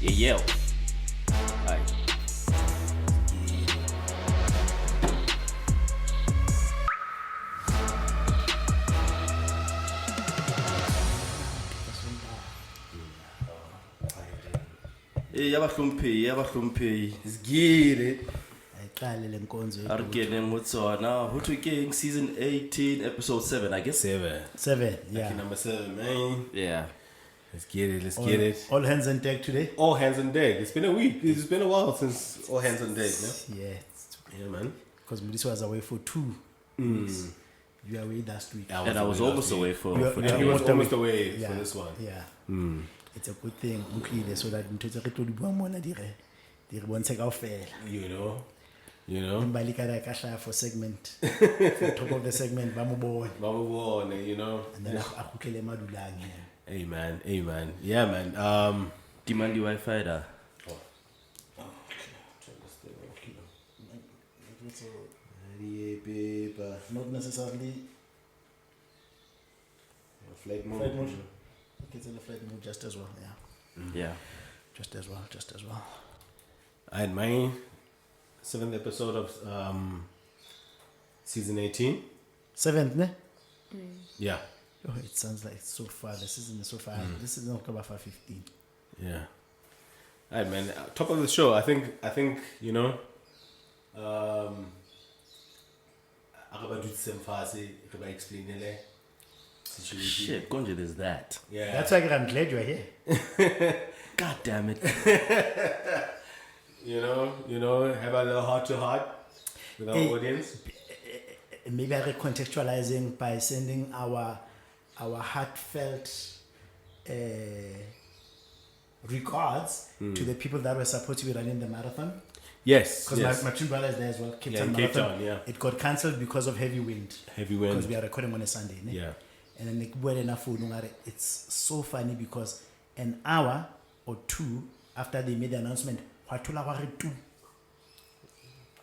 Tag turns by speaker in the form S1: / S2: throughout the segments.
S1: Yo. Aye. Yabahlumphi.
S2: Sigile.
S3: Ayiqale le nkonzo
S1: A re keneng ho tsona. Y2K season 18 episode 7 I guess.
S2: 7.
S3: 7, yeah.
S2: Lucky number 7, man.
S1: Yeah.
S2: Let's get it. Let's get it.
S3: All hands on deck today.
S2: All hands on deck. It's been a week. It's been a while since all hands on deck, man.
S3: Yeah,
S2: Yeah, man.
S3: because Mudisi was away for 2 weeks. You were away last week.
S1: And I was almost away for
S3: You are-
S1: for
S3: you are
S2: He
S1: two.
S2: was almost away
S3: Yeah,
S2: for this one.
S3: yeah. It's a good thing utlile so that ntho tse re tlo di bua mona di re bontshe kaofela.
S2: You know.
S3: Mbali ka ra ka hlaya for segment. For top of the segment ba mo bone.
S2: Mama Warner, you know.
S3: And then a khutlele madulang.
S2: Hey, man. Yeah, man.
S1: Demand the Wi-Fi da.
S2: Paper.
S3: Not necessarily
S2: Flight mode.
S3: flight mode. Okay, it's in the flight mode just as well, yeah.
S1: Yeah.
S3: Just as well.
S2: I had my 7th episode of season 18.
S3: 7th, ne?
S2: Yeah.
S3: Oh, it sounds like it's so far. The season is so far. This is October 15.
S2: Yeah. All right, man. Top of the show. I think you know. Situation.
S1: Shit, Gonja, there's that.
S2: Yeah.
S3: That's why I'm glad you're here.
S1: God damn it.
S2: You know, have a little heart to heart with our
S3: Hey.
S2: audience.
S3: Maybe I'm contextualizing by sending our heartfelt regards to the people that were supposed to be running the marathon.
S2: Yes.
S3: Because
S2: Yes.
S3: my twin brother is there as well. Cape
S2: Yeah,
S3: Town
S2: in Cape
S3: Marathon.
S2: Town, yeah.
S3: It got cancelled because of heavy wind.
S2: Heavy
S3: Because
S2: wind.
S3: we are recording on a Sunday. Ne?
S2: Yeah.
S3: And then it's so funny because an hour or two after they made the announcement, wathola hore tu.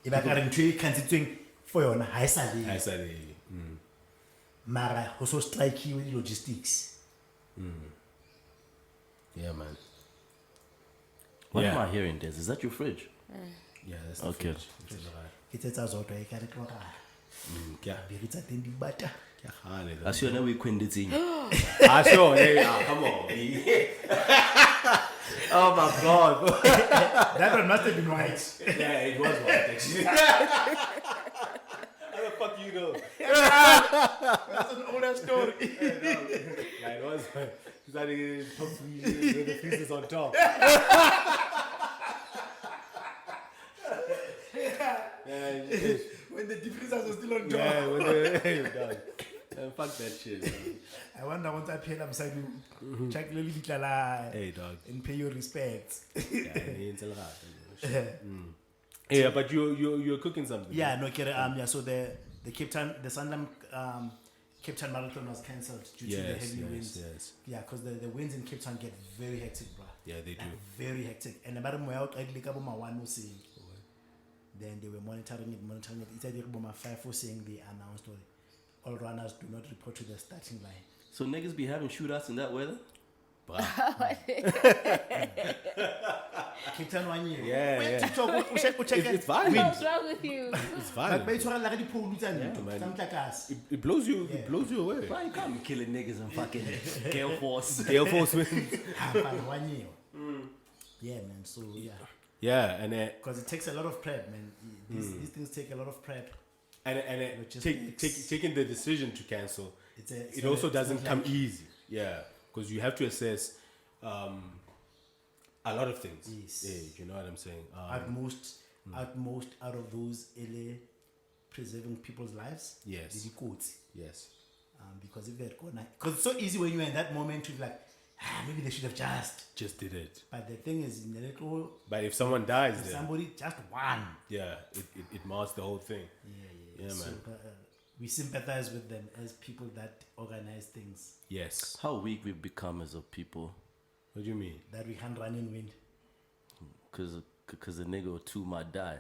S3: E ba ka re ntho e kantshitsweng for yona ha e sa le.
S2: I said,
S3: Mara ho so strike with logistics.
S2: yeah, man.
S1: What
S2: Yeah.
S1: am I hearing, Des? Is that your fridge?
S2: Yeah, that's the
S1: Okay.
S2: fridge. It's all right.
S3: Ke tsetsa zodwa e ka re tlora.
S2: Yeah.
S3: Be tsa teng di bata.
S2: Yeah, hardly, though.
S1: As you know, we kwenditseng.
S2: Sure. Hey, come on. Oh my God.
S3: That one must have been white.
S2: Yeah, it was white actually. How the fuck you know?
S3: That's an older story.
S2: Yeah, it was white. It's like it top with the pieces on top. Yeah,
S3: When the differences were still on top.
S2: yeah, when the hey, dog. Fuck that shit. Man.
S3: I wonder once I pay them side you check lily bitla
S2: Hey, dog.
S3: and pay your respects.
S2: Yeah, it's a lot. Yeah, but you're cooking something.
S3: Yeah, no kere yeah, so the Cape Town the Sunderland Cape Town Marathon was cancelled due to the heavy winds.
S2: Yes.
S3: Yeah, because the winds in Cape Town get very hectic, bro.
S2: Yeah, they do.
S3: Like, very hectic. And about them were out I like about my one was saying. Then they were monitoring it. It's like about my 5 was saying they announced all runners do not report to the starting line.
S1: So niggas be having shootouts in that weather?
S3: Cape Town 1 year.
S2: Yeah,
S3: When
S2: yeah.
S3: TikTok, check
S2: It's fine.
S4: What's wrong with you?
S2: It's
S3: But
S2: fine.
S3: it's all like the pool,
S2: man.
S3: something
S2: It blows you. It blows you away.
S1: Why you can't be killing niggas in fucking Gale Force?
S2: Gale Force winds.
S3: 1 year. Yeah, man. So yeah,
S2: Yeah, and
S3: because it takes a lot of prep, man. These things take a lot of prep. Logistics.
S2: taking the decision to cancel.
S3: It's
S2: It also
S3: it's
S2: doesn't
S3: not
S2: come
S3: like-
S2: easy. Yeah, because you have to assess a lot of things.
S3: Yes.
S2: Yeah, you know what I'm saying.
S3: At most out of those LA preserving people's lives.
S2: Yes.
S3: the quotes.
S2: Yes.
S3: Because if they're gonna, because it's so easy when you're in that moment to be like, maybe they should have just.
S2: Did it.
S3: But the thing is, in the little,
S2: But if someone dies, then
S3: somebody just one.
S2: yeah, it masks the whole thing.
S3: Yeah,
S2: Yeah,
S3: so,
S2: man.
S3: we sympathize with them as people that organize things
S2: Yes.
S1: How weak we've become as a people.
S2: What do you mean?
S3: that we can't run in wind.
S1: Because a nigga or two might die.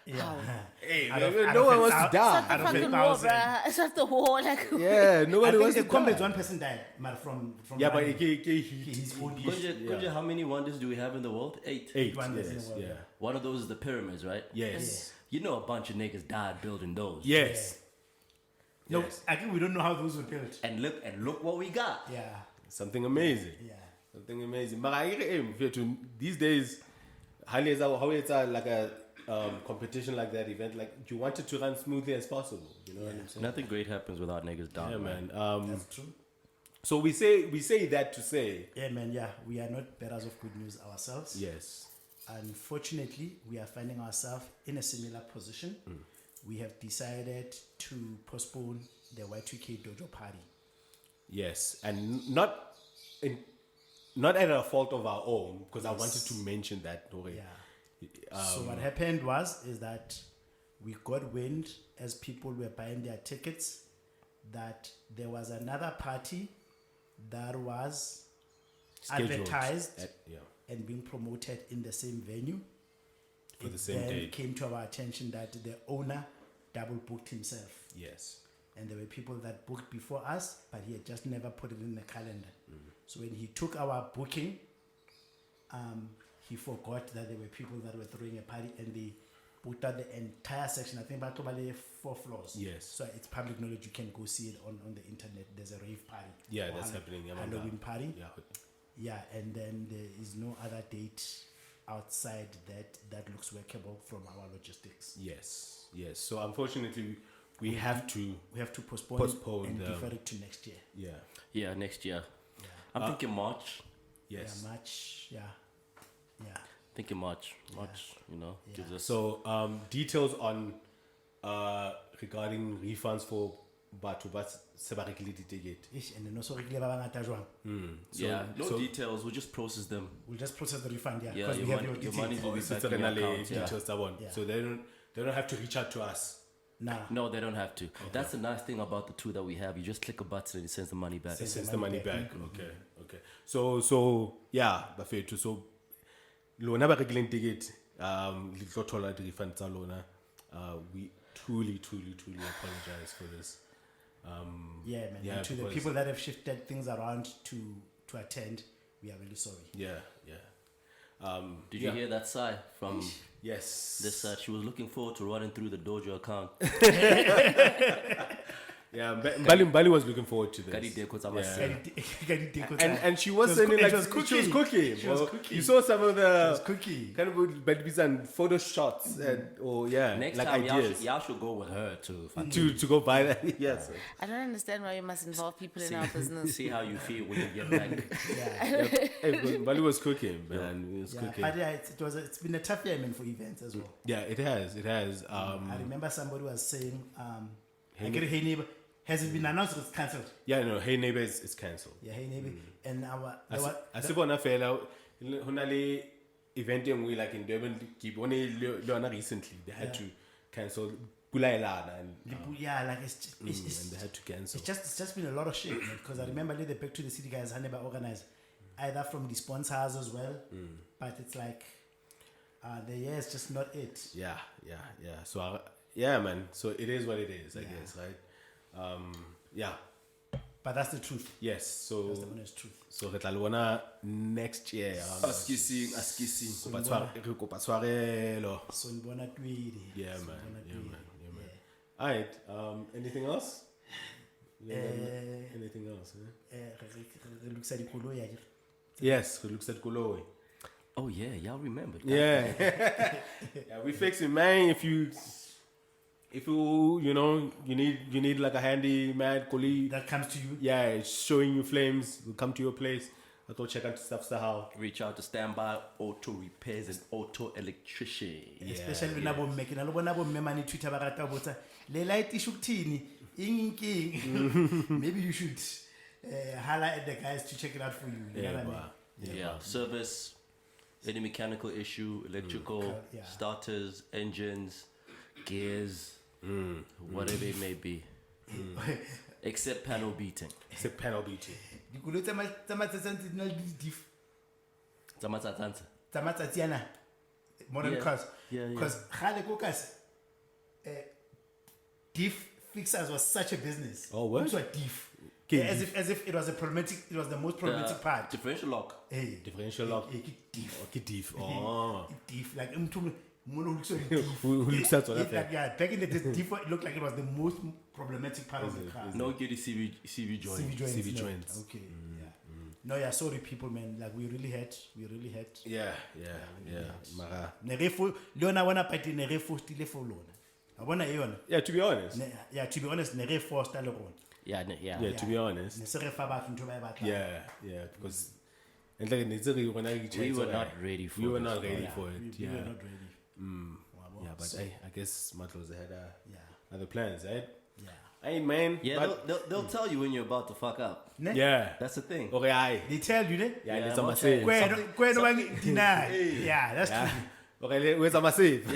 S3: Yeah.
S2: Hey,
S3: Out of-
S2: man,
S3: out
S2: no
S3: of
S2: one
S3: a
S2: wants to
S3: thou-
S4: It's
S2: die.
S4: not the
S3: out of a
S4: fucking war,
S3: 1,000.
S4: bruh. It's not the war. Like,
S2: Yeah,
S3: I
S2: nobody
S3: think
S2: wants
S3: the
S2: to
S3: comrades,
S2: die.
S3: one person died, but from
S2: Yeah, but
S3: running.
S2: he's
S3: His own
S1: Kunje, how many wonders do we have in the world? 8.
S2: 8.
S3: wonders in
S2: Yes,
S3: the world,
S2: yeah.
S1: One of those is the pyramids, right?
S2: Yes.
S1: You know a bunch of niggas died building those.
S2: Yes.
S3: No,
S2: Yes.
S3: I think we don't know how those were built.
S1: And look what we got.
S3: Yeah,
S2: Something amazing.
S3: yeah.
S2: Something amazing. But I aim to these days, how it's like a competition like that event, like you want it to run smoothly as possible. You know what I'm saying?
S1: Nothing great happens without niggas dying.
S2: Yeah, man.
S3: That's true.
S2: So we say that to say
S3: Yeah, man, yeah. We are not bearers of good news ourselves.
S2: yes.
S3: Unfortunately, we are finding ourselves in a similar position. We have decided to postpone the Y2K Dojo party.
S2: Yes, and not at a fault of our own, because I wanted to mention that.
S3: Yeah. So what happened is that we got wind as people were buying their tickets that there was another party that was
S2: Scheduled
S3: advertised
S2: yeah,
S3: and being promoted in the same venue.
S2: for the
S3: It
S2: same
S3: then
S2: day.
S3: came to our attention that the owner double booked himself.
S2: Yes.
S3: And there were people that booked before us, but he had just never put it in the calendar. So when he took our booking, he forgot that there were people that were throwing a party, and they booked out the entire section. I think about 4 floors.
S2: Yes.
S3: So it's public knowledge. You can go see it on the internet. There's a rave party.
S2: Yeah,
S3: or
S2: that's happening. Yeah,
S3: Halloween party.
S2: Yeah.
S3: Yeah, and then there is no other date outside that looks workable from our logistics.
S2: Yes. Yes. So unfortunately, we have to.
S3: We have to postpone,
S2: Postpone
S3: and
S2: the-
S3: defer it to next year.
S2: Yeah.
S1: Yeah, next year.
S3: Yeah.
S1: I'm thinking March.
S2: Yes.
S3: Yeah, March. Yeah. Yeah.
S1: Thinking March, you know,
S3: Yeah.
S1: gives us.
S2: So details on regarding refunds for batho ba se ba rekile di-ticket.
S3: Ish, and then also regular ba bangata jwang.
S1: Yeah, no
S2: so-
S1: details. We'll just process them.
S3: We'll just process the refund, yeah,
S1: Yeah,
S3: because we
S1: your
S3: have
S1: money-
S3: your
S1: your
S3: details.
S1: money will be
S2: Since
S1: back in your account. Yeah.
S2: details that one.
S3: Yeah.
S2: So they don't have to reach out to us.
S3: Nah.
S1: No, they don't have to. That's the nice thing about the two that we have. You just click a button and it sends the money back.
S2: It sends the money back. Okay. So yeah, Bafetu. So lona ba rekileng ticket le tlo thola di-refund tsa lona. We truly apologize for this.
S3: Yeah, man.
S2: Yeah,
S3: and to the
S2: because-
S3: people that have shifted things around to attend, we are really sorry.
S2: Yeah.
S1: Did you hear that sigh from
S2: Yes.
S1: this? She was looking forward to running through the Dojo account.
S2: Yeah, Mbali was looking forward to
S1: Kadi
S2: this.
S1: dekho tsa masela.
S2: And she was sending like
S3: she was
S2: she was cooking.
S3: She was
S2: bro.
S3: cooking.
S2: You saw some of the
S3: cookie.
S2: kind of but photo shots and
S1: Next
S2: like
S1: time,
S2: ideas
S1: y'all should go with her to
S2: to go buy that. Yes.
S4: I don't understand why you must involve people in our business.
S1: see how you feel when you get back.
S3: Yeah.
S2: Hey, Mbali was cooking, man. He was
S3: Yeah,
S2: cooking.
S3: but yeah, it's been a tough year, man, for events as well.
S2: Yeah, it has.
S3: I remember somebody was saying, I get a hey neighbor. Has it been announced or it's cancelled?
S2: Yeah, no, Hey Neighbor is cancelled.
S3: Yeah, hey neighbor. And our
S2: I see bona fela hona le event we like in Durban ke bone le recently they had to cancel Pulaelana and
S3: yeah, like it's
S2: and they had to cancel.
S3: it's just been a lot of shit, man. Because I remember the Back to the City guys had never organized either from the sponsors as well, but it's like the year is just not it.
S2: Yeah. So yeah, man. So it is what it is, I guess, right? Yeah.
S3: But that's the truth.
S2: Yes. So
S3: That's the honest truth.
S2: so re tla le bona next year.
S1: Askissing.
S2: Re kopa tshwarelo.
S3: So Mbona Tweedy.
S2: Yeah, man. All right. Anything else? Anything else?
S3: It looks like the
S2: Yes, we looked at Koloi.
S1: Oh yeah, y'all remember.
S2: Yeah. Yeah, we fix it, man. If you you need like a handy man colleague,
S3: that comes to you.
S2: yeah, it's showing you flames, we'll come to your place. I thought check out stuff how.
S1: Reach out to Standby Auto Repairs and Auto Electrician.
S3: Especially when abo make na lo bona bo mme mani Twitter ba rata botsa le light issue kuthini ing. Maybe you should holler at the guys to check it out for you. You know what I mean?
S1: Yeah, service, any mechanical issue, electrical,
S3: Yeah.
S1: starters, engines, gears, whatever it may be. Except panel beating.
S2: It's a panel beating.
S3: Dikolo tsa matsatsi ntse di na le diff.
S1: Tsamatsatsantsa.
S3: Tsa matsatsi ana modern
S1: Yeah.
S3: cars.
S1: Yeah.
S3: Because khale ko kasi diff fixers was such a business.
S2: Oh, what?
S3: It was diff.
S2: Okay,
S3: As if it was a problematic. It was the most problematic part.
S1: Differential lock.
S3: Hey,
S2: Differential lock.
S3: diff.
S2: Okay, diff. Oh.
S3: Diff. Like mono looks so
S2: Who looks at what
S3: like, yeah, back in the day, diff it looked like it was the most problematic part of the car.
S1: No get the CV joint.
S3: CV joints.
S2: CV
S3: no.
S2: joints.
S3: Okay. Yeah. No, yeah. Sorry, people, man. Like we really had.
S2: Yeah. Mara.
S3: Nerefo. Leona wana pati nerefo stile for lona. I wanna eona.
S2: Yeah, to be honest.
S3: Yeah, to be honest, nerefo style lona.
S1: Yeah.
S2: Yeah, to be honest.
S3: Neserefa ba into ba batla.
S2: Yeah, because and like we were
S1: not ready for
S2: we were
S1: this.
S2: not ready
S3: Yeah,
S2: for it.
S3: we
S2: Yeah.
S3: were not ready.
S2: Yeah, but
S3: So,
S2: I guess Matlos had
S3: yeah.
S2: other plans, right?
S3: Yeah.
S2: Hey man.
S1: Yeah,
S2: but,
S1: they'll tell you when you're about to fuck up.
S3: Ne?
S2: yeah.
S1: That's the thing.
S2: Okay, aye.
S3: They tell you, ne?
S2: Yeah,
S1: Yeah,
S2: let's
S1: I'm
S2: a
S1: not
S2: massive.
S3: Kwen deny. Yeah, that's
S2: Yeah.
S3: true.
S2: Okay, where's a massive?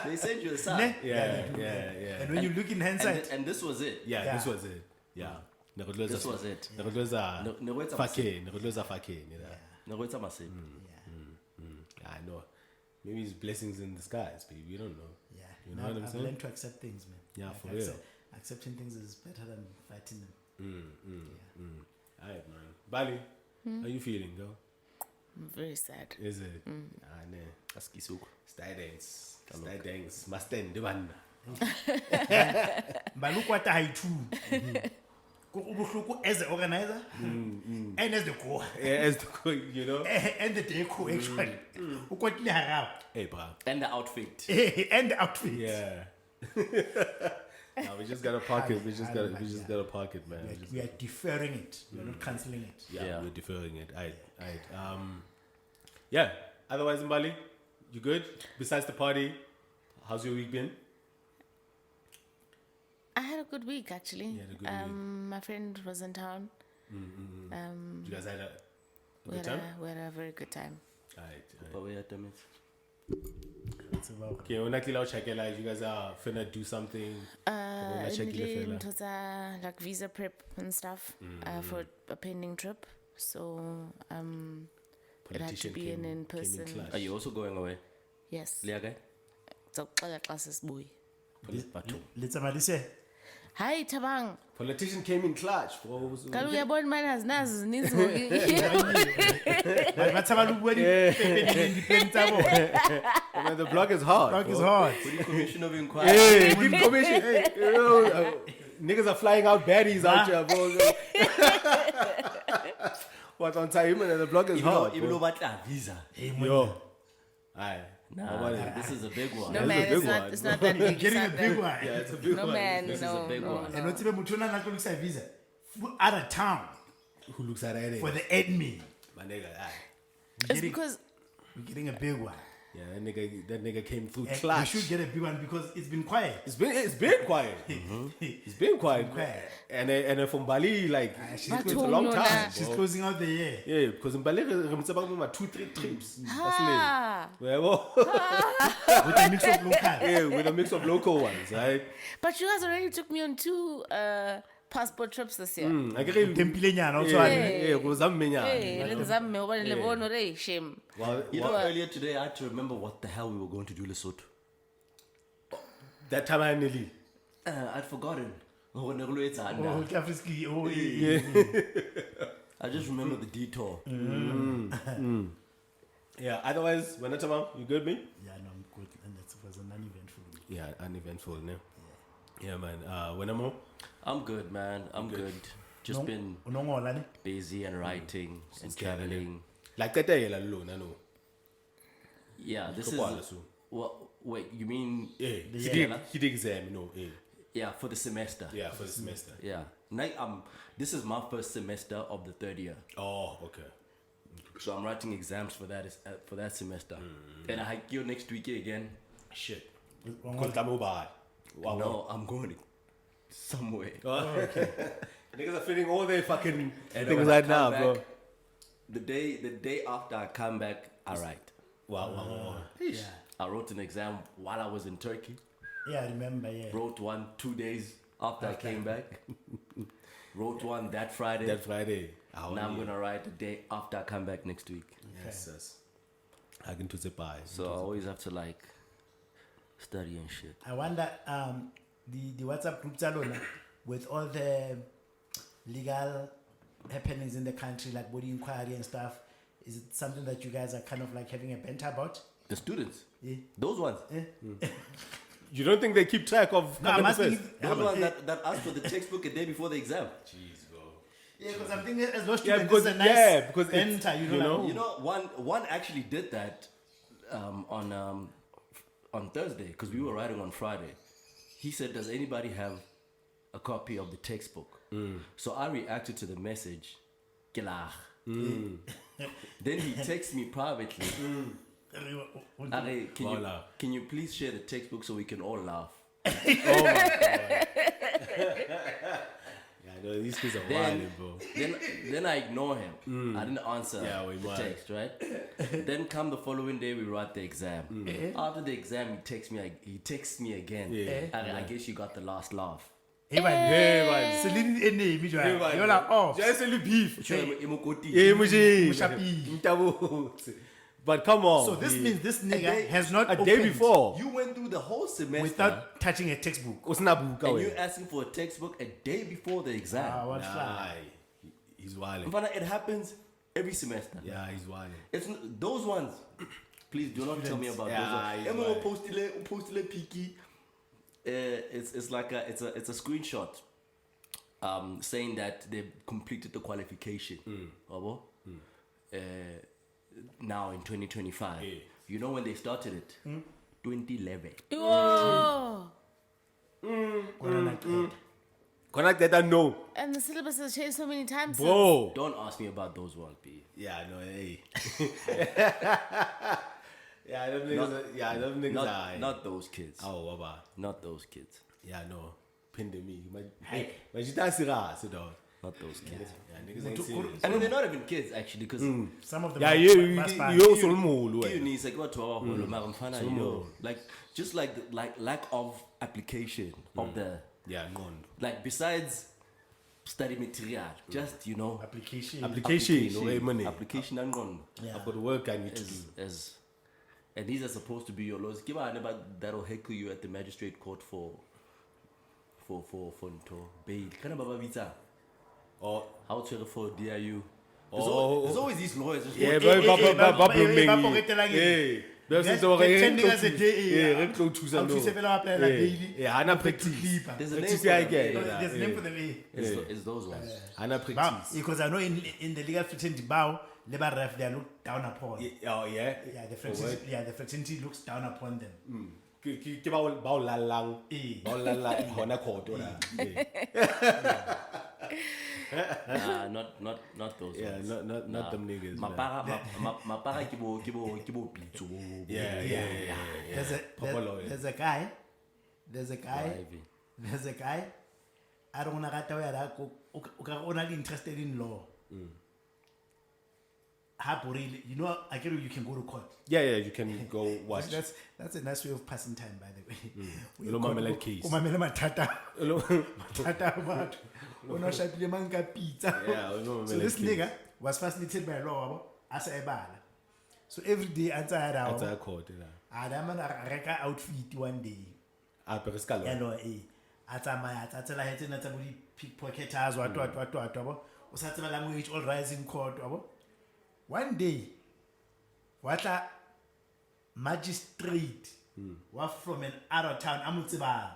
S1: They send you a sign.
S3: Ne?
S2: Yeah.
S3: And when you look in hindsight,
S1: And this was it.
S2: Yeah,
S3: Yeah.
S2: this was it. Yeah.
S1: This was it.
S2: Nekotloza
S1: Nekotloza
S2: fake. Nekotloza fake.
S1: No, it's a massive.
S2: I know. Maybe it's blessings in disguise, baby. You don't know.
S3: yeah.
S2: You know
S3: Now
S2: what I'm
S3: I've
S2: saying?
S3: learned to accept things, man.
S2: Yeah,
S3: Like,
S2: for real.
S3: Accepting things is better than fighting them.
S2: Alright, man. Bali, how you feeling, girl?
S4: I'm very sad.
S2: Is it? Ah, ne.
S1: Askisuku.
S2: Style dance. Style dance. Mustang, the one.
S3: But look what I do. As the organizer and as the core
S2: Yeah, as the, you know.
S3: and the deco actually. Ukwatile harap.
S2: Hey, bro.
S1: And the outfit.
S3: And the outfit.
S2: Yeah. No, we just gotta park it. We just gotta park it, man.
S3: We are deferring it. We are not cancelling it.
S2: Yeah,
S1: Yeah.
S2: we're deferring it. Yeah. Otherwise, Mbali, you good? Besides the party, how's your week been?
S4: I had a good week actually.
S2: You had a good week.
S4: My friend was in town.
S2: You guys had a
S4: We
S2: good
S4: had,
S2: time?
S4: we had a very good time.
S2: Alright.
S1: But we had them.
S3: It's about
S2: Okay, when I check it, like you guys are finna do something. Check it, fella.
S4: It was like visa prep and stuff for a pending trip. So it had to
S2: Politician
S4: be an
S2: came
S4: in-person.
S2: clutch.
S1: Are you also going away?
S4: Yes.
S1: Liagai?
S4: So classes boy.
S3: let's say
S4: Hi Tabang.
S2: Politician came in clutch, bro.
S4: Kaloku uyabona manje nazi zininzi ngoku.
S3: that's about when
S2: Man, the block is hard.
S3: Rock
S2: bro.
S3: is hard.
S1: For the commission of inquiry.
S2: Hey, didn't commission. Hey, you know, niggas are flying out baddies out here, bro. What on time and the block is hard.
S1: Even though
S2: bro.
S1: batla visa.
S2: Yo. Aye.
S1: Nah, this is a big one.
S4: No
S2: That's a
S4: man,
S2: big
S4: it's not.
S2: one.
S4: It's not that big.
S3: Getting
S4: it's
S3: a
S4: not
S3: big
S4: that-
S3: one.
S2: Yeah, it's a big
S4: No
S2: one.
S4: man,
S1: This is
S4: no,
S1: a big
S4: no,
S1: one.
S3: And
S4: no.
S3: not even Mutuna not looks at visa. Out of town
S2: Who looks at that?
S3: for the admin.
S2: My nigga, aye.
S4: It's because
S3: We're getting a big one.
S2: Yeah, that nigga came through
S3: And we
S2: clutch.
S3: should get a big one because it's been quiet.
S2: It's been quiet. It's been quiet.
S3: quiet.
S2: And from Bali, like
S3: she's
S2: it's
S4: good.
S2: a long
S4: Bathong
S2: time.
S4: yona.
S3: She's
S2: bro.
S3: closing out the year.
S2: Yeah, because in Bali, I'm about 2-3 trips.
S4: ah,
S3: With a mix of local.
S2: Yeah, with a mix of local ones, right?
S4: but you guys already took me on 2 passport trips this year.
S2: I get it.
S3: Tempilenyana also.
S2: Yeah, because I'm
S4: Hey, lenzame ubone le bono re shame.
S1: You know, earlier today I had to remember what the hell we were going to do Lesotho.
S2: that time I nearly.
S1: I'd forgotten. Oh,
S3: Oh, Kafriski. Oh,
S1: I just remember the detour.
S2: Yeah, otherwise, when that's about, you good, me?
S3: Yeah, no, I'm good. And that was an uneventful week.
S2: Yeah, uneventful, no? Yeah, man. When I'm home?
S1: I'm good, man. I'm good. Just been
S3: Unongola ne?
S1: busy and writing and traveling.
S2: Like that day, alone, I know.
S1: Yeah, this
S2: Couple
S1: is.
S2: so.
S1: What? Wait, you mean?
S2: Yeah,
S1: Yeah.
S2: he did exam, you know. Yeah,
S1: Yeah, for the semester.
S2: yeah, for the semester.
S1: Yeah. This is my first semester of the third year,
S2: Oh, okay.
S1: so I'm writing exams for that semester. And I hike you next week again.
S2: Shit.
S3: Ungongola.
S2: Because I'm over. Wow.
S1: No, I'm going somewhere.
S2: Oh, okay. Niggas are feeling all their fucking
S1: And
S2: things
S1: when I
S2: right
S1: come
S2: now,
S1: back,
S2: bro.
S1: The day after I come back, I write.
S2: Wow.
S3: Yeah.
S1: I wrote an exam while I was in Turkey.
S3: Yeah, I remember, yeah.
S1: Wrote one 2 days after I came back. Wrote one that Friday.
S2: That Friday. How
S1: Now I'm gonna write the day after I come back next week.
S2: Yes, yes. I can do the buy.
S1: So I always have to like study and shit.
S3: I wonder, the WhatsApp group Zalona, with all the legal happenings in the country, like body inquiry and stuff, is it something that you guys are kind of like having a banter about?
S1: The students,
S3: Yeah.
S1: those ones,
S2: You don't think they keep track of?
S3: No, I'm asking.
S1: those ones that ask for the textbook a day before the exam.
S2: Jeez, bro.
S3: Yeah, because I'm thinking as those
S2: Yeah,
S3: students,
S2: because
S3: it's a nice
S2: because it's,
S3: banter,
S2: you know.
S1: You know, one actually did that on Thursday because we were writing on Friday. He said, "Does anybody have a copy of the textbook?" So I reacted to the message. Kilah. Then he texts me privately. Are, can you please share the textbook so we can all laugh?
S2: Oh my god. Yeah, no, these kids are
S1: Then,
S2: wild, bro.
S1: then I ignore him. I didn't answer
S2: Yeah, we
S1: the
S2: might.
S1: text, right? Then come the following day, we write the exam. After the exam, he texts me again.
S2: Yeah.
S1: I guess you got the last laugh.
S3: Hey, man.
S2: Hey, man.
S3: Celine in name,
S2: Hey, man.
S3: you're like, oh,
S2: Just a little beef.
S1: Imokoti.
S2: Yeah, Muji.
S3: Mushapi.
S2: Mtabu. But come on.
S3: So this means this nigga
S1: day-
S3: has not
S2: a day
S3: opened
S2: before.
S1: You went through the whole semester
S3: without touching a textbook.
S2: Usnabuka,
S1: and
S2: we.
S1: you're asking for a textbook a day before the exam.
S3: Ah, what
S2: Nah,
S3: fly?
S2: he's wild.
S1: Mfana, it happens every semester.
S2: Yeah, he's wild.
S1: It's those ones. Please do not tell me about
S2: Yeah, he's
S1: those ones.
S2: right.
S1: Postile Piki. It's like it's a screenshot. Saying that they've completed the qualification. Abo? Now in 2025.
S2: Yeah.
S1: You know when they started it? 2011.
S4: Whoa!
S2: Connect that, no.
S4: And the syllabus has changed so many times.
S2: Bro.
S1: Don't ask me about those ones, B.
S2: Yeah, no, hey. Yeah, them niggas are.
S1: Not those kids.
S2: Oh, baba.
S1: Not those kids.
S2: Yeah, no. Pandemic. But you can't see that, dog.
S1: Not those kids.
S2: Yeah, niggas ain't serious.
S1: And then they're not even kids actually, because
S3: Some of them.
S2: Yeah,
S3: are
S2: you
S3: fast
S2: also mulu.
S1: it's like what like just like lack of application of the
S2: Yeah, none.
S1: like besides study material, just
S3: application.
S2: Application, or money.
S1: application and gone
S3: Yeah.
S2: I've got work I need to do.
S1: as and these are supposed to be your laws. Give a about that'll heckle you at the magistrate court for bail. Kind of baba vita.
S2: Or
S1: How to for DIU.
S2: Oh.
S1: There's always these lawyers. Just
S2: yeah,
S1: going,
S3: Get 10 niggas a day,
S2: Yeah, go to
S3: How
S2: some.
S3: to seven up like daily.
S2: Yeah, Hana practice.
S1: There's a name
S2: Practice
S1: for
S2: I
S1: them.
S2: get.
S3: There's a name for them.
S1: It's those ones.
S2: Hana
S3: But
S2: practice.
S3: because I know in the legal fraternity bow, labor ref they are looked down upon.
S2: Oh yeah.
S3: Yeah, the fraternity looks down upon them.
S2: Ke ba o lalang.
S3: Eh.
S2: Ba o lalang hona court ora.
S1: Not those
S2: Yeah,
S1: ones.
S2: not them niggas. man.
S1: Mapara kibo pitso.
S2: Yeah.
S3: There's a guy. There's a guy. I don't want to only interested in law. You know, I get you can go to court.
S2: Yeah, you can go watch.
S3: That's a nice way of passing time, by the way.
S2: Lo mamela case.
S3: Umamela matata. Matata about. Unoshapile manga pizza.
S2: Yeah, lo
S3: So
S2: mamela
S3: this
S2: case.
S3: nigga was facilitated by law as a bala. So every day outside
S2: That's
S3: our
S2: a court.
S3: Adam and a outfit one day.
S2: Ah, pero scalo.
S3: Yalo atamaya atsela hetse na tsabudi pickpocketers what o sa tsela language all rising court abo one day whatla magistrate wa from an out of town amutsiba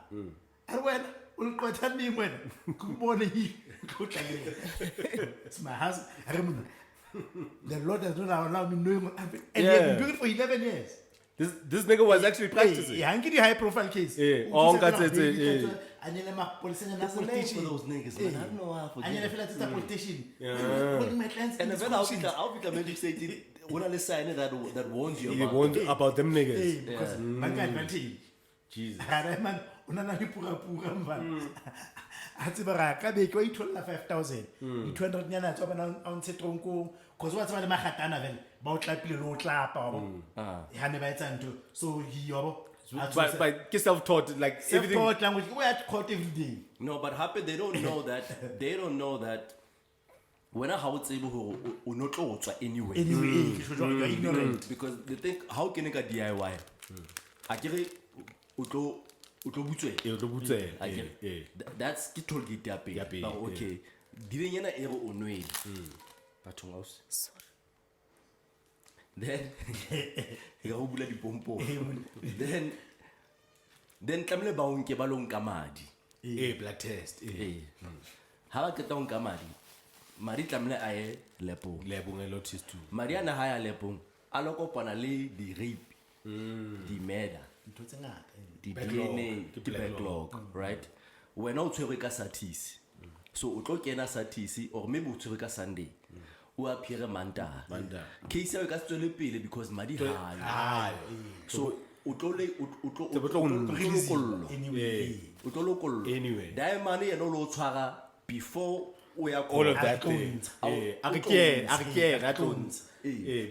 S3: and when ulqotha ni wena kubone hi it's my house the Lord does not allow me knowing and he has been doing it for 11 years.
S2: This nigga was actually practicing.
S3: Yeah, I high profile case.
S2: Yeah, all got it.
S3: And then my police and
S1: There's a name for those niggas, man. I don't know why I forget.
S3: And then I feel like it's a politician.
S2: Yeah.
S3: Holding my clients in
S1: And
S3: these
S1: then
S3: positions.
S1: I'll be magistrated. When I sign that warns you
S2: He
S1: about.
S2: warned about them
S3: Hey,
S2: niggas.
S3: because man got advantage.
S2: Jesus.
S3: Hara man, unana ni pura man. Ati bara ka be ko itholla 5,000. 200 nyana tso bana on se tronko. Cause what's about mahatana vel. Ba o tlapile lo tlapa ba. Ha ne ba etsa ntho. So he yobo.
S2: But get self-taught, like everything.
S3: Self-taught language. We at court every day.
S1: No, but happy they don't know that. They don't know that. When I how it's able to not anyway.
S3: Anyway, you're ignorant.
S1: Because they think how can I get DIY? Actually, o tlo butswela.
S2: E o tlo butswela,
S1: I get it. That's ke toll gate ya pele.
S2: Ya pele,
S1: But okay, dileng ena e re o nwele. Bathong aus.
S4: Sorry.
S1: Then ke go bula dipompo. Then tlamele ba o nke ba lo nka madi.
S2: Blood test.
S1: Ha ba qeta ho nka madi tlamele a ye lepong.
S2: Lebong e notice too.
S1: Madi ana ha ya lepong a lo kopana le di rape, di murder,
S3: ntho tse ngata
S1: di
S2: Backlog,
S1: DNA,
S2: ke
S1: di backlog, right? Wena o tshwere ka Saturday. So o tlo kena Saturday or maybe o tshwere ka Sunday. O appear Mantaha. Case ya ka tswele pele because madi ha. So o tlo lokollo.
S3: anyway
S1: O tlo lokollo.
S2: Anyway.
S1: Diamond ya no lo tshwara before we are
S2: All of
S1: called.
S2: that thing.
S3: Akonzi.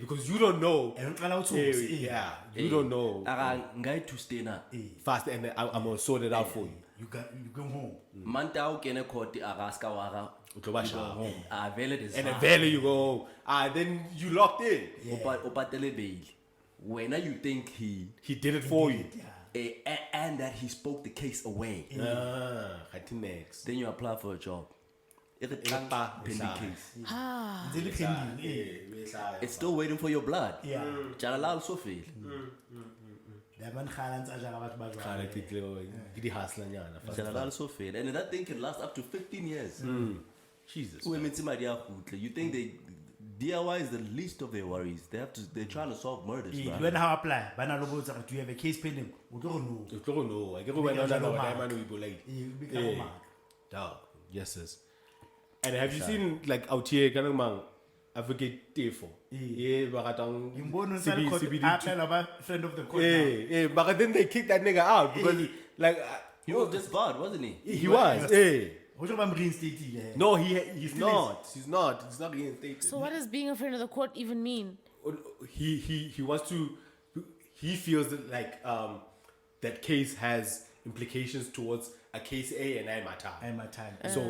S2: Because you don't know.
S3: and uqala uthi
S2: Yeah, you don't know.
S1: Guy to stay na.
S2: Fast, and I'm gonna sort it out for you.
S3: you go home
S1: Manta o kene court agaska wara.
S2: O tlo ba sharp.
S1: Valid is
S2: And
S1: fine.
S2: then value you go. Then you locked in.
S1: O patele bail. When you think he
S2: He did it for you.
S1: and that he spoke the case away,
S2: I think next.
S1: then you apply for a job. If it pending case,
S3: nzeli pending
S1: it's still waiting for your blood.
S3: yeah
S1: Jalala also fail.
S3: Diamond khala ntse a jara batho ba
S2: Khala
S3: jwang
S2: ke di hustler nyana.
S1: Jalala also fail, and that thing can last up to 15 years.
S2: Jesus.
S1: You think they DIY is the least of their worries. They're trying to solve murders,
S3: you
S1: right?
S3: learn how apply bana lo botsa do you have a case pending o tlo go no
S2: You don't know. I get when I know diamond will be like.
S3: become mad
S2: Dog. Yes, yes. And have you seen like out here kind of man advocate for? Yeah, but
S3: ngibona unsale court apply ba friend of the court now.
S2: Yeah, but then they kicked that nigga out because like
S1: He was disbarred, wasn't he?
S2: he was. Yeah.
S3: Ho tlo ba mo reinstated
S2: No, he's not. He's not. He's not reinstated.
S4: So what does being a friend of the court even mean?
S2: He wants to. He feels that like that case has implications towards a case A and I'm
S3: I'm a time
S2: So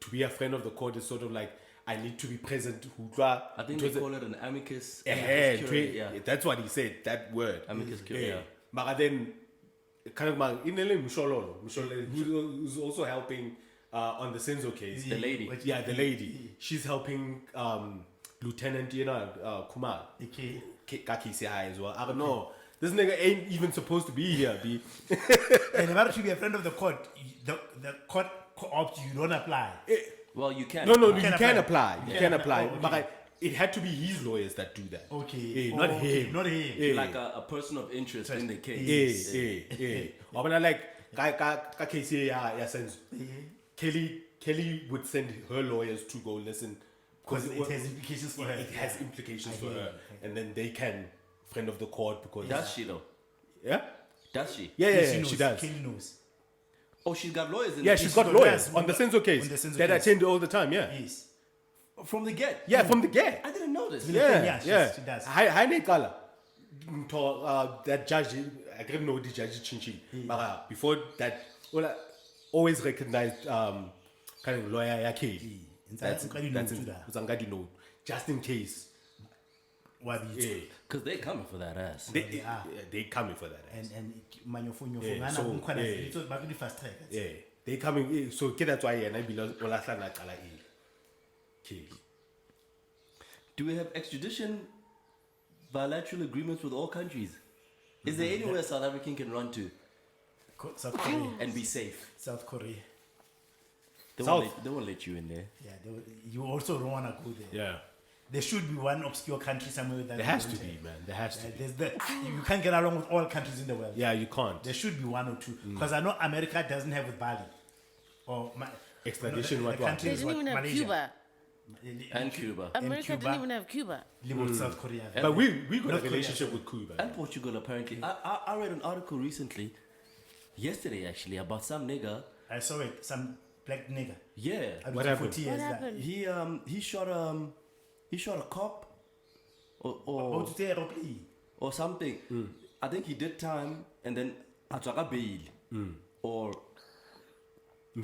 S2: to be a friend of the court is sort of like I need to be present.
S1: I think they call it an amicus. Curiae, yeah.
S2: That's what he said. That word.
S1: Amicus curiae.
S2: But then, kind of man, in Mshololo, who's also helping on the Senzo case.
S1: The lady.
S2: Yeah, the lady. She's helping Lieutenant Kumar.
S3: okay
S2: KCI as well. I don't know. This nigga ain't even supposed to be here, B.
S3: and in order to be a friend of the court the court co-opt you don't apply
S1: Well, you can.
S2: No, you
S3: can
S2: can
S3: apply.
S2: apply. You
S3: You
S2: can
S3: can
S2: apply.
S3: apply. Oh,
S2: But
S3: okay.
S2: it had to be his lawyers that do that.
S3: okay
S2: Not
S3: okay,
S2: him.
S3: not him
S2: Yeah.
S1: Like a person of interest in the case.
S2: Yeah. Or when I like, ka case ya sense. Kelly would send her lawyers to go listen
S3: because it has implications for her
S2: It has implications for
S3: hear
S2: her,
S3: you.
S2: and then they can friend of the court because
S1: Does she though?
S2: yeah.
S1: Does she?
S2: Yeah, she does.
S3: Kelly knows
S1: Oh, she's got lawyers in
S2: Yeah,
S1: the
S2: she's
S1: case
S2: got
S3: got
S2: lawyers
S3: lawyers
S2: on the Senzo case
S3: on the Senzo
S2: that
S3: case.
S2: attend all the time. Yeah,
S3: yes
S1: from the get.
S2: yeah, from the get.
S1: I didn't know this.
S3: Yeah,
S2: Yeah,
S3: she does.
S2: Hi, Nekala. That judge, I didn't know the judge Chinchin, but before that, well, I always recognized kind of lawyer Yake. That's Zangadi note, just in case.
S3: what
S2: Yeah,
S1: Because they're coming for that ass.
S2: they coming for that.
S3: and manyofonyo
S2: Yeah,
S3: ngana
S2: so,
S3: Mkhwanazi
S2: yeah.
S3: it's ba the fast track
S2: Yeah, they coming. So that's why I belong.
S1: Do we have extradition bilateral agreements with all countries? Is there anywhere South African can run to
S3: South Korea
S1: and be safe?
S3: South Korea
S1: They
S2: South.
S1: won't let you in there.
S3: yeah you also don't want to go there
S2: Yeah,
S3: there should be one obscure country somewhere that
S2: there
S3: you
S2: has
S3: don't
S2: to be,
S3: have.
S2: man. There has to be.
S3: There's you can't get along with all countries in the world
S2: Yeah, you can't.
S3: there should be one or two because I know America doesn't have with Bali or
S2: Extradition,
S3: the
S2: what?
S3: country
S4: They
S3: is
S4: didn't
S3: what,
S4: even have
S3: Malaysia.
S4: Cuba.
S1: And Cuba.
S4: America
S3: Cuba.
S4: didn't even have Cuba.
S3: Live with South Korea
S2: But we got
S3: North
S2: a
S3: Korea.
S2: relationship with Cuba.
S1: And Portugal, apparently. I read an article recently, yesterday actually, about some nigga.
S3: I saw it some black nigga
S1: Yeah.
S2: What happened?
S3: 40 years
S4: What happened?
S1: He shot a cop
S3: About to say aeroplane.
S1: or something. I think he did time and then atwaka bail or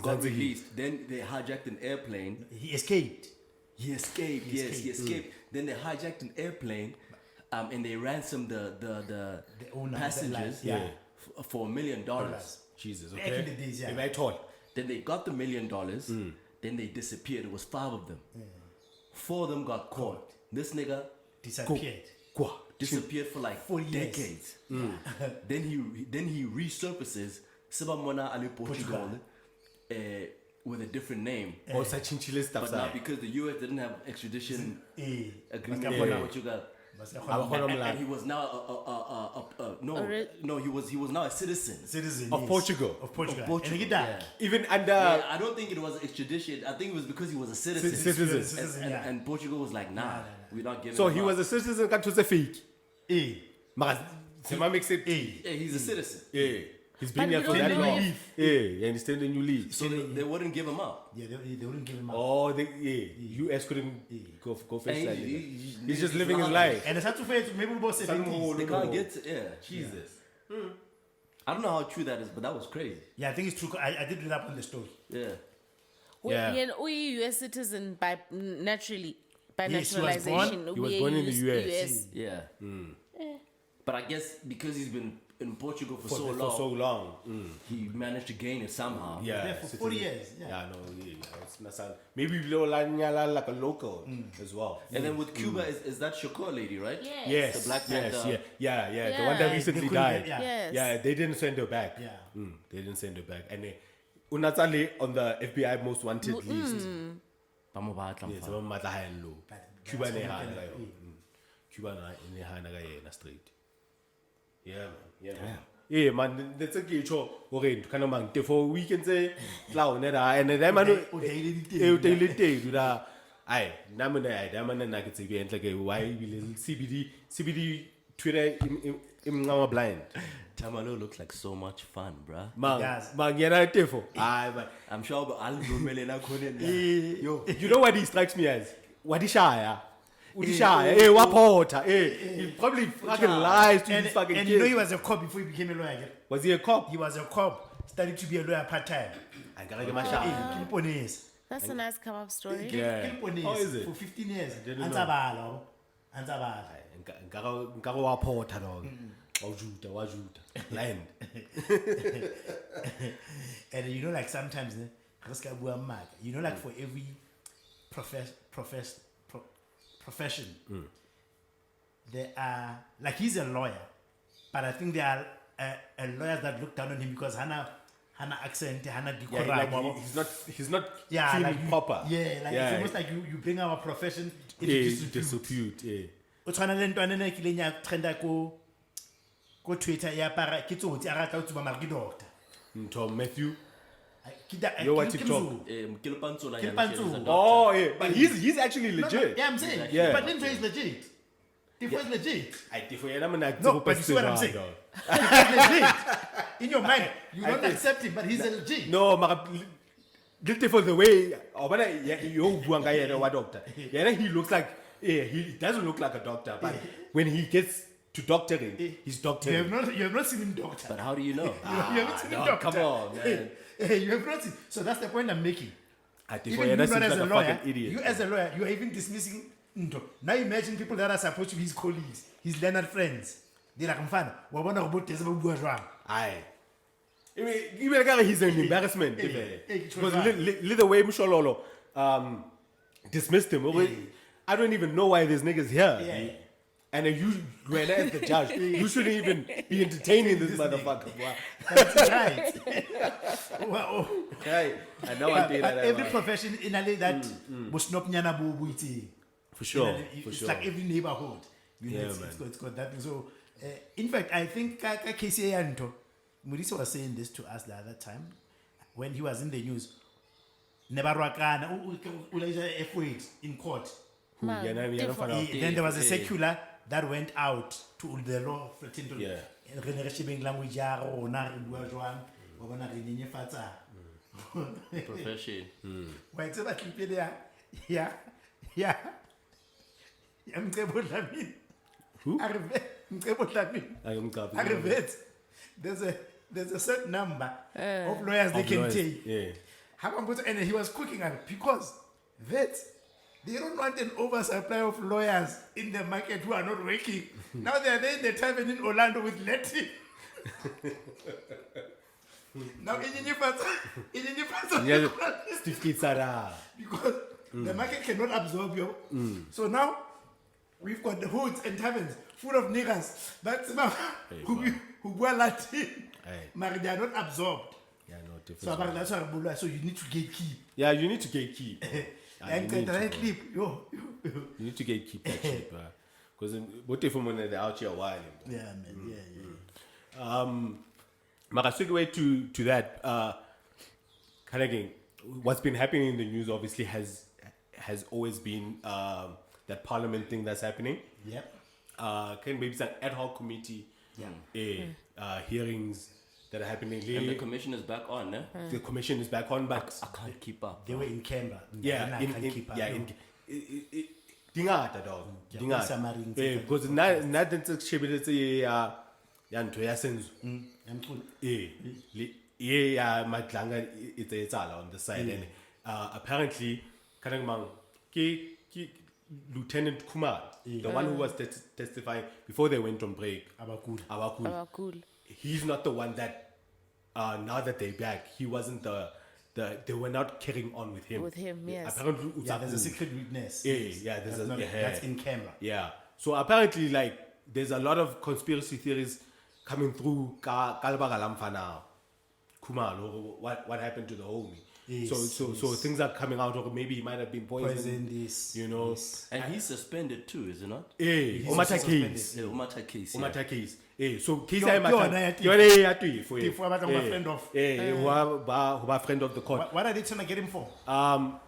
S1: got released. Then they hijacked an airplane.
S3: He escaped.
S1: He escaped. He escaped. Then they hijacked an airplane, and they ransomed the
S3: owner,
S1: passengers
S3: yeah.
S1: for $1 million.
S2: Jesus,
S3: Back in
S2: okay.
S3: the days, yeah.
S2: If I told.
S1: Then they got the $1 million. Then they disappeared. It was 5 of them. 4 of them got caught. This nigga
S3: Disappeared.
S1: disappeared for like
S3: 4 years.
S1: decades. Then he resurfaces. Sibamona Ali Portugal with a different name.
S2: Or such stuff.
S1: But now because the US didn't have extradition agreement
S3: Mas-
S1: with Portugal.
S3: Mas-
S1: And he was now he was now a citizen.
S3: Citizen
S2: Of
S3: yes.
S2: Portugal.
S3: Of Portugal.
S1: Of Portugal,
S3: And he died.
S2: Even under.
S1: Yeah, I don't think it was extradition. I think it was because he was a citizen.
S2: Citizen.
S3: Citizen, yeah.
S1: And Portugal was like, nah, we're not giving
S2: So
S1: him
S2: he
S1: up.
S2: was a citizen that was a fake. But Sema makes it.
S1: Yeah, he's a citizen.
S2: Yeah. He's been
S4: But
S2: here
S4: we
S2: for
S4: don't
S2: that
S4: know
S2: long.
S4: if-
S2: Yeah, you understand? Then you leave.
S1: So they wouldn't give him up.
S3: Yeah, they wouldn't give him up.
S2: Oh, US couldn't go
S1: And
S2: face that.
S1: he-
S2: He's just living his
S1: not-
S2: life.
S3: And it's hard to fight. Maybe we'll say
S1: They can't get to,
S2: Jesus.
S1: I don't know how true that is, but that was crazy.
S3: Yeah, I think it's true. I did read up on the story.
S1: Yeah.
S2: Yeah.
S4: We US citizen by naturally by
S3: Yes, he was
S4: naturalization.
S3: born-
S2: he was
S4: we
S2: born in the
S4: US.
S2: US.
S1: Yeah. But I guess because he's been in Portugal for,
S2: For
S1: so long,
S2: long.
S1: he managed to gain it somehow.
S2: Yeah.
S3: Yeah, for 40 years. Yeah.
S2: Yeah, no, yeah. It's my son. Maybe like a local as well.
S1: And then with Cuba, is that Shakur lady, right?
S4: Yes.
S2: Yes.
S1: The Black
S2: yes,
S1: Panther.
S2: yeah. The
S4: Yeah.
S2: one that
S4: They
S2: recently
S3: couldn't
S2: died.
S3: get-
S4: Yes.
S2: Yeah, they didn't send her back.
S3: Yeah.
S2: They didn't send her back. And Unatsale on the FBI most wanted list.
S1: Bamobatla
S2: Yes,
S1: mfana.
S2: I'm Matahan low.
S3: But
S2: Cuba
S3: that's
S2: ne
S3: what
S2: hana
S3: we
S2: kayo.
S3: can-
S2: Cuba ne hana kayo straight. Yeah, man. Yeah, man. Yeah, man. That's a good show. Okay, kind of man. For weekends, clown, and then man,
S3: O daily
S2: daily day, do that. Aye, namana, damana, nugget, and like a why will CBD Twitter in our blind.
S1: Tamalo looks like so much fun, bruh.
S2: Man,
S3: Yes.
S2: man, you're not tefo. Aye, man.
S1: I'm sure I'll
S2: Yo, you know what he strikes me as? What is shy? Hey, what porter? Hey, he probably fucking lies to his fucking
S3: And
S2: kids.
S3: you know he was a cop before he became a lawyer.
S2: Was he a cop?
S3: He was a cop, started to be a lawyer part-time.
S2: I gotta get my shot.
S3: Kiliponese.
S4: That's a nice come up story.
S2: Yeah. How is it?
S3: For 15 years.
S2: didn't know.
S3: Anzabala. Anzabala.
S2: Nkaro wa porter dog. Wajuta. Land.
S3: And you know, like sometimes, you know, like for every profession, there are, like he's a lawyer, but I think there are lawyers that look down on him because Hana accent, Hana
S2: Yeah,
S3: decorum.
S2: like he's not
S3: Yeah,
S2: feeling
S3: like you,
S2: proper.
S3: Yeah, like it's almost like you bring our profession into
S2: Yeah,
S3: disrepute.
S2: disrepute. Yeah.
S3: O tshwana le ntwana ne kileng ya trenda ko Twitter ya para ke tsotsi a rata o tsuba mara ke doctor.
S2: Tom Matthew.
S3: Yo,
S2: what TikTok?
S1: Kilpantsula.
S2: Oh yeah, but he's actually legit.
S3: Yeah, I'm saying.
S2: Yeah.
S3: But Lindsay is legit. Tifo is legit.
S2: I differ. I'm not.
S3: No, but you see what I'm saying? He's legit. In your mind, you don't accept him, but he's a legit.
S2: No, mara. Guilty for the way. You buanga yena wa doctor. Yeah, he looks like. Yeah, he doesn't look like a doctor, but when he gets to doctoring, he's doctoring.
S3: You have not seen him doctor.
S1: But how do you know?
S3: You haven't seen him
S2: no,
S3: doctor.
S2: come on, man.
S3: You have not seen. So that's the point I'm making.
S2: I think
S3: Even you
S2: that
S3: not
S2: seems
S3: as
S2: like
S3: a
S2: a
S3: lawyer,
S2: fucking idiot.
S3: you as a lawyer, you are even dismissing Ndo. Now imagine people that are supposed to be his colleagues, his learned friends. They're like, mfana, wabona go botesa ba bua jwang.
S2: Aye. Even like he's an embarrassment. Because the way Mushololo dismissed him. I don't even know why these niggas here.
S3: Yeah.
S2: And you, when as the judge, you shouldn't even be entertaining this motherfucker. Boy.
S3: That's right. Well,
S2: Right. I know I did that.
S3: every profession in a that was not nyana bo buiti.
S2: For sure.
S3: It's
S2: For sure.
S3: like every neighborhood. You know,
S2: Yeah,
S3: it's got that thing. So, in fact, I think KCA Anto, Murisa was saying this to us the other time when he was in the news. Nebarwakana, F8 in court.
S4: Man,
S2: Yeah, no, we
S4: different.
S2: don't find out.
S3: Then there was a circular that went out to the law threatening to
S2: Yeah.
S3: renewable language ya rona re bua jwang wa bona re nyenyefatsa
S1: Profession.
S3: wa tseba clip ya Mcebo Dlamini.
S2: Who?
S3: Mcebo Dlamini.
S2: I'm copy.
S3: Arvet. There's a certain number of lawyers they can take.
S2: Yeah.
S3: And he was cooking at it because vets, they don't want an oversupply of lawyers in the market who are not working. Now they are there in the tavern in Orlando with Letty Now, in your first,
S2: Yeah, certificates are
S3: because the market cannot absorb you. So now we've got the hoods and taverns full of niggas. That's about who were Latin, but they are not absorbed.
S2: yeah, no difference.
S3: So about that's why so you need to gatekeep.
S2: Yeah, you need to gatekeep.
S3: And
S2: you, need
S3: the
S2: to,
S3: clip, yo.
S2: you need to gatekeep that shit, because what if they're out here a while?
S3: Yeah, man. Yeah.
S2: Maka segue to that. Kind of again, what's been happening in the news obviously has always been that parliament thing that's happening.
S3: Yep.
S2: Can maybe some ad hoc committee hearings that are happening.
S1: And the commission is back on, eh?
S2: The commission is back on, but
S1: I can't keep up.
S3: They were in Canberra.
S2: yeah,
S3: I can't keep up.
S2: dingata dog,
S3: Yeah,
S2: dingata.
S3: Samarin-
S2: Because not ntse shebeletse ya ntho ya senzo.
S3: I'm cool.
S2: Yeah, madlanga it's on the side, and apparently kanang Lieutenant Kumar, the one who was testifying before they went on break. Abakul.
S4: Cool.
S2: He's not the one that now that they're back, he wasn't they were not carrying on with him.
S4: With him, yes.
S2: Apparently,
S3: Yeah, there's a secret witness.
S2: Yeah,
S3: That's not- that's in Canberra.
S2: Yeah. So apparently, like, there's a lot of conspiracy theories coming through. Kumar, what happened to the homie?
S3: Yes,
S2: So things are coming out, or maybe he might have been poisoned.
S3: Poison this.
S2: You know.
S3: Yes.
S1: And he's suspended too, is it not?
S2: Omata
S3: also
S2: case.
S1: The Umata case. yeah.
S2: Umata case. So case
S3: Yona ya Tifu. Tifu, what about my friend of-
S2: who are friend of the court.
S3: What are they trying to get him for?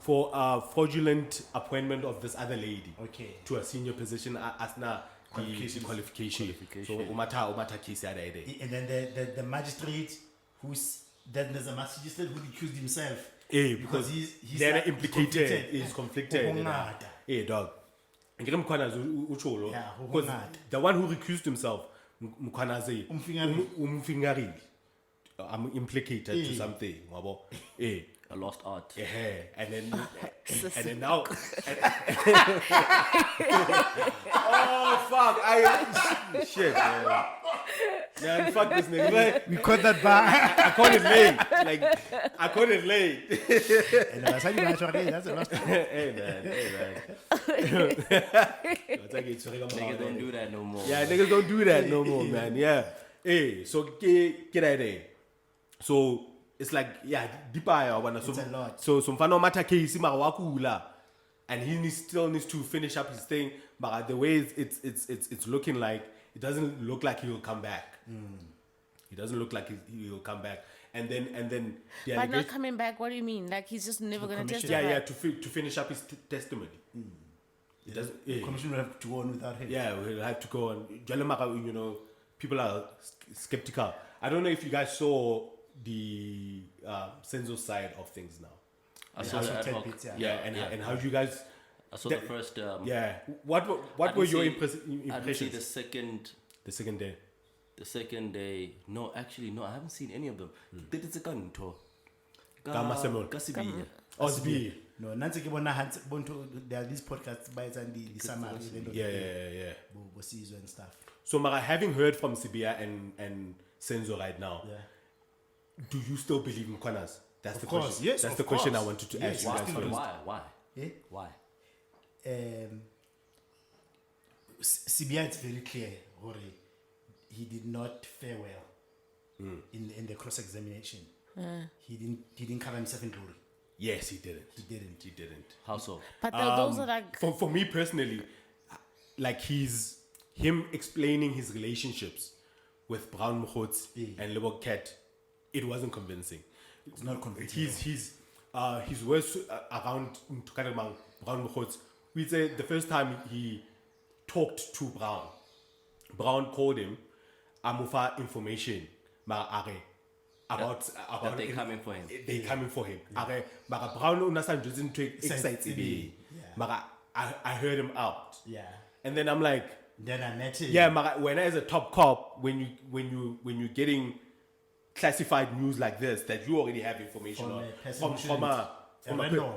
S2: For fraudulent appointment of this other lady.
S3: Okay.
S2: To a senior position as now the qualification. So Umata case are there.
S3: And then the magistrate then there's a magistrate who recused himself.
S2: Because
S3: he's
S2: they're
S3: like,
S2: implicated. He's conflicted.
S3: Uhungada.
S2: Dog. Mkhwanazi ucholo.
S3: Yeah,
S2: Because
S3: uhungada.
S2: the one who recused himself, Mkhwanazi,
S3: Umfingari.
S2: I'm implicated to something. Wabo.
S1: A lost art.
S2: Yeah, and then now. Oh fuck! Shit, man. Man, fuck this nigga.
S3: We caught that bar.
S2: I caught it late. I caught it late.
S3: And that's how you guys are. That's a lost.
S2: Hey man.
S1: Niggas don't do that no more.
S2: Yeah, niggas don't do that no more, man. Yeah. Hey, so get out there. So it's like, yeah, deeper or one.
S3: It's a lot.
S2: So some fano mata case wakula, and he still needs to finish up his thing. But the way it's looking like, it doesn't look like he will come back. He doesn't look like he will come back. And then the
S4: But not
S2: allegation-
S4: coming back, what do you mean? Like he's just never going to
S3: commission.
S4: testify?
S2: yeah, to finish up his testimony. It doesn't.
S3: The commission will have to go on without him.
S2: Yeah, we'll have to go on. You know, people are skeptical. I don't know if you guys saw the Senzo side of things now.
S1: I saw the ad hoc.
S3: tidbits, yeah.
S2: Yeah, and how you guys.
S1: I saw the first.
S2: Yeah, what
S1: I
S2: were
S1: didn't
S2: your
S1: see- I didn't see
S2: impressions?
S1: the second.
S2: The second day.
S1: The second day. No, actually, no. I haven't seen any of them. Did it second tour?
S2: Kama Samuel.
S1: Kasibi.
S2: Osby.
S3: No, Nancy Kibona had there are these podcasts by the summary.
S2: Yeah.
S3: Bosizwe and stuff.
S2: So, Mara, having heard from Sibia and Senzo right now,
S3: Yeah.
S2: do you still believe in Mkhwanazi? That's
S3: Of
S2: the
S3: course,
S2: question.
S3: yes,
S2: That's
S3: of
S2: the question
S3: course.
S2: I wanted to
S3: Yes,
S2: ask you
S3: why?
S2: guys first.
S1: Why?
S3: Eh?
S1: Why?
S3: CBI is very clear, Hori. He did not fare well in the cross examination. He didn't cover himself in glory.
S2: Yes, he didn't.
S3: He didn't.
S1: How so?
S4: But those are like,
S2: For me personally, like him explaining his relationships with Brown Mkhwanazi and Lebo Cat, it wasn't convincing.
S3: It's not convincing.
S2: His words around Brown Mkhwanazi, we say the first time he talked to Brown called him Amufa information about
S1: That they coming for him.
S2: They coming for him. Mara Brown doesn't take excites me. Mara I heard him out.
S3: Yeah.
S2: And then I'm like,
S3: Then I met him.
S2: yeah, Mara, when as a top cop, when you're getting classified news like this that you already have information
S3: From
S2: on
S3: a person
S2: from a
S3: random.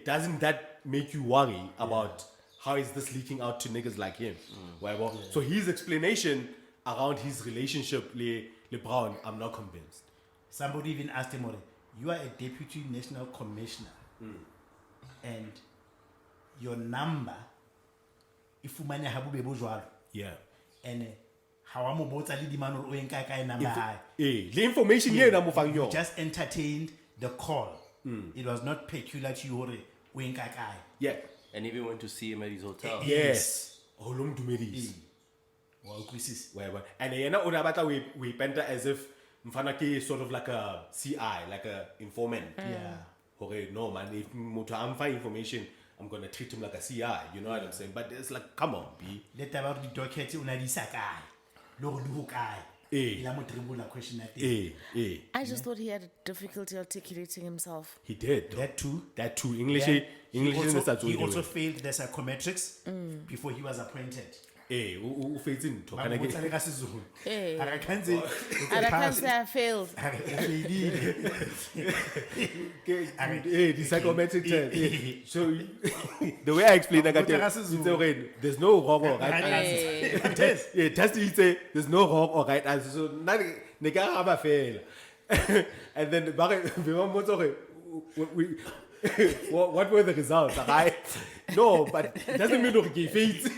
S2: doesn't that make you worry about how is this leaking out to niggas like him? Whatever. So his explanation around his relationship le Brown, I'm not convinced.
S3: Somebody even asked him, you are a deputy national commissioner, and your number, if you manage to
S2: Yeah.
S3: and how am I the man or number?
S2: The information here na mo fang yo.
S3: Just entertained the call. It was not peculiar to you.
S2: Yeah.
S1: And even went to see him at his hotel.
S2: Yes. Oh, long to me.
S3: Wow, Chris's.
S2: And yena una batla we penta as if Mkhwanazi is sort of like a CI, like a informant.
S3: Yeah.
S2: Okay, no man, if motho amfa information, I'm gonna treat him like a CI. You know what I'm saying? But it's like, come on, B.
S3: Let about the docket una di sakai. Lord who kai. La mo tribula question that.
S4: I just thought he had difficulty articulating himself.
S2: He did.
S3: That too.
S2: English
S3: Then
S2: English
S3: he also failed the psychometrics before he was appointed.
S2: U failed in to
S3: Kana
S2: get.
S3: I can't say
S4: And I can't say I failed.
S2: The psychometric test. So the way I explain that, there's no wrong or right answer. Yeah, test you say there's no wrong or right answer. So nega have a fail. And then what were the results? No, but it doesn't mean you failed.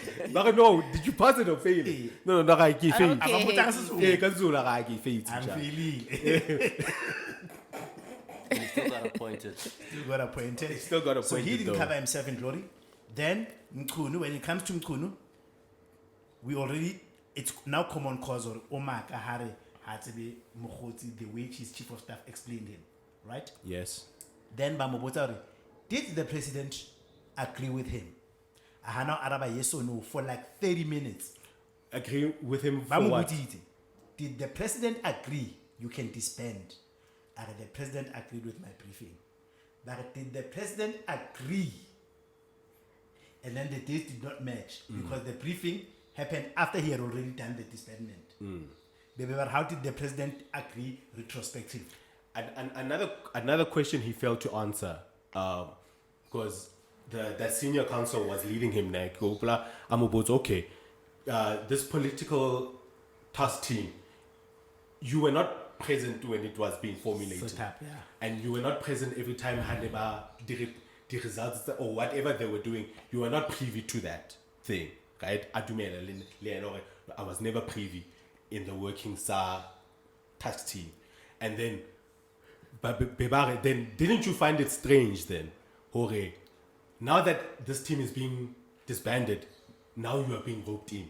S2: No, did you pass it or fail? No, I gave fail.
S3: Okay.
S2: I'm
S3: I'm feeling.
S1: And he still got appointed.
S2: Still got appointed.
S3: So he didn't
S2: though.
S3: cover himself in glory. Then Mkhunu, when it comes to Mkhunu, it's now common cause or Omar Kahare had to be Mkhoti, the way his chief of staff explained him, right?
S2: Yes.
S3: Then Bamobotari, did the president agree with him? Ahana Araba yes or no for like 30 minutes.
S2: Agree with him for what?
S3: Bamobotiti, did the president agree you can disband? And the president agreed with my briefing. But did the president agree? And then the dates did not match because the briefing happened after he had already done the disbandment. But how did the president agree retrospectively?
S2: And another question he failed to answer, because the senior counsel was leading him like, okay, this political task team, you were not present when it was being formulated.
S3: Set up, yeah.
S2: And you were not present every time Haneba the results or whatever they were doing. You were not privy to that thing, right? I was never privy in the working SAR task team. And then, but then didn't you find it strange then, Hore, now that this team is being disbanded, now you are being roped in?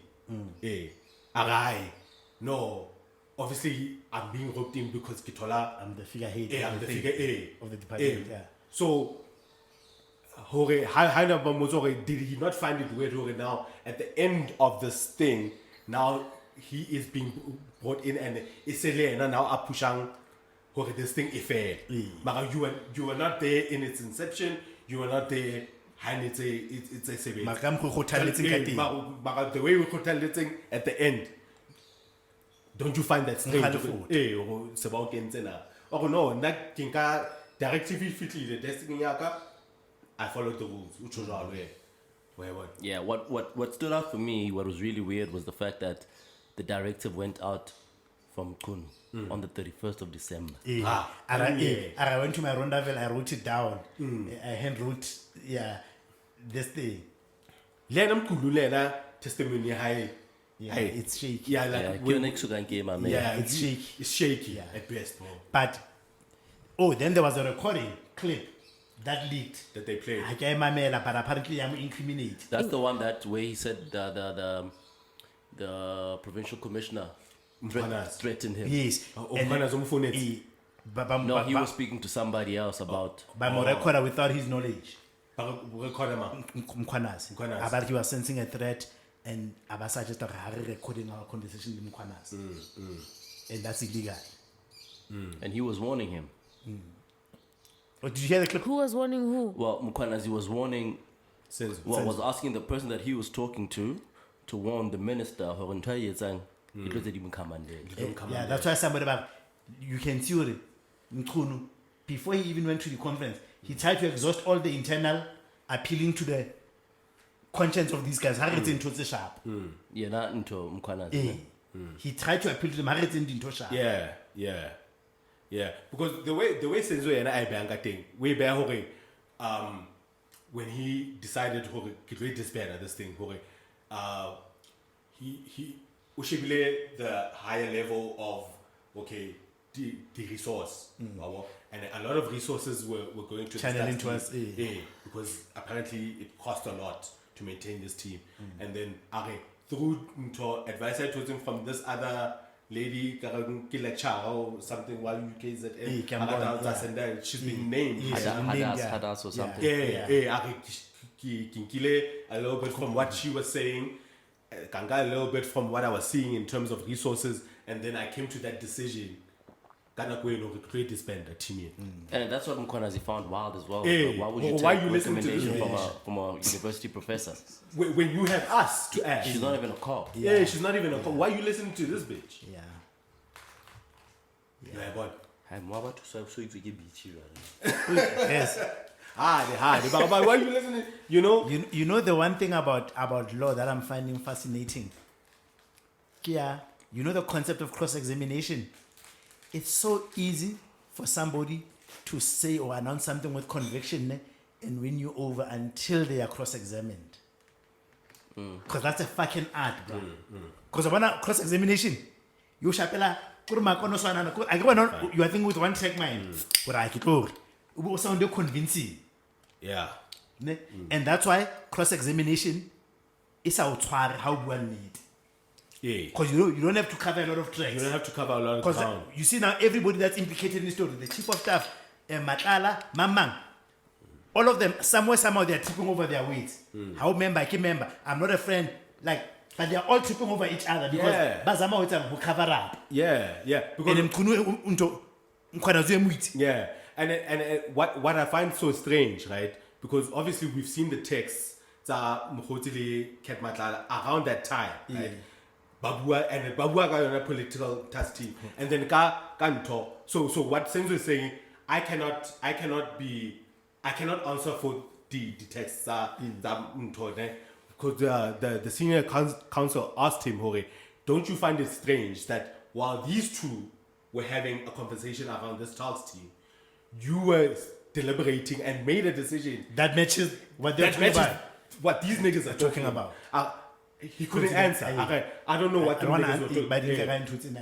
S2: Arai, no. Obviously, I'm being roped in because Kitola.
S3: I'm the figurehead.
S2: I'm the figure
S3: of the department. Yeah.
S2: So, did he not find it weird? Hore, now at the end of this thing, now he is being brought in and now are pushing this thing fair. But you were not there in its inception. You were not there. It's a the way we could tell the thing at the end. Don't you find that strange? Oh no, that kinka directive fitly the destiny yaka. I followed the rules.
S1: Yeah, what stood out for me, what was really weird was the fact that the directive went out from Kun on the 31st of December.
S3: I went to my Rondaville, I wrote it down. I hand wrote, this thing.
S2: Testimony high.
S3: Yeah, it's shaky.
S2: Yeah, like
S3: it's shaky.
S2: It's shaky at best, bro.
S3: But then there was a recording clip that leaked.
S2: That they played.
S3: But apparently I'm incriminated.
S1: That's the one that where he said the provincial commissioner threatened him.
S3: Yes.
S1: No, he was speaking to somebody else about.
S3: By my recorder without his knowledge. Mkhwanazi. About he was sensing a threat and Abasa just recording our conversation with Mkhwanazi. And that's illegal.
S1: And he was warning him.
S3: Oh, did you hear the clip?
S4: Who was warning who?
S1: Well, Mkhwanazi was warning. Was asking the person that he was talking to warn the minister.
S3: Yeah, that's why somebody about you can see it. Mkhunu, before he even went to the conference, he tried to exhaust all the internal appealing to the conscience of these guys. How it's into the sharp.
S1: Yeah, not into Mkhwanazi.
S3: He tried to appeal to them.
S2: Yeah. Because the way Senzo and I bang thing, way back when he decided to disband this thing, he the higher level of the resource, and a lot of resources were going to
S3: channeling to us,
S2: because apparently it cost a lot to maintain this team, and then through advice I told him from this other lady, or something, Y2K, and then she's been named.
S1: Hadas or something.
S2: A little bit from what she was saying, Kanga a little bit from what I was seeing in terms of resources, and then I came to that decision. Create disband a team.
S1: And that's what Mkhwanazi found wild as well.
S2: Why
S1: would you
S2: why
S1: take
S2: you listen to this
S1: recommendation from a university professor?
S2: When you have us to ask.
S1: She's not even a cop.
S2: Yeah, she's not even a cop. Why are you listening to this bitch?
S3: Yeah.
S2: Yeah, boy.
S1: I'm about to so you get beachy, right?
S3: Yes.
S2: But why are you listening? You know
S3: the one thing about law that I'm finding fascinating. Yeah, you know the concept of cross-examination. It's so easy for somebody to say or announce something with conviction and win you over until they are cross-examined. Because that's a fucking art, bro. Because when cross-examination, you shapela you are thinking with one track mind. But I could sound convincing.
S2: Yeah.
S3: And that's why cross-examination is how one need.
S2: Yeah.
S3: Because you don't have to cover a lot of tracks.
S2: You don't have to cover a lot of ground.
S3: You see now everybody that's implicated in the story, the chief of staff, Matala, Mamang, all of them, somehow they're tripping over their weights. How member, I can member. I'm not a friend. But they're all tripping over each other because Bazama who cover up.
S2: Yeah.
S3: Because
S2: yeah. And what I find so strange, right? Because obviously we've seen the texts around that time, right? Babua got on a political task team, and then Kanto. So what Senzo is saying, I cannot answer for the texts because the senior counsel asked him, don't you find it strange that while these two were having a conversation around this task team, you were deliberating and made a decision
S3: that matches what they're talking about.
S2: What these niggas are talking about. He couldn't answer. I don't know what the niggas were talking about.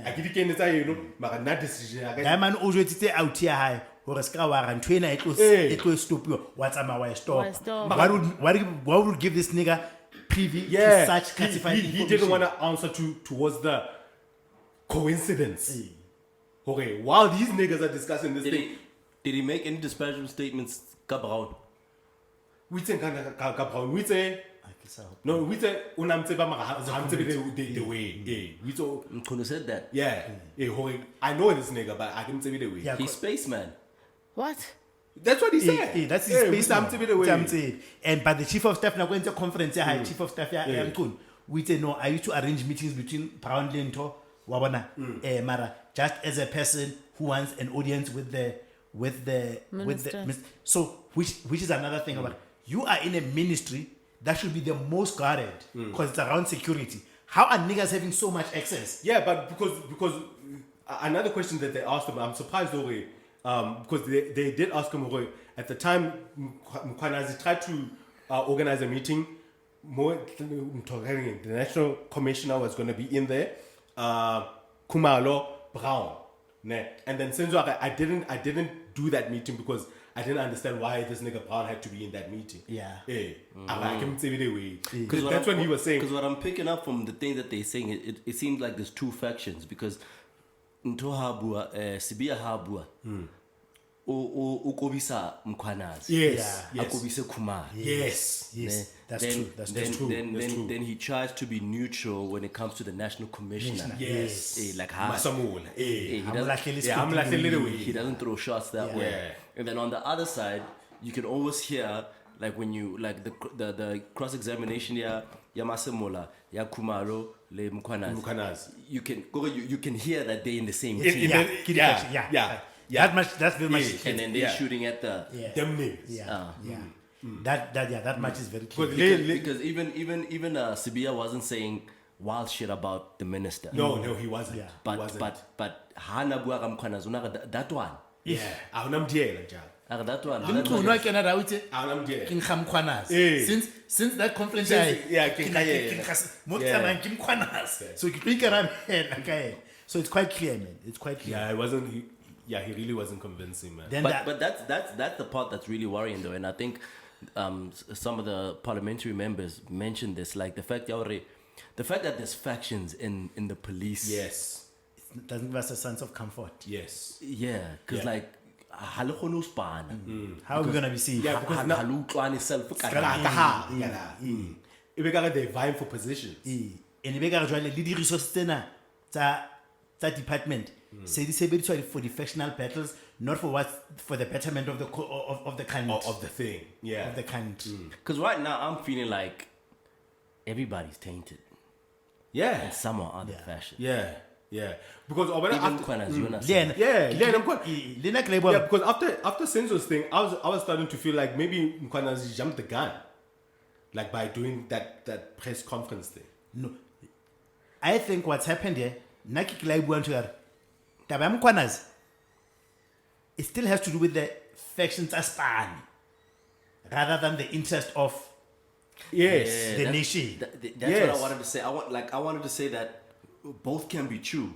S2: I can't say, but not decision.
S3: That man always say out here high. Or a scour and trainer it will stop you. What's my stop? Why would give this nigga privy to such classified information?
S2: He didn't want to answer towards the coincidence. Okay, while these niggas are discussing this thing.
S1: Did he make any disparaging statements, Cabral?
S2: We say Cabral. We say no. We say the way. We so
S1: Mkhwanazi said that.
S2: Yeah. I know this nigga, but I can say the way.
S3: Yeah,
S1: he's spaceman.
S4: What?
S2: That's what he said.
S3: That's his space. And but the chief of staff now going to a conference. Chief of staff we say no. I used to arrange meetings between Brownlee and Wabana Mara just as a person who wants an audience with the so which is another thing about you are in a ministry that should be the most guarded because it's around security. How are niggas having so much access?
S2: Yeah, but because another question that they asked him, I'm surprised because they did ask him at the time. Mkhwanazi tried to organize a meeting. The national commissioner was going to be in there. Kumalo Brown. And then Senzo, I didn't do that meeting because I didn't understand why this nigga Brown had to be in that meeting.
S3: Yeah.
S2: I can say the way. Because that's what he was saying.
S1: Because what I'm picking up from the thing that they're saying, it seems like there's two factions. Because Ntohabua, Sibia Habua, Ukobisa Mkhwanazi.
S2: Yes.
S1: Akobisa Kumar.
S2: Yes.
S3: That's true.
S1: Then he tries to be neutral when it comes to the national commissioner.
S2: Yes.
S1: Like
S2: Masamula.
S1: He doesn't throw shots that way. And then on the other side, you can always hear like when you like the cross examination Masamola, Kumaro, Le Mkhwanazi. You can hear that they're in the same team.
S3: That's very much.
S1: And then they're shooting at the
S2: them niggas.
S3: That much is very clear.
S1: Because even Sibia wasn't saying wild shit about the minister.
S2: No, he wasn't.
S3: Yeah.
S1: but
S2: he wasn't.
S1: but hana bua ka Mkhwanazi, that one.
S2: Yeah, awunamdiyela njalo.
S1: That one.
S3: Umculo wakhe na rawuthi
S2: Awunamdiyela.
S3: ke Mkhwanazi.
S2: Eh.
S3: Since that conference
S2: Yeah, ke
S3: mo tsamaya ke Mkhwanazi. So ke ikara hela ka ena. So it's quite clear, man. It's quite clear.
S2: Yeah, it wasn't. He really wasn't convincing, man.
S3: Then
S1: But that's the part that's really worrying though, and I think some of the parliamentary members mentioned this, like the fact that there's factions in the police.
S2: Yes.
S3: it doesn't give us a sense of comfort.
S2: Yes.
S1: Yeah, because
S2: Yeah.
S1: like ha le kgone ho spana.
S3: How are we gonna be safe?
S2: Yeah, because now-
S1: Ha le utlwane self ka
S2: If we got they vying for positions.
S3: And ebe ka re jwale le di resources tsena tsa department se di sebediswa for the factional battles, not for the betterment of the of the country.
S2: Of the thing. Yeah.
S3: Of the country.
S1: Because right now I'm feeling like everybody's tainted
S2: Yeah.
S1: in some or other
S3: Yeah.
S1: fashion.
S2: Yeah. Because
S1: Even
S2: after,
S1: Mkhwanazi, you
S3: Then
S2: yeah, because after Senzo's thing, I was starting to feel like maybe Mkhwanazi jumped the gun, like by doing that press conference thing.
S3: No, I think what's happened here, Naki Klaibu to Taba Mkhwanazi, it still has to do with the factions as span, rather than the interest of
S2: Yes.
S3: the nation.
S1: That's
S2: Yes.
S1: what I wanted to say. I wanted to say that both can be true,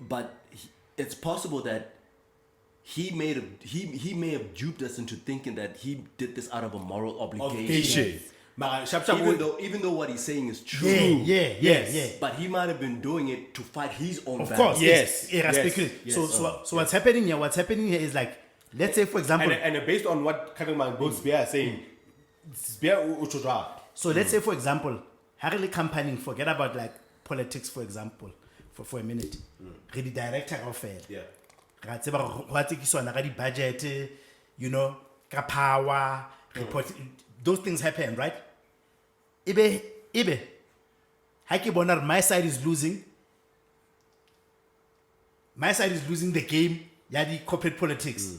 S1: but it's possible that he may have duped us into thinking that he did this out of a moral obligation.
S2: Mara, sharp, sharp,
S1: Even though what he's saying is true,
S3: Yeah.
S1: but he might have been doing it to fight his own
S3: Of
S1: battle.
S3: course,
S2: Yes,
S3: irrespective.
S2: yes,
S3: So what's happening here? What's happening here is like, let's say for example,
S2: and based on what Kagman both Spear are saying, Spear Uchodra.
S3: so let's say for example, Harley campaigning, forget about like politics for example, for a minute. Re di director kaofela.
S2: Yeah.
S3: Ra tseba go atsekiswana ka di budget, you know, ka power, report, those things happen, right? Ibe, ha ke bona my side is losing. My side is losing the game, ya di corporate politics.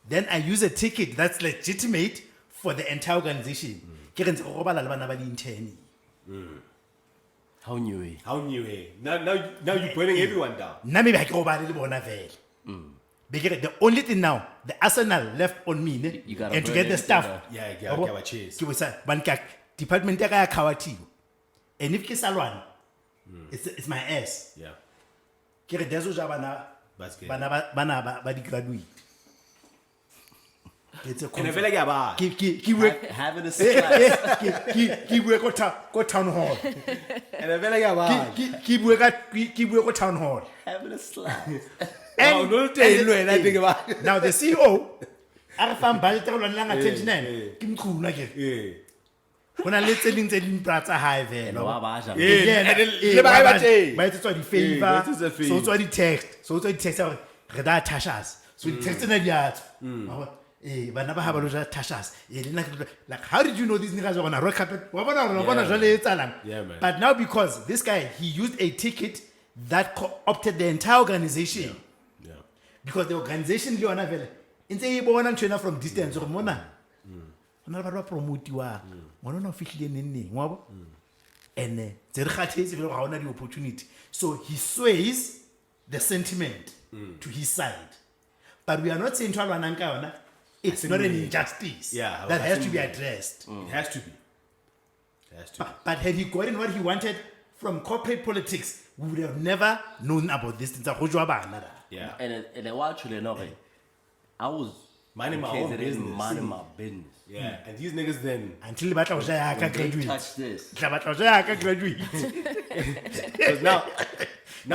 S3: Then I use a ticket that's legitimate for the entire organization. Ke re ntse go robala le bana ba di intern.
S1: How new he?
S2: How new he? Now you're burning everyone down.
S3: Nna maybe ha ke robale le bona vele. The only thing now, the arsenal left on me, ne?
S1: You gotta
S3: And to
S1: burn
S3: get the
S1: everything
S3: stuff.
S1: down.
S2: Yeah,
S3: Yabo?
S2: give a chase.
S3: Ke bosa ban ka department ya ka ya khawathiwa. And if ke salwana, it's my ass.
S2: Yeah.
S3: Ke re dezo ja bana
S2: Basket.
S3: bana ba di graduate. It's a
S2: And I feel like yeah,
S3: ke bue
S1: Having a slice.
S3: ke bue ko town hall.
S2: and I feel like yeah,
S3: Ke bue ko town hall.
S1: Having a slice.
S3: And,
S2: no tell you and I think about.
S3: now the CEO a re fang budget go lwana nga 29 ke Mkhuna ke.
S2: Yeah.
S3: Hona le tse ding pra tsa hae vele.
S1: Wa ba ja.
S2: Le ba ba teng.
S3: ba etswa di favor
S2: ba etsetsa favor.
S3: so tswa di text ya gore re da tashas so di text na di atso bana ba ha ba lo ja tashas like how did you know these niggas are gonna rock carpet wa bona re bona jwale etsalang
S2: Yeah, man.
S3: but now because this guy he used a ticket that opted the entire organization
S2: Yeah.
S3: because the organization le yona vele ntse e bona ntwena from distance gore mona hona le ba ba promotiwa mona no fihlile neng wa bo and tse re kgathetse vele ga ona di opportunity so he sways the sentiment to his side but we are not saying to alwana nka yona it's not an injustice
S2: Yeah,
S3: that has to be
S2: absolutely.
S3: addressed
S2: It has to be. It has to be.
S3: but had he gotten what he wanted from corporate politics we would have never known about this things go jwa bana da.
S2: Yeah.
S1: And actually, no, I was
S2: Minding my own
S1: engaged in
S2: business.
S1: minding my business.
S2: Yeah. And these niggas then
S3: until le batla go ja ya ka
S1: When they
S3: graduate
S1: touch this,
S3: tla batla go ja ya ka graduate
S2: because now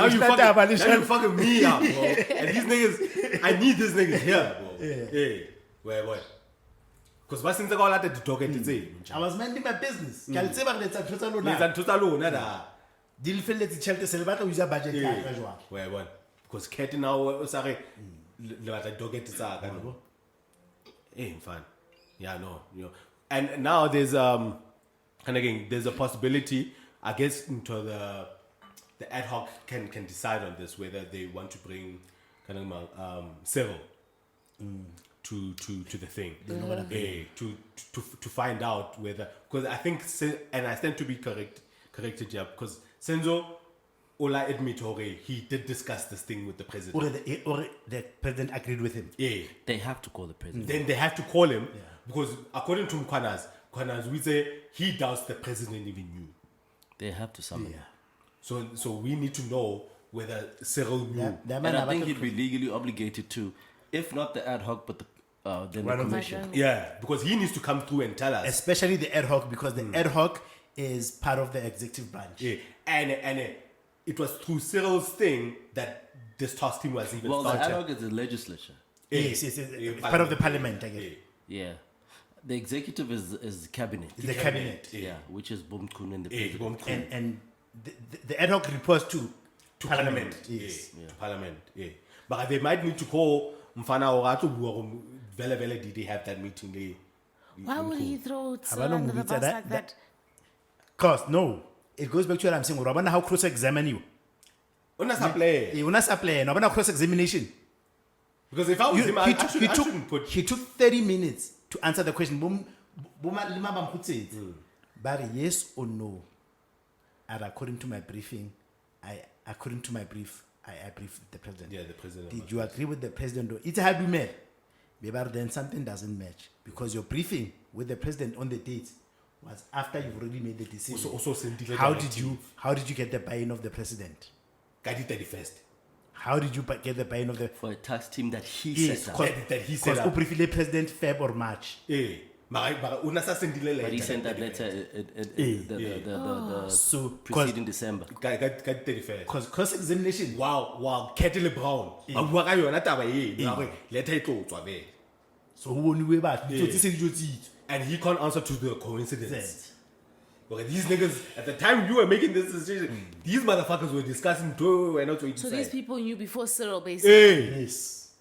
S3: Which
S2: you
S3: that
S2: fucking,
S3: abolition-
S2: now you fucking me up, bro. And these niggas, I need these niggas here, bro. Hey, where? Because what's in the call at the talk at the
S3: I was minding my business ke a le tseba re letsa ntho tsa lona
S2: Let's anthusa lona da.
S3: di le felletse tšhelete se le batla go usa budget ya ka jwang
S2: Where? Because Cat now o sa re le batla docket tsa ka no. Eh, fine. Yeah, no, you know. And now there's and again there's a possibility, I guess, into the ad hoc can decide on this whether they want to bring kind of civil to the thing. To find out whether, because I think and I stand to be corrected here because Senzo Ola admit he did discuss this thing with the president.
S3: Or the president agreed with him.
S2: Yeah.
S1: They have to call the president.
S2: Then they have to call him because according to Mkhwanazi, we say he doubts the president even knew.
S1: They have to summon him.
S2: So we need to know whether Cyril knew.
S1: And I think he'd be legally obligated to, if not the ad hoc, but then the commission.
S2: Yeah, because he needs to come through and tell us.
S3: Especially the ad hoc, because the ad hoc is part of the executive branch.
S2: Yeah, and it was through Cyril's thing that this task team was even started.
S1: The ad hoc is the legislature.
S3: Yes, it's part of the parliament, I guess.
S1: Yeah. The executive is cabinet.
S3: The cabinet.
S1: Yeah, which is Mkhwanazi and the president.
S3: And the ad hoc reports to
S2: Parliament.
S3: Yes.
S2: To Parliament. Yeah. But they might need to call Mfana Orato Vele did they have that meeting there?
S4: Why would he throw
S3: Have I
S4: Cyril
S3: not
S4: under the
S3: moved
S4: bus
S3: that-
S4: like that?
S3: Cause no, it goes back to what I'm saying. Rabana, how cross examine you? Rabana cross examination.
S2: Because if I was him, I shouldn't put.
S3: He took 30 minutes to answer the question. But yes or no? And according to my briefing, I briefed the president.
S2: Yeah, the president.
S3: Did you agree with the president? It's a hard mail. But then something doesn't match because your briefing with the president on the date was after you've already made the decision.
S2: Also sending
S3: How did you get the buy-in of the president?
S2: Guided 31st.
S3: How did you get the buy-in of the
S1: For a tax team that he set up.
S2: That he set
S3: because
S2: up.
S3: briefly president Feb or March.
S2: Yeah. But
S1: But he sent that letter the
S3: So
S1: preceding December.
S2: Guide 31st.
S3: because cross-examination.
S2: Wow, Kettle Brown. Ba ka yona taba e, letter e tlo tswa there.
S3: So who knew about
S2: And he can't answer to the coincidence. Okay, these niggas, at the time you were making this decision, these motherfuckers were discussing Dojo and not to
S4: So these people knew before Cyril, basically.
S3: Yes.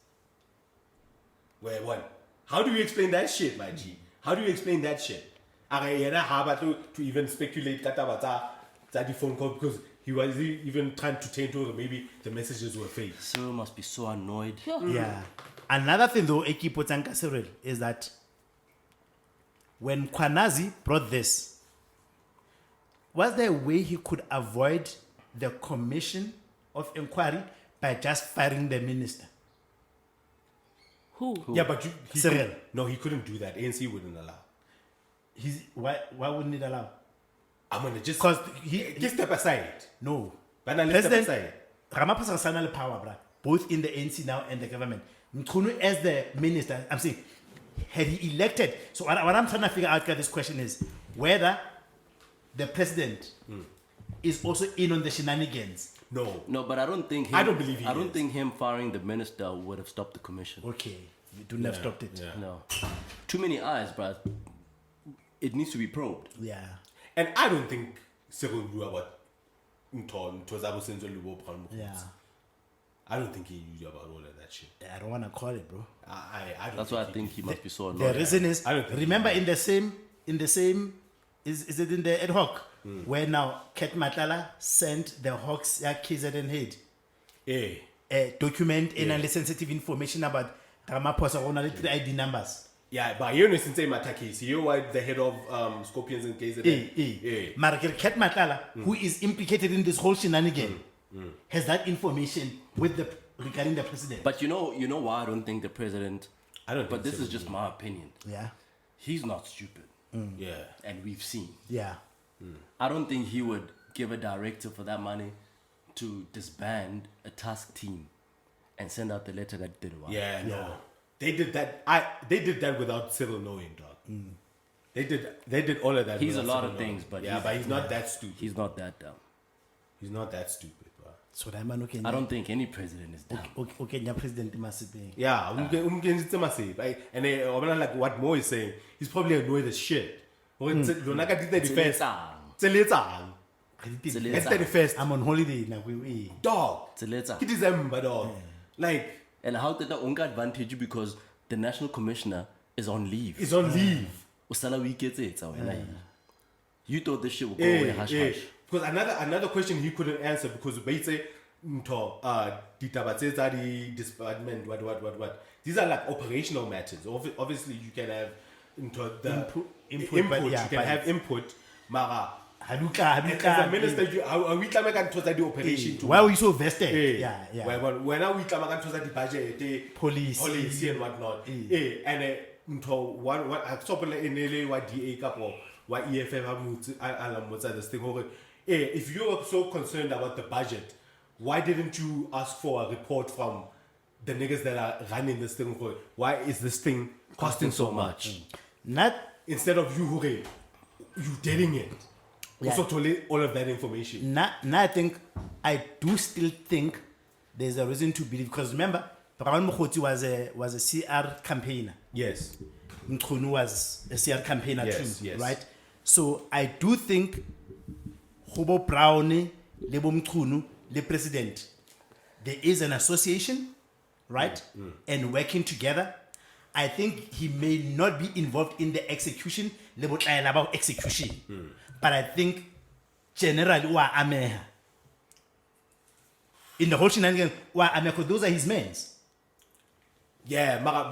S2: Where what? How do you explain that shit, my G? How do you explain that shit? To even speculate that phone call because he was even trying to taint over maybe the messages were fake.
S1: Cyril must be so annoyed.
S3: Yeah. Another thing though, Eki Potanka Cyril, is that when Mkhwanazi brought this, was there a way he could avoid the commission of inquiry by just firing the minister?
S4: Who?
S2: Yeah, but
S3: Cyril.
S2: He couldn't do that. ANC wouldn't allow.
S3: Why wouldn't it allow?
S2: I'm gonna just
S3: Because
S2: just step aside.
S3: no.
S2: But now let's step aside.
S3: Ramaphosa has the power, bruh, both in the ANC now and the government. Mkhunu as the minister, I'm saying, had he elected? So what I'm trying to figure out this question is whether the president is also in on the shenanigans.
S2: No,
S1: but I don't think
S2: I don't believe he
S1: I don't
S2: is.
S1: think him firing the minister would have stopped the commission.
S3: Okay, you do have stopped it.
S2: Yeah.
S1: No. Too many eyes, but it needs to be probed.
S3: Yeah.
S2: And I don't think Cyril knew about Ntozabo Senzo Lubo Brown.
S3: Yeah.
S2: I don't think he knew about all of that shit.
S3: I don't want to call it, bro.
S2: I don't
S1: That's why I think he must be so
S3: The
S1: annoyed.
S3: reason is,
S2: I don't think
S3: remember in the same, is it in the ad hoc, where now Ket Matala sent the Hawks KZN head a document and sensitive information about Ramaphosa on the ID numbers.
S2: Yeah, but you know since Matakis, you know the head of Scorpions and KZN.
S3: Margaret Ket Matala, who is implicated in this whole shenanigan, has that information regarding the president.
S1: But you know why I don't think the president.
S2: I don't.
S1: But
S2: think
S1: this is just my opinion.
S3: Yeah.
S1: He's not stupid,
S2: Yeah.
S1: and we've seen.
S3: Yeah.
S1: I don't think he would give a directive for that money to disband a task team and send out the letter that did it.
S2: Yeah, no. They did that. They did that without Cyril knowing, dog. They did all of that.
S1: He's a
S2: without
S1: lot
S2: Cyril
S1: of things,
S2: knowing.
S1: but
S2: but he's not that stupid.
S1: He's not that dumb.
S2: He's not that stupid, bro.
S3: So that man okay.
S1: I don't think any president is dumb.
S3: Okay, your president must be.
S2: Yeah, and like what Mo is saying, he's probably annoyed as shit. It's the first.
S3: I'm on holiday now. We
S2: Dog.
S1: It's
S2: It is December, dog. Like,
S1: And how did that only advantage because the national commissioner is on leave.
S2: he's on leave.
S1: Usala weekends You thought this shit would go away hush hush.
S2: Because another question he couldn't answer because they say disbandment, what. These are like operational matters. Obviously, you can have the
S3: Input,
S2: input.
S3: but yeah,
S2: you can
S3: but
S2: have input. Mara, As a minister, are we trying to the operation too?
S3: Why are we so vested?
S2: When are we trying to the budget, police and whatnot? And what I saw in LA, what DA couple, what EFF, this thing. If you are so concerned about the budget, why didn't you ask for a report from the niggas that are running this thing? Why is this thing costing so much?
S3: Not
S2: instead of you telling it. Also to all of that information.
S3: I do still think there's a reason to believe, because remember, Mkhwanazi was a CR campaigner.
S2: Yes.
S3: Mkhwanazi was a CR campaigner too,
S2: yes.
S3: right? So I do think Hubo Brownie, Lebo Mkhwanazi, the president, there is an association, right? And working together. I think he may not be involved in the execution, about execution. But I think generally, in the whole shenanigans, those are his men.
S2: Yeah, but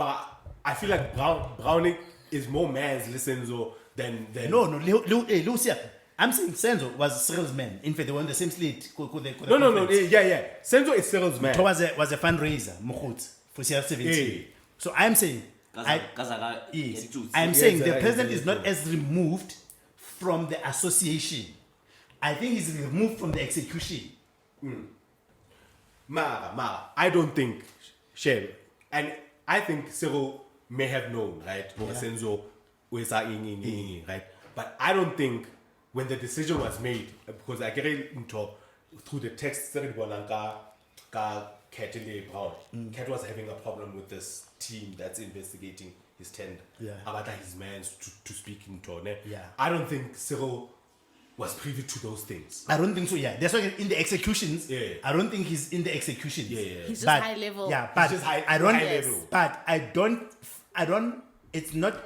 S2: I feel like Browning is more man's Senzo than.
S3: No, Lucia. I'm saying Senzo was Cyril's man. In fact, they were on the same slate.
S2: No. Yeah. Senzo is Cyril's man.
S3: Was a fundraiser, Mkhut, for CR17. So I'm saying, I'm saying the president is not as removed from the association. I think he's removed from the execution.
S2: I don't think, Shem, and I think Cyril may have known, right? Senzo was right? But I don't think when the decision was made, because I get into through the text, Cat was having a problem with this team that's investigating his tender. About his man to speak into. I don't think Cyril was privy to those things.
S3: I don't think so. That's why in the executions. I don't think he's in the executions.
S4: He's just high level.
S3: But
S2: he's just high
S3: level. But I don't. It's not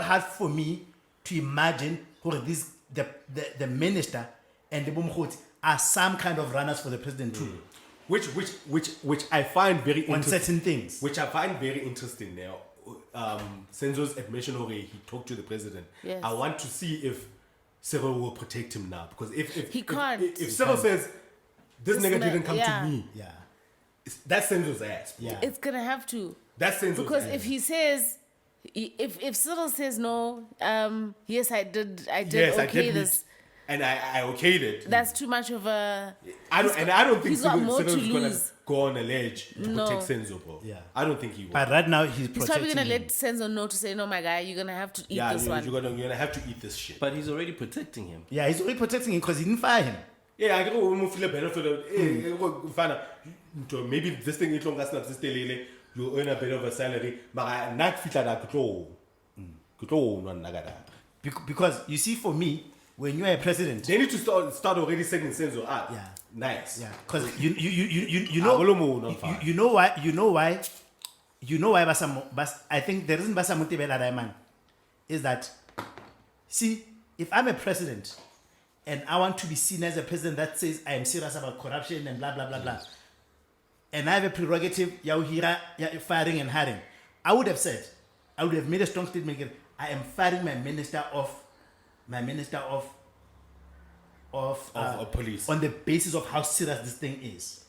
S3: hard for me to imagine who the minister and the Mkhwanazi are some kind of runners for the president too.
S2: Which I find very interesting.
S3: On certain things.
S2: Which I find very interesting now. Senzo's admission already, he talked to the president.
S4: Yes.
S2: I want to see if Cyril will protect him now. Because if Cyril says, this nigga didn't come to me, that's Senzo's ass.
S4: It's going to have to.
S2: That's Senzo's
S4: because
S2: ass.
S4: if he says, if Cyril says no, yes, I did this.
S2: And I okayed it.
S4: That's too much of a.
S2: I don't think
S4: Cyril's
S2: going to go on a ledge to protect Senzo, bro. I don't think he will.
S3: But right now he's
S4: probably going to let Senzo know to say, no, my guy, you're going to have to eat this one.
S2: You're gonna have to eat this shit.
S1: But he's already protecting him.
S3: Yeah, he's already protecting him because he didn't fire him.
S2: Yeah, I don't feel a benefit. Maybe this thing is longer than you earn a bit of a salary, but I not feel that
S3: because you see, for me, when you are a president,
S2: they need to start already saying Senzo. Nice.
S3: Yeah, because you know why. I think the reason Basamuti Beladaiman is that, see, if I'm a president and I want to be seen as a president that says I am serious about corruption and blah blah blah blah, and I have a prerogative, firing and hiring, I would have made a strong statement. I am firing my minister of
S2: police
S3: on the basis of how serious this thing is.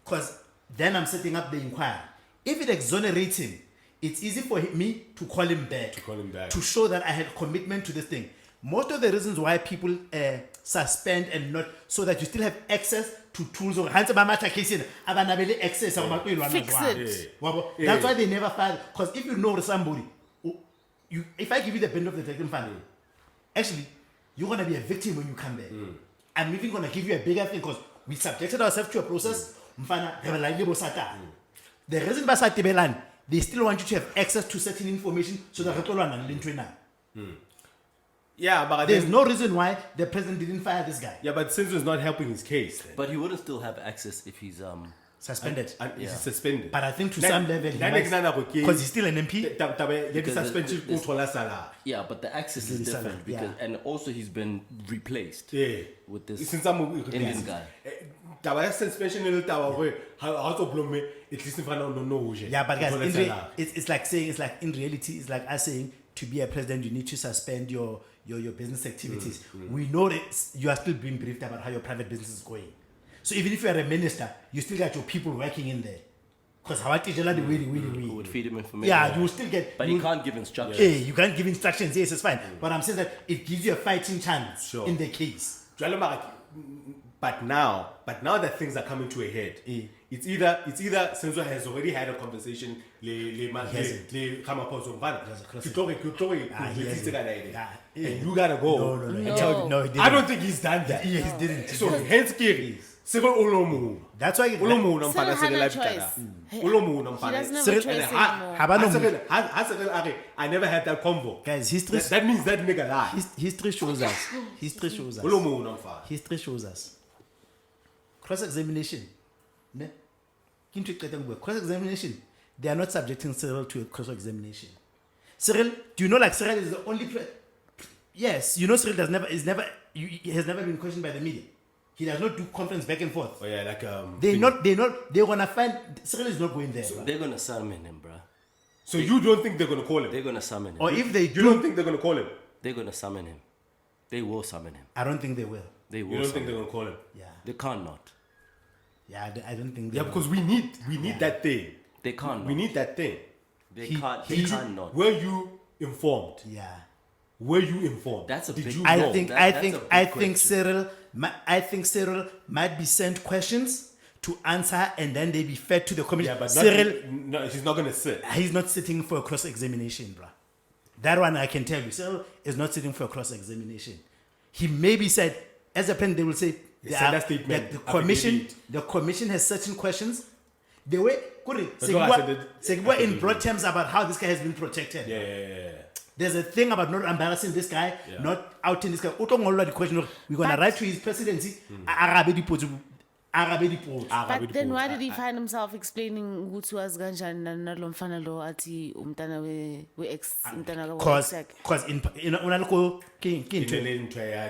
S3: Because then I'm setting up the inquiry. If it exonerates him, it's easy for me to call him back. To show that I had commitment to this thing. Most of the reasons why people suspend and not, so that you still have access to tools or access.
S4: Fix it.
S3: That's why they never file. Because if you know somebody, if I give you the benefit of the victim fund, actually, you're going to be a victim when you come back. I'm even going to give you a bigger thing because we subjected ourselves to a process. The reason they still want you to have access to certain information so that
S2: but
S3: there's no reason why the president didn't fire this guy.
S2: Yeah, but Senzo is not helping his case. Then.
S1: But he wouldn't still have access if he's
S3: suspended.
S2: He's suspended.
S3: But I think to some level, because he's still an MP.
S1: Yeah, but the access is different because, and also he's been replaced with this Indian guy.
S2: Suspension at least if I don't know.
S3: Yeah, but guys, it's like in reality, it's like us saying to be a president, you need to suspend your your business activities. We know that you are still being briefed about how your private business is going. So even if you are a minister, you still got your people working in there. Because how I teach the way
S1: Who would feed him information?
S3: yeah, you will still get.
S1: But he can't give instructions.
S3: Hey, you can't give instructions. Yes, it's fine. But I'm saying that it gives you a fighting chance
S2: Sure.
S3: in the case.
S2: But now that things are coming to a head, it's either Senzo has already had a conversation.
S3: hasn't.
S2: And you gotta go.
S3: No, he didn't.
S2: I don't think he's done that.
S3: He didn't.
S2: So hence Kiri, Cyril Olomu.
S3: That's why.
S2: Olomu
S4: Cyril
S2: nampana
S4: had no
S2: Cyril
S4: choice.
S2: Olomu
S4: He
S2: nampana.
S4: doesn't have a
S3: Cyril-
S4: choice
S3: and
S4: anymore.
S2: I never had that convo.
S3: Guys, history.
S2: That means that nigga lied.
S3: History shows us. History shows us.
S2: Olomu nampana.
S3: History shows us. Cross-examination. Ne? Cross-examination. They are not subjecting Cyril to a cross-examination. Cyril, do you know like Cyril is the only yes, you know Cyril he has never been questioned by the media. He does not do conference back and forth.
S2: Oh yeah, like
S3: they're gonna find Cyril is not going there.
S1: They're gonna summon him, bruh.
S2: So you don't think they're gonna call him?
S1: They're gonna summon him.
S3: Or if they
S2: You
S3: do,
S2: don't think they're gonna call him?
S1: They're gonna summon him. They will summon him.
S3: I don't think they will.
S1: They will.
S2: You don't
S1: summon
S2: think they're
S1: him.
S2: gonna call him?
S3: Yeah.
S1: They can't not.
S3: Yeah, I don't think they
S2: Yeah,
S3: will.
S2: because we need that thing.
S1: They can't.
S2: We
S1: not.
S2: need that thing.
S1: They
S3: He-
S1: can't.
S3: he-
S1: They can't not.
S2: Were you informed?
S3: Yeah.
S2: Were you informed?
S1: That's a
S2: Did
S1: big-
S2: you
S3: I
S2: know?
S3: think
S1: that's a big question.
S3: Cyril might be sent questions to answer and then they be fed to the commission.
S2: Yeah, but
S3: Cyril,
S2: no, he's not gonna sit.
S3: he's not sitting for a cross-examination, bruh. That one I can tell you. Cyril is not sitting for a cross-examination. He maybe said, as a pen, they will say
S2: send a statement,
S3: the commission has certain questions. The way
S2: That's why I said it-
S3: Segwa in broad terms about how this guy has been protected.
S2: Yeah.
S3: There's a thing about not embarrassing this guy,
S2: Yeah.
S3: not outing this guy. Uto ngolwa the question, we're gonna
S4: But-
S3: write to his presidency. Arabe dipotso.
S4: But then why did he find himself explaining ukuthi wazi kanjani nalo mfana lo athi umntana we ex umntana ka
S3: Cause in unaloko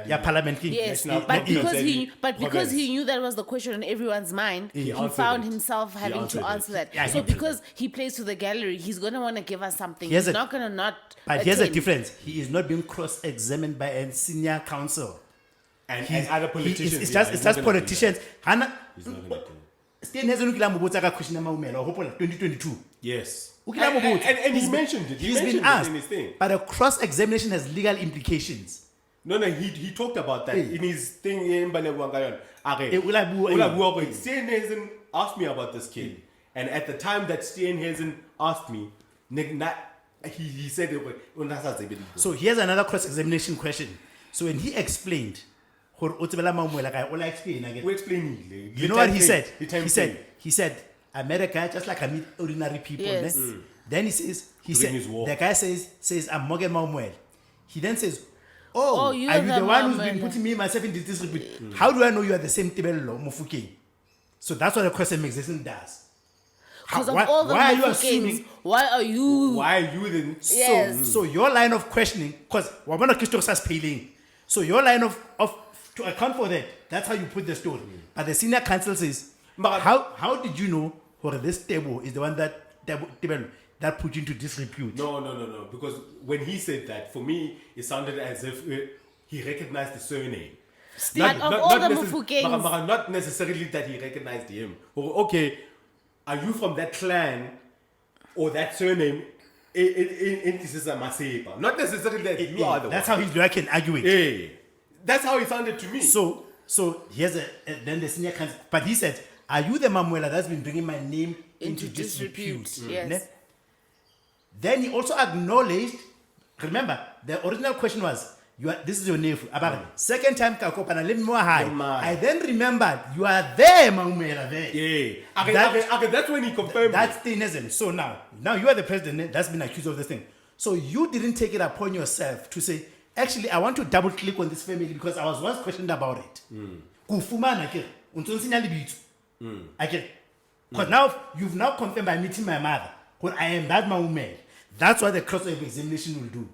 S3: yeah parliament king.
S4: Yes,
S2: National
S4: but
S2: Conference
S4: because he knew that was the question on everyone's mind, he
S2: answered
S4: found
S2: it.
S4: himself having
S2: answered
S4: to
S2: it.
S4: answer that.
S3: Yeah,
S4: So
S3: he-
S4: because he plays to the gallery, he's gonna want to give us something.
S3: Here's
S4: He's
S3: a-
S4: not gonna not.
S3: But here's a
S4: attend.
S3: difference. He is not being cross-examined by a senior counsel.
S2: And other politicians.
S3: It's
S2: yeah,
S3: just
S2: he's
S3: it's
S2: not
S3: just
S2: gonna do
S3: politicians. Hana
S2: He's not gonna do
S3: Stain hasn't ukila mobotsa ka question maumela o hopola 2022.
S2: that. Yes.
S3: Ukila mobotsa.
S2: And he mentioned it. He
S3: He's
S2: mentioned
S3: been
S2: it
S3: asked.
S2: in his thing.
S3: But a cross-examination has legal implications.
S2: No, he talked about that
S3: Hey.
S2: in his thing in Banebuangayon.
S3: Eh, Ula
S2: Steen Hazen asked me about this kid. And at the time that Steen Hazen asked me, he said it was.
S3: So here's another cross-examination question. So when he explained,
S2: We explain it.
S3: you know what he said?
S2: The time
S3: He said, America, just like I meet ordinary people.
S4: Yes.
S3: Ne? Then he said,
S2: his war.
S3: the guy says, I'm Morgan Maumuel. He then says, oh,
S4: you're
S3: are you
S4: the
S3: the one who's been
S4: Maumuela.
S3: putting me myself in this disrepute? How do I know you are the same Tibelo Mufuki? So that's what the cross-examination does.
S4: Because of all the
S3: why are you
S4: Mufukins,
S3: assuming?
S4: why are you?
S2: Why are you the.
S4: Yes.
S3: So your line of questioning, because Wabana Kistos paying. So your line of to account for that, that's how you put the story. But the senior counsel says,
S2: But-
S3: how did you know or this table is the one that put you into disrepute?
S2: No. Because when he said that, for me, it sounded as if he recognized the surname.
S4: But of all the
S2: necess-
S4: Mufukins-
S2: but not necessarily that he recognized him. Or, okay, are you from that clan or that surname? This is a Maseba. Not necessarily that you are the
S3: That's
S2: one.
S3: how he's can argue it.
S2: Yeah. That's how it sounded to me.
S3: So here's then the senior counsel. But he said, are you the Mamuela that's been bringing my name into disrepute?
S4: Yes.
S3: Ne? Then he also acknowledged, remember, the original question was, this is your nephew. Second time, Kakopana, let me more high. I then remembered, you are there, Mamuela, there.
S2: yeah.
S3: That-
S2: That's when he confirmed
S3: That's thing. So now you are the president that's been accused of this thing. So you didn't take it upon yourself to say, actually, I want to double click on this family because I was once questioned about it. Kufumana ke, untonsina libitso. Because now you've now confirmed by meeting my mother. Because I am that woman. That's what the cross-examination will do.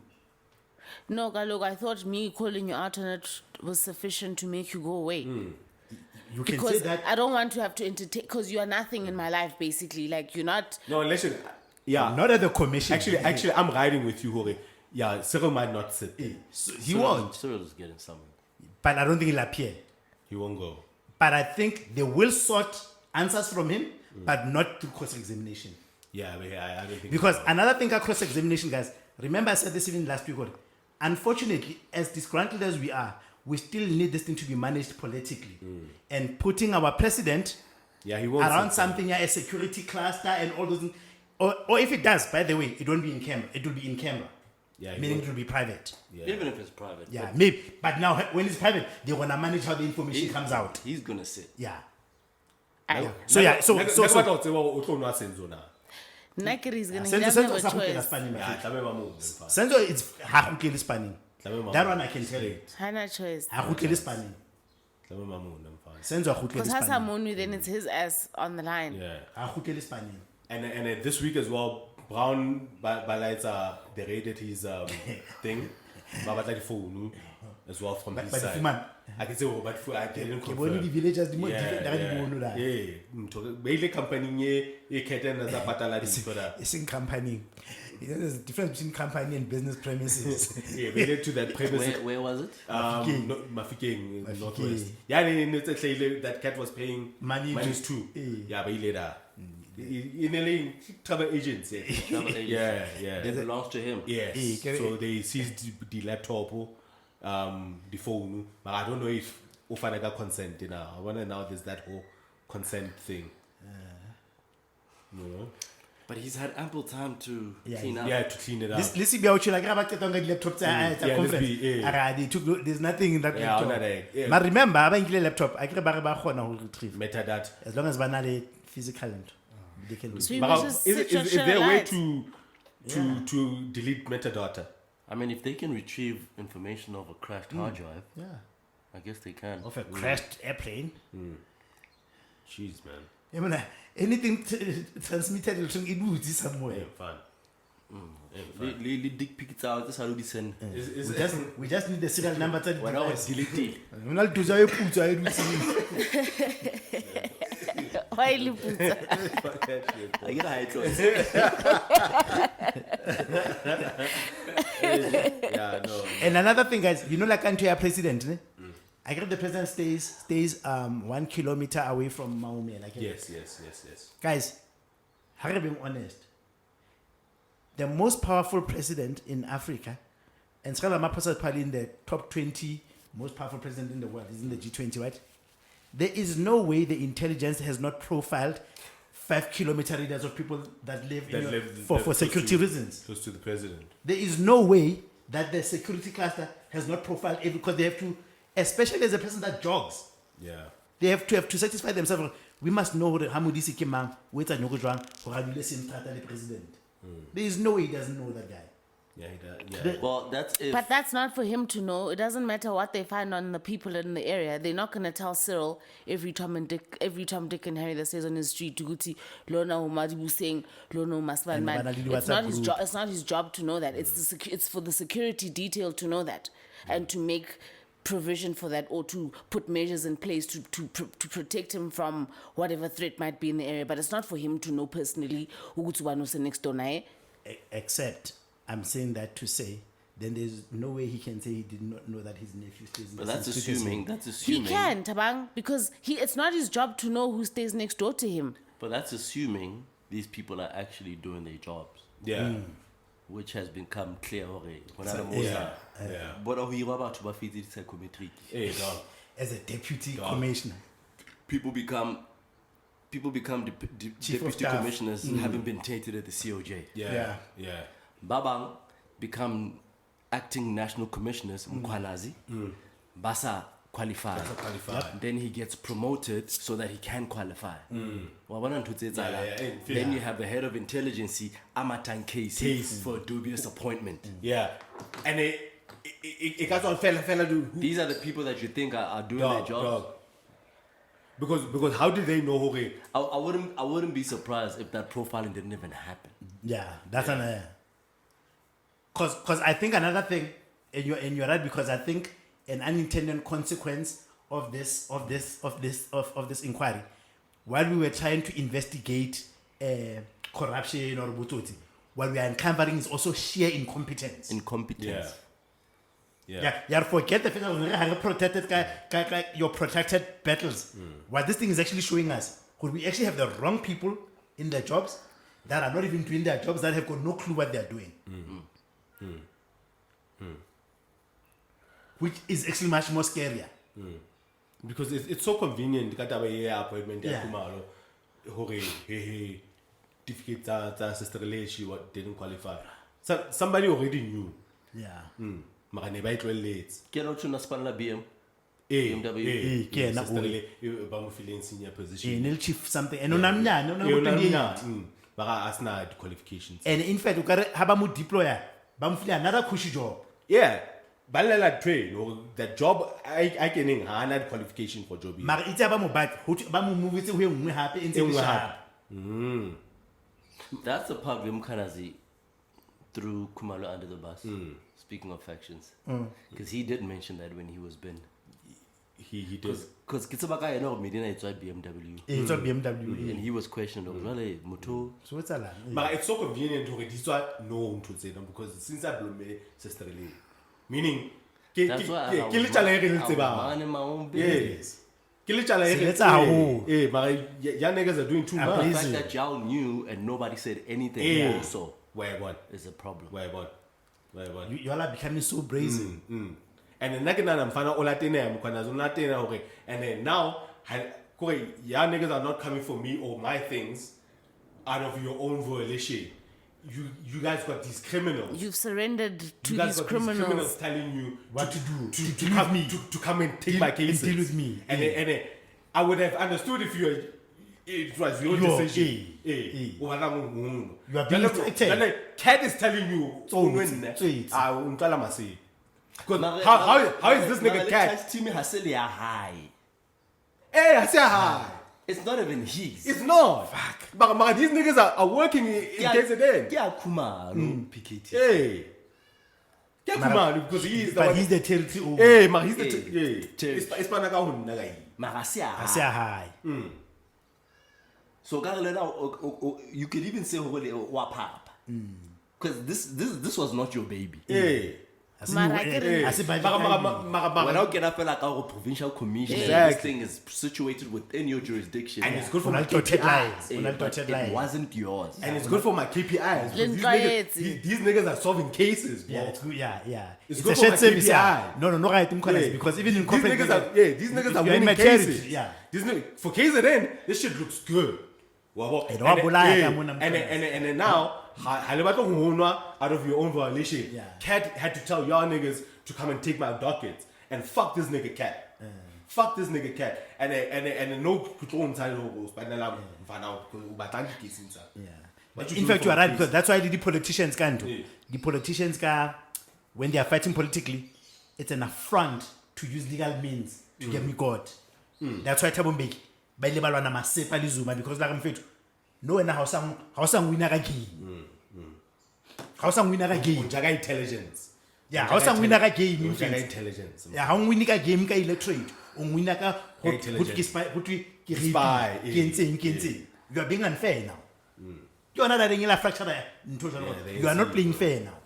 S4: No, Galog, I thought me calling you out on it was sufficient to make you go away.
S3: You can
S4: Because
S3: say that.
S4: I don't want to have to entertain, because you are nothing in my life, basically. Like, you're not.
S2: No, listen. Yeah.
S3: Not at the commission.
S2: Actually, I'm riding with you, Hore. Yeah, Cyril might not sit.
S3: So he won't.
S1: Cyril's getting summoned.
S3: But I don't think he'll appear.
S2: He won't go.
S3: But I think they will sort answers from him, but not through cross-examination.
S2: Yeah, but I don't think
S3: Because another thing about cross-examination, guys, remember I said this even last week, unfortunately, as disgruntled as we are, we still need this thing to be managed politically. And putting our president
S2: he won't
S3: around
S2: sit
S3: something, a security cluster and all those things. Or if it does, by the way, it won't be in camera. It will be in camera.
S2: Yeah, he
S3: Meaning
S2: won't.
S3: it will be private.
S1: Even if it's private.
S3: Yeah, maybe. But now, when it's private, they want to manage how the information comes out.
S1: He's gonna sit.
S3: Yeah.
S4: I-
S3: So, yeah, so
S2: Nna
S4: Nakiri is gonna. He
S3: Senzo
S4: doesn't have a
S3: sa kgutlela
S4: choice.
S3: spanning, my friend.
S2: tlameha ba mo mfa.
S3: Senzo, it's ha kgutlele spanning.
S2: Tlameha
S3: That
S2: ba
S3: one
S2: mo-
S3: I can tell you.
S4: Hana choice.
S3: Ha kgutlele spanning.
S2: tlameha ba mo mfa.
S3: Senzo ha kgutlele
S4: Because Hasa
S3: spanning.
S4: Monu, then it's his ass on the line.
S2: Yeah.
S3: Ha kgutlele spanning.
S2: And this week as well, Brown Balaita, they raided his thing. But like the phone as well from his
S3: But
S2: side.
S3: man,
S2: I can say, oh, but I didn't
S3: ke bone
S2: confirm.
S3: di villagers di mo
S2: Yeah,
S3: different than di bono la.
S2: Baile company ye keten as a patala di
S3: It's in company. You know, there's a difference between company and business premises.
S2: Yeah, we led to that premise.
S1: Where was it?
S2: Mafikeng,
S3: Mafikeng.
S2: Northwest. Yeah, that cat was paying
S3: Money
S2: minus
S3: to-
S2: 2. Yeah, but he later. In a travel agents.
S1: Travel agents.
S2: Yeah, yeah.
S1: It belongs to him.
S2: Yes. So they seized the laptop, the phone. But I don't know if Ufana got consent. I wonder now there's that whole consent thing. You know?
S1: But he's had ample time to
S3: Yeah,
S1: clean up.
S2: Yeah, to clean it up.
S3: This is about you like about get on the laptop to
S2: Yeah, let's
S3: conference.
S2: be, yeah.
S3: Ara, they took there's nothing in that
S2: Yeah,
S3: laptop.
S2: on that, yeah.
S3: But remember, I include laptop. I can ba khona ho retrieve.
S2: Meta that.
S3: As long as banale physical and they can do.
S4: So we
S2: But
S4: must just
S2: is
S4: sit your
S2: there a way
S4: shit
S2: to delete metadata?
S1: I mean, if they can retrieve information of a crashed hard drive,
S3: Yeah.
S1: I guess they can.
S3: Of a crashed airplane.
S2: Jeez, man.
S3: I mean, anything transmitted it would be somewhere.
S2: Yeah, fun.
S1: Li dick pics out. That's how we send.
S3: We just need the serial number to
S1: When I was deleted.
S3: We not do so put so
S4: Why you put
S1: I get a high choice.
S2: Yeah, no.
S3: And another thing, guys, you know, like country president, I guess the president stays 1 kilometer away from Maumea. Like
S2: Yes.
S3: Guys, I'm being honest. The most powerful president in Africa, and Srala Maposa is probably in the top 20 most powerful president in the world, is in the G20, right? There is no way the intelligence has not profiled 5 kilometer radius of people that live, for security reasons.
S2: Close to the president.
S3: There is no way that the security cluster has not profiled every, because they have to, especially as a person that jogs,
S2: Yeah.
S3: they have to satisfy themselves. We must know how Modisi came out, wait and the president. There is no way he doesn't know that guy.
S2: Yeah, he does. Yeah.
S1: Well, that's if.
S4: But that's not for him to know. It doesn't matter what they find on the people in the area. They're not going to tell Cyril every Tom, Dick, and Harry that stays on his street to go to Lona Umadibu saying Lona Masman
S3: And
S4: man.
S3: Banali
S4: It's not
S3: WhatsApp
S4: his
S3: group.
S4: job. It's not his job to know that. It's for the security detail to know that and to make provision for that, or to put measures in place to protect him from whatever threat might be in the area. But it's not for him to know personally ukuthi ubani ose next door naye.
S3: Except, I'm saying that to say, then there's no way he can say he did not know that his nephew stays in
S1: But
S3: the
S1: that's
S3: same street as
S1: assuming.
S3: him.
S1: That's
S4: He
S1: assuming.
S4: can, Tabang, because it's not his job to know who stays next door to him.
S1: But that's assuming these people are actually doing their jobs,
S2: Yeah.
S1: which has become clear already.
S2: Yeah. Yeah.
S1: But we about to be psychometric.
S2: Hey, dog.
S3: As a deputy commissioner.
S1: People become
S3: Chief of
S1: deputy
S3: staff.
S1: commissioners, having been tainted at the COJ.
S2: Yeah. Yeah.
S1: Babang become acting national commissioners, Mkhwanazi. Basa qualify. Then he gets promoted so that he can qualify. Then you have the head of intelligence, Amatan Casey, for a dubious appointment.
S2: Yeah. And it got on fella do.
S1: These are the people that you think are doing their jobs.
S2: Because how did they know who
S1: I wouldn't be surprised if that profiling didn't even happen.
S3: Yeah, that's another. Because I think another thing, and you're right, because I think an unintended consequence of this inquiry, while we were trying to investigate corruption or bututi, what we are uncovering is also sheer incompetence.
S1: Incompetence.
S3: Yeah, forget the fact that we're protected, your protected battles. What this thing is actually showing us, could we actually have the wrong people in their jobs that are not even doing their jobs, that have got no clue what they're doing? Which is actually much more scarier.
S2: Because it's so convenient. Ka taba e ya appointment ya Khumalo, hore hey, certificate tsa sister relation what didn't qualify. So somebody already knew.
S3: Yeah.
S2: Mara ne ba itlwelletse.
S1: Ke no tshwana spanela BMW.
S3: ke na
S2: sister relation ba mo feeling senior position.
S3: Nil chief something. And unamnyana, unamnyana.
S2: Mara asna qualifications.
S3: And in fact, ukare haba mu deployer, ba mo feel another cushy job.
S2: Yeah. Balela train or that job I can in hana qualification for job.
S3: Mara itse ba mo bat, ba mo move itse ho engwe hape entse sharp.
S1: That's the part where Mkhwanazi threw Khumalo under the bus. Speaking of factions, because he did mention that when he was been.
S2: He did.
S1: Because Kitsabaka, you know, Medina it's at BMW.
S3: It's a BMW.
S1: And he was questioned, really, Muto.
S3: So what's that?
S2: But it's so convenient to read this one known to say them because since I blew me sister relay. Meaning,
S1: That's why I was
S2: yes. But ya niggas are doing too
S1: the
S2: much.
S1: fact that y'all knew and nobody said anything also is a problem.
S3: You all are becoming so brazen.
S2: And then I'm finding all that and then now ya niggas are not coming for me or my things out of your own volition. You guys got these criminals.
S4: You've surrendered to
S2: you guys
S4: these
S2: got
S4: criminals.
S2: These criminals telling you
S3: What to do
S2: to come and take my cases.
S3: Deal with me.
S2: And then I would have understood if it was your decision. You
S3: are being affected.
S2: Cat is telling you. Because how is this nigga cat?
S1: Team Haseli are high.
S2: Hey, I say hi.
S1: It's not even his.
S2: It's not. Fuck. But these niggas are working in KZN.
S1: Yeah, Kuma, PKT.
S2: Hey. Yeah, Kuma, because he's
S3: the territory.
S2: Hey, man, he's the territory. It's Panaka Nagai.
S3: Marasia high.
S1: So, you could even say, Wapap. Because this was not your baby.
S2: Hey.
S1: When I get up like our provincial commission, this thing is situated within your jurisdiction.
S2: And it's good for my KPIs.
S1: It wasn't yours.
S2: And it's good for my KPIs. These niggas are solving cases, bro.
S3: Yeah, it's good. Yeah.
S2: It's good for my KPI.
S3: No, right. Because even in corporate,
S2: these niggas are winning cases.
S3: Yeah.
S2: For KZN, this shit looks good. And then now, out of your own violation, Cat had to tell y'all niggas to come and take my dockets and fuck this nigga Cat. Fuck this nigga Cat. And then no control inside logos, but then I'm
S3: in fact, you are right, because that's why the politicians can't do. The politicians can, when they are fighting politically, it's an affront to use legal means to get me God. That's why Tabombeki, by Lebalwana Masepa Lizuma, because like I'm fit. No, and how some winner game. How some winner game.
S2: Jaga intelligence.
S3: Yeah, how some winner game.
S2: Jaga intelligence.
S3: Yeah, how winning a game ka electorate. Winner ka spy. You are being unfair now. You are not adding a fracture. You are not playing fair now.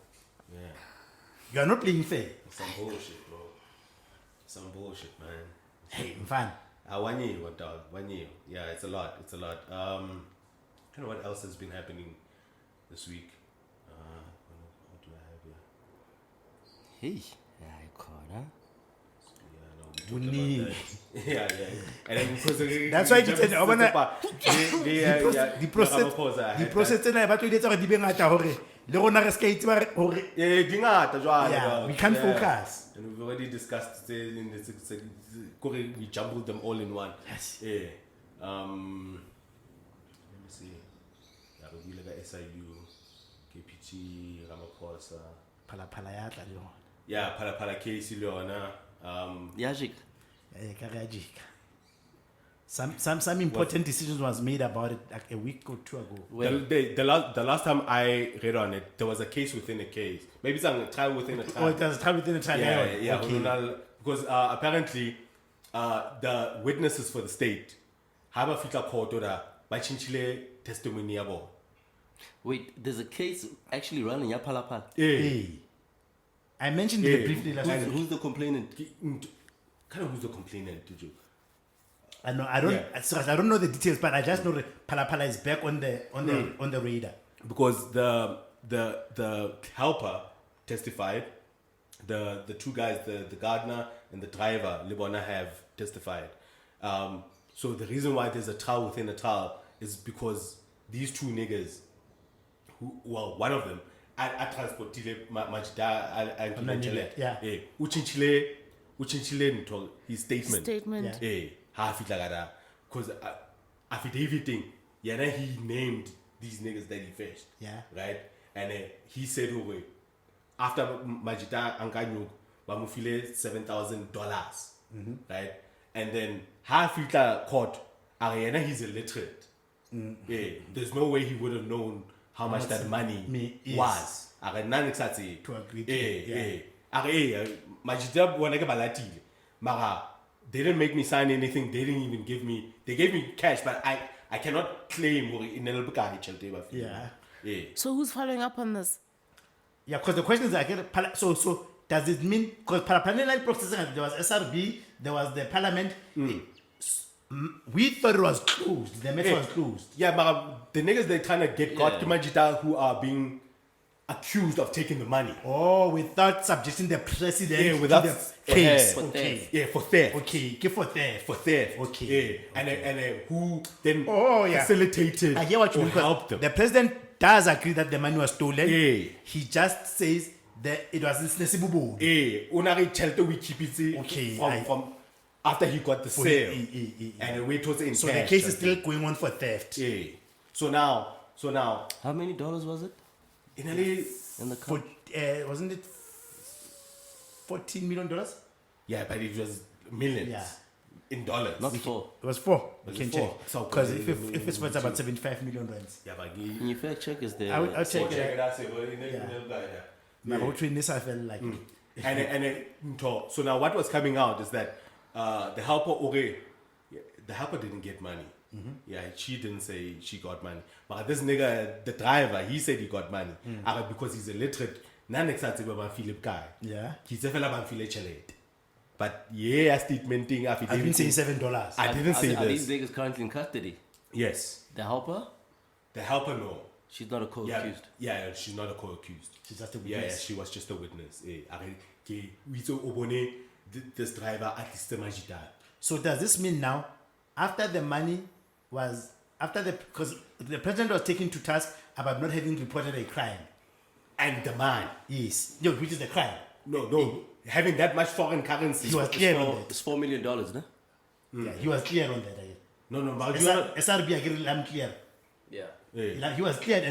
S3: You are not playing fair.
S2: Some bullshit, bro. Some bullshit, man.
S3: Hey, I'm fine.
S2: 1 year, what dog? 1 year. Yeah, it's a lot. I don't know what else has been happening this week. What do I have here?
S1: Hey, I caught
S2: Yeah. And then because
S3: that's why you said the process tena ba tlo ile tsa di be ngata hore le rona re ska itse ba hore
S2: di ngata jwale
S3: we can't focus.
S2: And we've already discussed in we jumbled them all in one.
S3: Yes.
S2: Yeah. Let me see. We like SIU, KPT, Ramaphosa.
S3: Pala ya tla le hona.
S2: Yeah, pala case Leona.
S1: Yajik.
S3: Some important decisions was made about it like a week or two ago.
S2: The last time I read on it, there was a case within a case. Maybe it's a trial within a trial.
S3: Oh, it was a trial within a trial.
S2: Yeah.
S3: Okay.
S2: Because apparently the witnesses for the state have a fita court or by chinchile testimony abo.
S1: Wait, there's a case actually running in Yapalapal.
S3: Hey. I mentioned it briefly last week.
S1: Who's the complainant?
S2: Kind of who's the complainant, did you?
S3: I know. I don't know the details, but I just know that Pala is back on the radar.
S2: Because the helper testified, the two guys, the gardener and the driver, Libona, have testified. So the reason why there's a trial within a trial is because these two niggas, one of them, I transported Majida uchinchile his statement. Half it like that. Because affidavit he named these niggas that he fetched.
S3: Yeah.
S2: Right? And he said, after Majida Ankanyu, Bamufile $7,000. Right? And then half it court, Ariana, he's illiterate. There's no way he would have known how much that money was. To agree. Majida wanega balatile. Mara, they didn't make me sign anything. They didn't even give me. They gave me cash, but I cannot claim in el bukari.
S3: Yeah.
S4: So who's following up on this?
S3: Yeah, because the question is, so does it mean, because parliamentary processing, there was SRB, there was the parliament. We thought it was closed. The matter was closed.
S2: Yeah, but the niggas they trying to get got to Majida who are being accused of taking the money.
S3: Oh, without subjecting the president
S2: without
S3: to the case.
S1: For
S3: Okay.
S1: theft.
S2: Yeah, for theft.
S3: Okay, give for theft.
S2: For theft.
S3: Okay.
S2: Yeah. And who then
S3: Yeah.
S2: facilitated
S3: I hear what you
S2: or
S3: mean. 'Cause
S2: helped them.
S3: The president does agree that the money was stolen.
S2: Yeah.
S3: He just says that it was insensible.
S2: Unari Chelto we keep it
S3: Okay,
S2: from after he got the sale. And we told in
S3: So
S2: cash,
S3: the case is still going on for theft.
S2: Yeah. So now
S1: How many dollars was it
S2: in a
S1: in the
S3: For
S1: car?
S3: wasn't it $14 million?
S2: yeah, but it was millions.
S3: Yeah.
S2: In dollars.
S1: Not 4.
S3: It was 4.
S2: Was
S3: You
S2: it
S3: can
S2: 4?
S3: check.
S2: So,
S3: Because
S2: okay,
S3: if it's worth about 75 million rands.
S2: Yeah, but
S1: Can you fact check? Is there?
S3: I'll check
S2: check
S3: it
S2: it
S3: out.
S2: out. Say, well,
S3: My between this I felt like
S2: so now what was coming out is that the helper didn't get money. Yeah, she didn't say she got money. But this nigga, the driver, he said he got money. Because he's illiterate. Philip guy.
S3: Yeah.
S2: He's a fella Philip. But yeah, statement thing.
S3: I didn't say $7.
S2: I didn't say
S1: Are
S2: this.
S1: these niggas currently in custody?
S2: Yes.
S1: The helper?
S2: The helper, no.
S1: She's not a co-accused.
S2: Yeah, she's not a co-accused.
S3: She's just a
S2: Yeah,
S3: witness.
S2: she was just a witness. We saw Obone, this driver at least Majida.
S3: So does this mean now, after the money was, because the president was taken to task about not having reported a crime.
S2: And the man.
S3: Yes. No, which is the crime.
S2: No. Having that much foreign currency.
S3: He was clear on that.
S1: It's $4 million, no?
S3: Yeah, he was clear on that.
S2: No, but you know.
S3: SRB agreed, I'm clear.
S1: Yeah.
S3: Like, he was cleared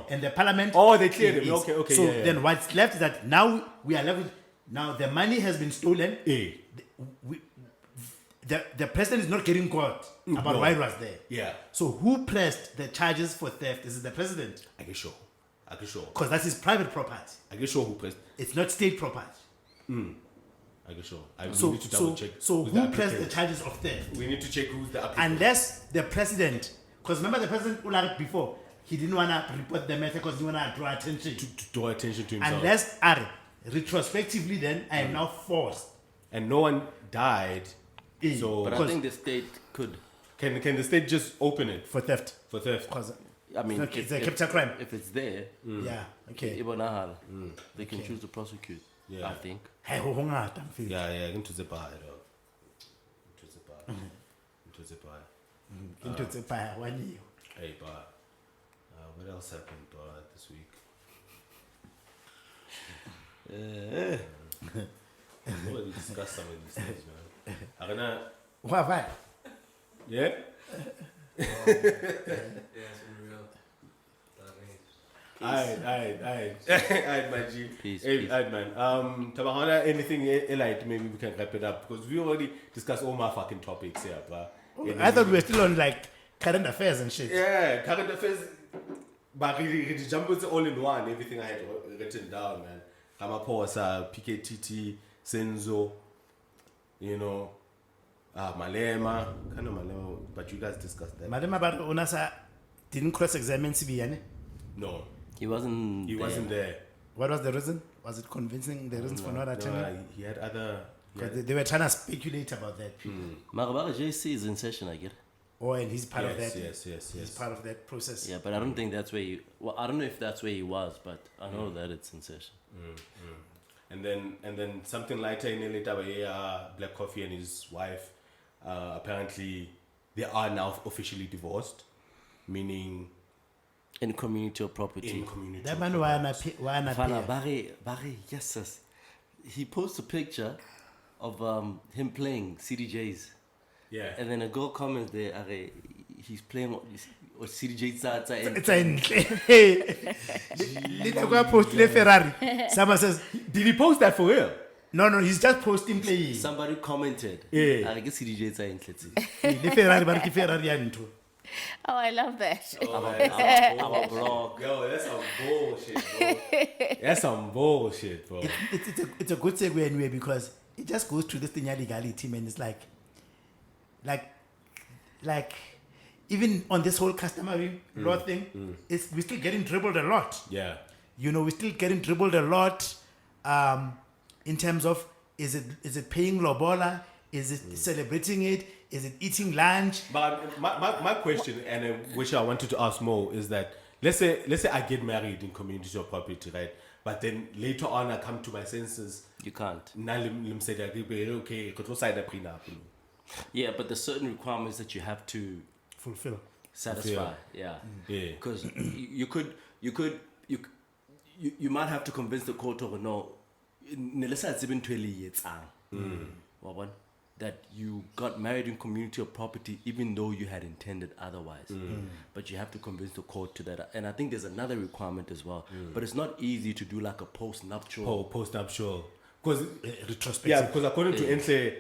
S3: and the parliament.
S2: Oh, they cleared him.
S3: Yes.
S2: Okay.
S3: So
S2: yeah.
S3: then what's left is that now we are left with, now the money has been stolen. The president is not getting caught about why it was there.
S2: Yeah.
S3: So who pressed the charges for theft? Is it the president?
S2: I get sure.
S3: Because that's his private property.
S2: I get sure who pressed.
S3: It's not state property.
S2: I get sure. We need to
S3: So
S2: double check.
S3: who pressed the charges of theft?
S2: We need to check who's the applicant.
S3: Unless the president, because remember the president Ularic before, he didn't want to report the matter because he didn't want to draw attention.
S2: to draw attention to himself.
S3: Unless, retrospectively then, I am now forced.
S2: And no one died. So
S1: But I
S3: Because-
S1: think the state could.
S2: can the state just open it
S3: For theft.
S2: for theft?
S3: Because
S1: I mean,
S3: it's a capital crime.
S1: If it's there,
S3: Yeah, okay.
S1: they can choose to prosecute.
S2: Yeah.
S1: I think.
S3: Hey, ho ngata, mfethu.
S2: Yeah, into the bar. Into the bar.
S3: Into the fire, one year.
S2: Hey, bar. What else happened, bar, this week? We already discussed some of these things, man. I don't know.
S3: Why?
S2: Yeah? Alright, my G.
S1: Peace,
S2: Hey,
S1: peace.
S2: alright, man. Tabahana, anything like maybe we can wrap it up because we already discussed all my fucking topics here, bro.
S3: I thought we were still on like current affairs and shit.
S2: Yeah, current affairs. But really jump into all in one. Everything I had written down, man. Ramaphosa, PKTT, Senzo, Malema, kind of Malema, but you guys discussed that.
S3: Madam about Onasa didn't cross-examine CBN.
S2: No,
S1: He wasn't.
S2: he wasn't there.
S3: What was the reason? Was it convincing the reasons for not attending?
S2: No, he had other. He
S3: Because
S2: had,
S3: they were trying to speculate about that.
S1: Marabaga JC is in session, I get.
S3: Oh, and he's part of that.
S2: yes.
S3: He's part of that process.
S1: Yeah, but I don't think that's where he. Well, I don't know if that's where he was, but I know that it's in session.
S2: And then something lighter in later where Black Coffee and his wife apparently they are now officially divorced, meaning
S1: In community or property.
S2: in community.
S3: That man, why not
S1: Fana, Barry, yes, yes. He posted a picture of him playing CDJs.
S2: Yeah.
S1: And then a girl comments there, "Are he's playing or CDJs are
S3: It's a post Ferrari. Someone says,
S2: Did he post that for real?
S3: no, he's just posting playing.
S1: Somebody commented,
S2: Yeah.
S1: I guess CDJs are in
S3: The Ferrari, but the Ferrari and two.
S4: Oh, I love that.
S1: our blog.
S2: Yo, that's some bullshit, bro. That's some bullshit, bro.
S3: It's a good segue anyway because it just goes to this thing of legality, man. It's like even on this whole customary law thing, we're still getting dribbled a lot.
S2: Yeah.
S3: You know, we're still getting dribbled a lot in terms of is it paying lobola? Is it celebrating it? Is it eating lunch?
S2: But my question, and which I wanted to ask more, is that let's say I get married in community or property, right? But then later on I come to my senses.
S1: You can't.
S2: Now let say that okay, because sign a prenup.
S1: Yeah, but there's certain requirements that you have to
S3: Fulfill.
S1: satisfy. Yeah.
S2: Yeah.
S1: Because you might have to convince the court of no, that you got married in community or property even though you had intended otherwise. But you have to convince the court to that. And I think there's another requirement as well. But it's not easy to do like a post-nuptial.
S2: Post-nuptial. Because
S3: Retrospective.
S2: yeah, because according to Entle,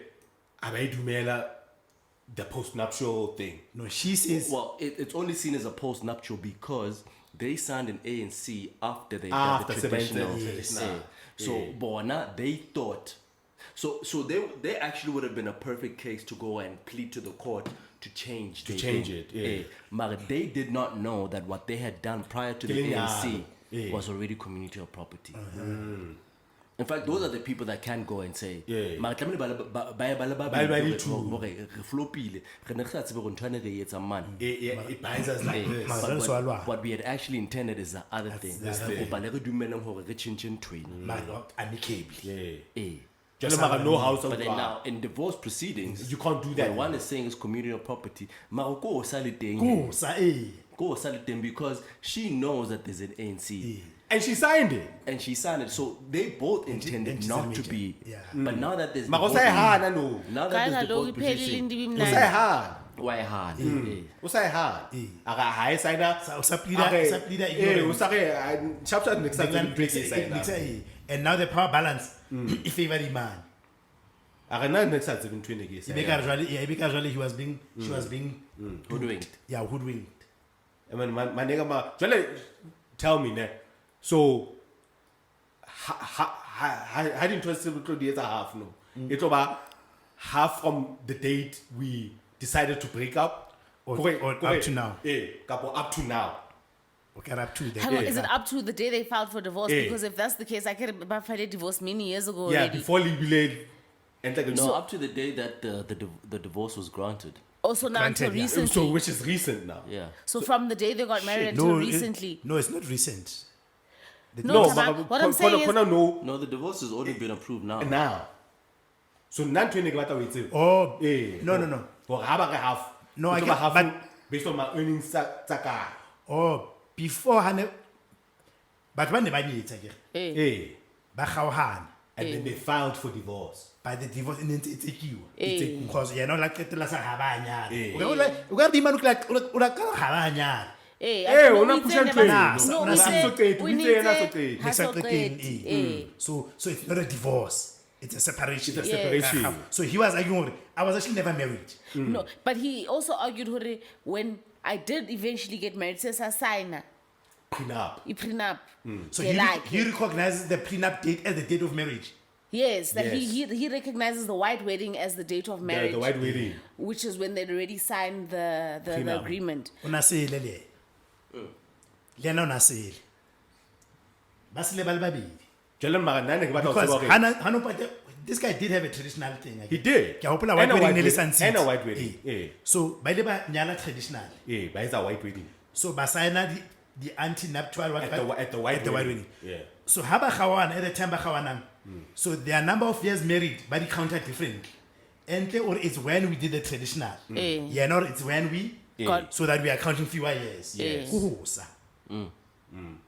S2: Abaidumela, the post-nuptial thing.
S3: No, she says.
S1: Well, it's only seen as a post-nuptial because they signed an ANC after they
S2: After
S1: did the traditional.
S2: 17,
S1: Yes.
S2: yes.
S1: So Bona, they thought. So they actually would have been a perfect case to go and plead to the court to change the
S2: change
S1: thing.
S2: it, yeah.
S1: But they did not know that what they had done prior to the
S2: Killing
S1: ANC
S2: yeah.
S1: was already community or property. In fact, those are the people that can go and say,
S2: Yeah.
S1: "Mara tlamehile
S2: Ba le two.
S1: re flopile, re ne re sa tsebe gore ntho re etsa man."
S2: It binds us like this.
S1: What we had actually intended is the other thing.
S3: that's
S1: Re kopa le re dumeleng hore re change ntweng.
S3: Amicably.
S2: Yeah.
S1: Just
S2: Jalo mara no house of
S1: But then
S2: God.
S1: now in divorce proceedings,
S2: You can't do that.
S1: What one is saying is community or property. Mara ko o sa le teng.
S3: Go, sa eh.
S1: Ko o sa le teng because she knows that there's an ANC.
S2: And she signed it.
S1: And she signed it, so they both intended
S3: and she's
S1: not
S3: a
S1: to
S3: major.
S1: be.
S3: Yeah.
S1: But now that there's
S2: Mara
S1: divorce-
S2: usayihana no.
S1: now that there's divorce proceedings,
S2: Usayihana.
S1: why hard?
S2: Usayihana. Aga ha e signa.
S3: Sa pleader ignorant.
S2: Usake sharp next time.
S3: And now the power balance in favor the man.
S2: Aga na next time 720 ke
S3: Because he was being
S1: Hoodwinked.
S3: hoodwinked.
S2: I mean, my nigga, Jale, tell me now. So, how did 27 years a half? No, it's about half from the date we decided to break up,
S3: Or up to now.
S2: Yeah, up to now.
S3: Okay, up to the
S4: Hang on, is it up to the day they filed for divorce?
S2: Yeah.
S4: Because if that's the case, I could have filed a divorce many years ago
S2: Yeah,
S4: already.
S2: before legally, and like
S1: No, up to the day that the divorce was granted.
S4: Also now until
S3: Granted, yeah.
S4: recently.
S2: so which is recent now.
S1: Yeah.
S4: So from the day they got married until recently.
S3: No, it's not recent.
S4: No, Tama, what I'm saying is,
S2: no
S1: No, the divorce has already been approved now.
S2: now. So nan 20 glata wait.
S3: Oh,
S2: Eh,
S3: no.
S2: For half.
S3: No, I
S2: It's
S3: get-
S2: about half
S3: but-
S2: based on my earnings tsaka.
S3: Oh, before Hane. But when they buy it again,
S2: Eh.
S3: Bahawan.
S2: And then they filed for divorce.
S3: By the divorce in it's a queue.
S4: Eh.
S3: Because you're not like the last Habanya.
S2: Eh.
S3: We got the man look like Habanya.
S2: Eh, una pusha ntweng.
S3: No,
S2: Una soqedi, we say yena soqedi.
S3: Next thing, so it's not a divorce. It's a separation.
S2: It's a separation.
S3: So he was arguing, I was actually never married.
S4: No, but he also argued hore, when I did eventually get married, says I sign
S2: Prenup.
S4: prenup.
S3: So
S4: They like
S3: he
S4: it.
S3: recognizes the prenup date as the date of marriage.
S4: Yes, that
S2: Yes.
S4: he recognizes the white wedding as the date of marriage,
S2: The white wedding.
S4: which is when they'd already signed the
S2: Prenup.
S4: agreement.
S3: Una say lele. Lena nasele. Basile ba le babedi.
S2: Jalen Maranane,
S3: Because this guy did have a traditional thing.
S2: he did.
S3: Ke a hopola white wedding ne le Sun City.
S2: And a white wedding. Yeah.
S3: So ba ile ba nyala traditional.
S2: Yeah, but it's a white wedding.
S3: So ba signa the anti-nuptial
S2: At the white wedding. Yeah.
S3: So ha ba khawana at the time ba khawanang. So their number of years married, but it counted different. And or it's when we did the traditional. Yeah, no, it's when we
S4: God.
S3: so that we are counting fewer years.
S4: Yes.
S3: Kuhosa.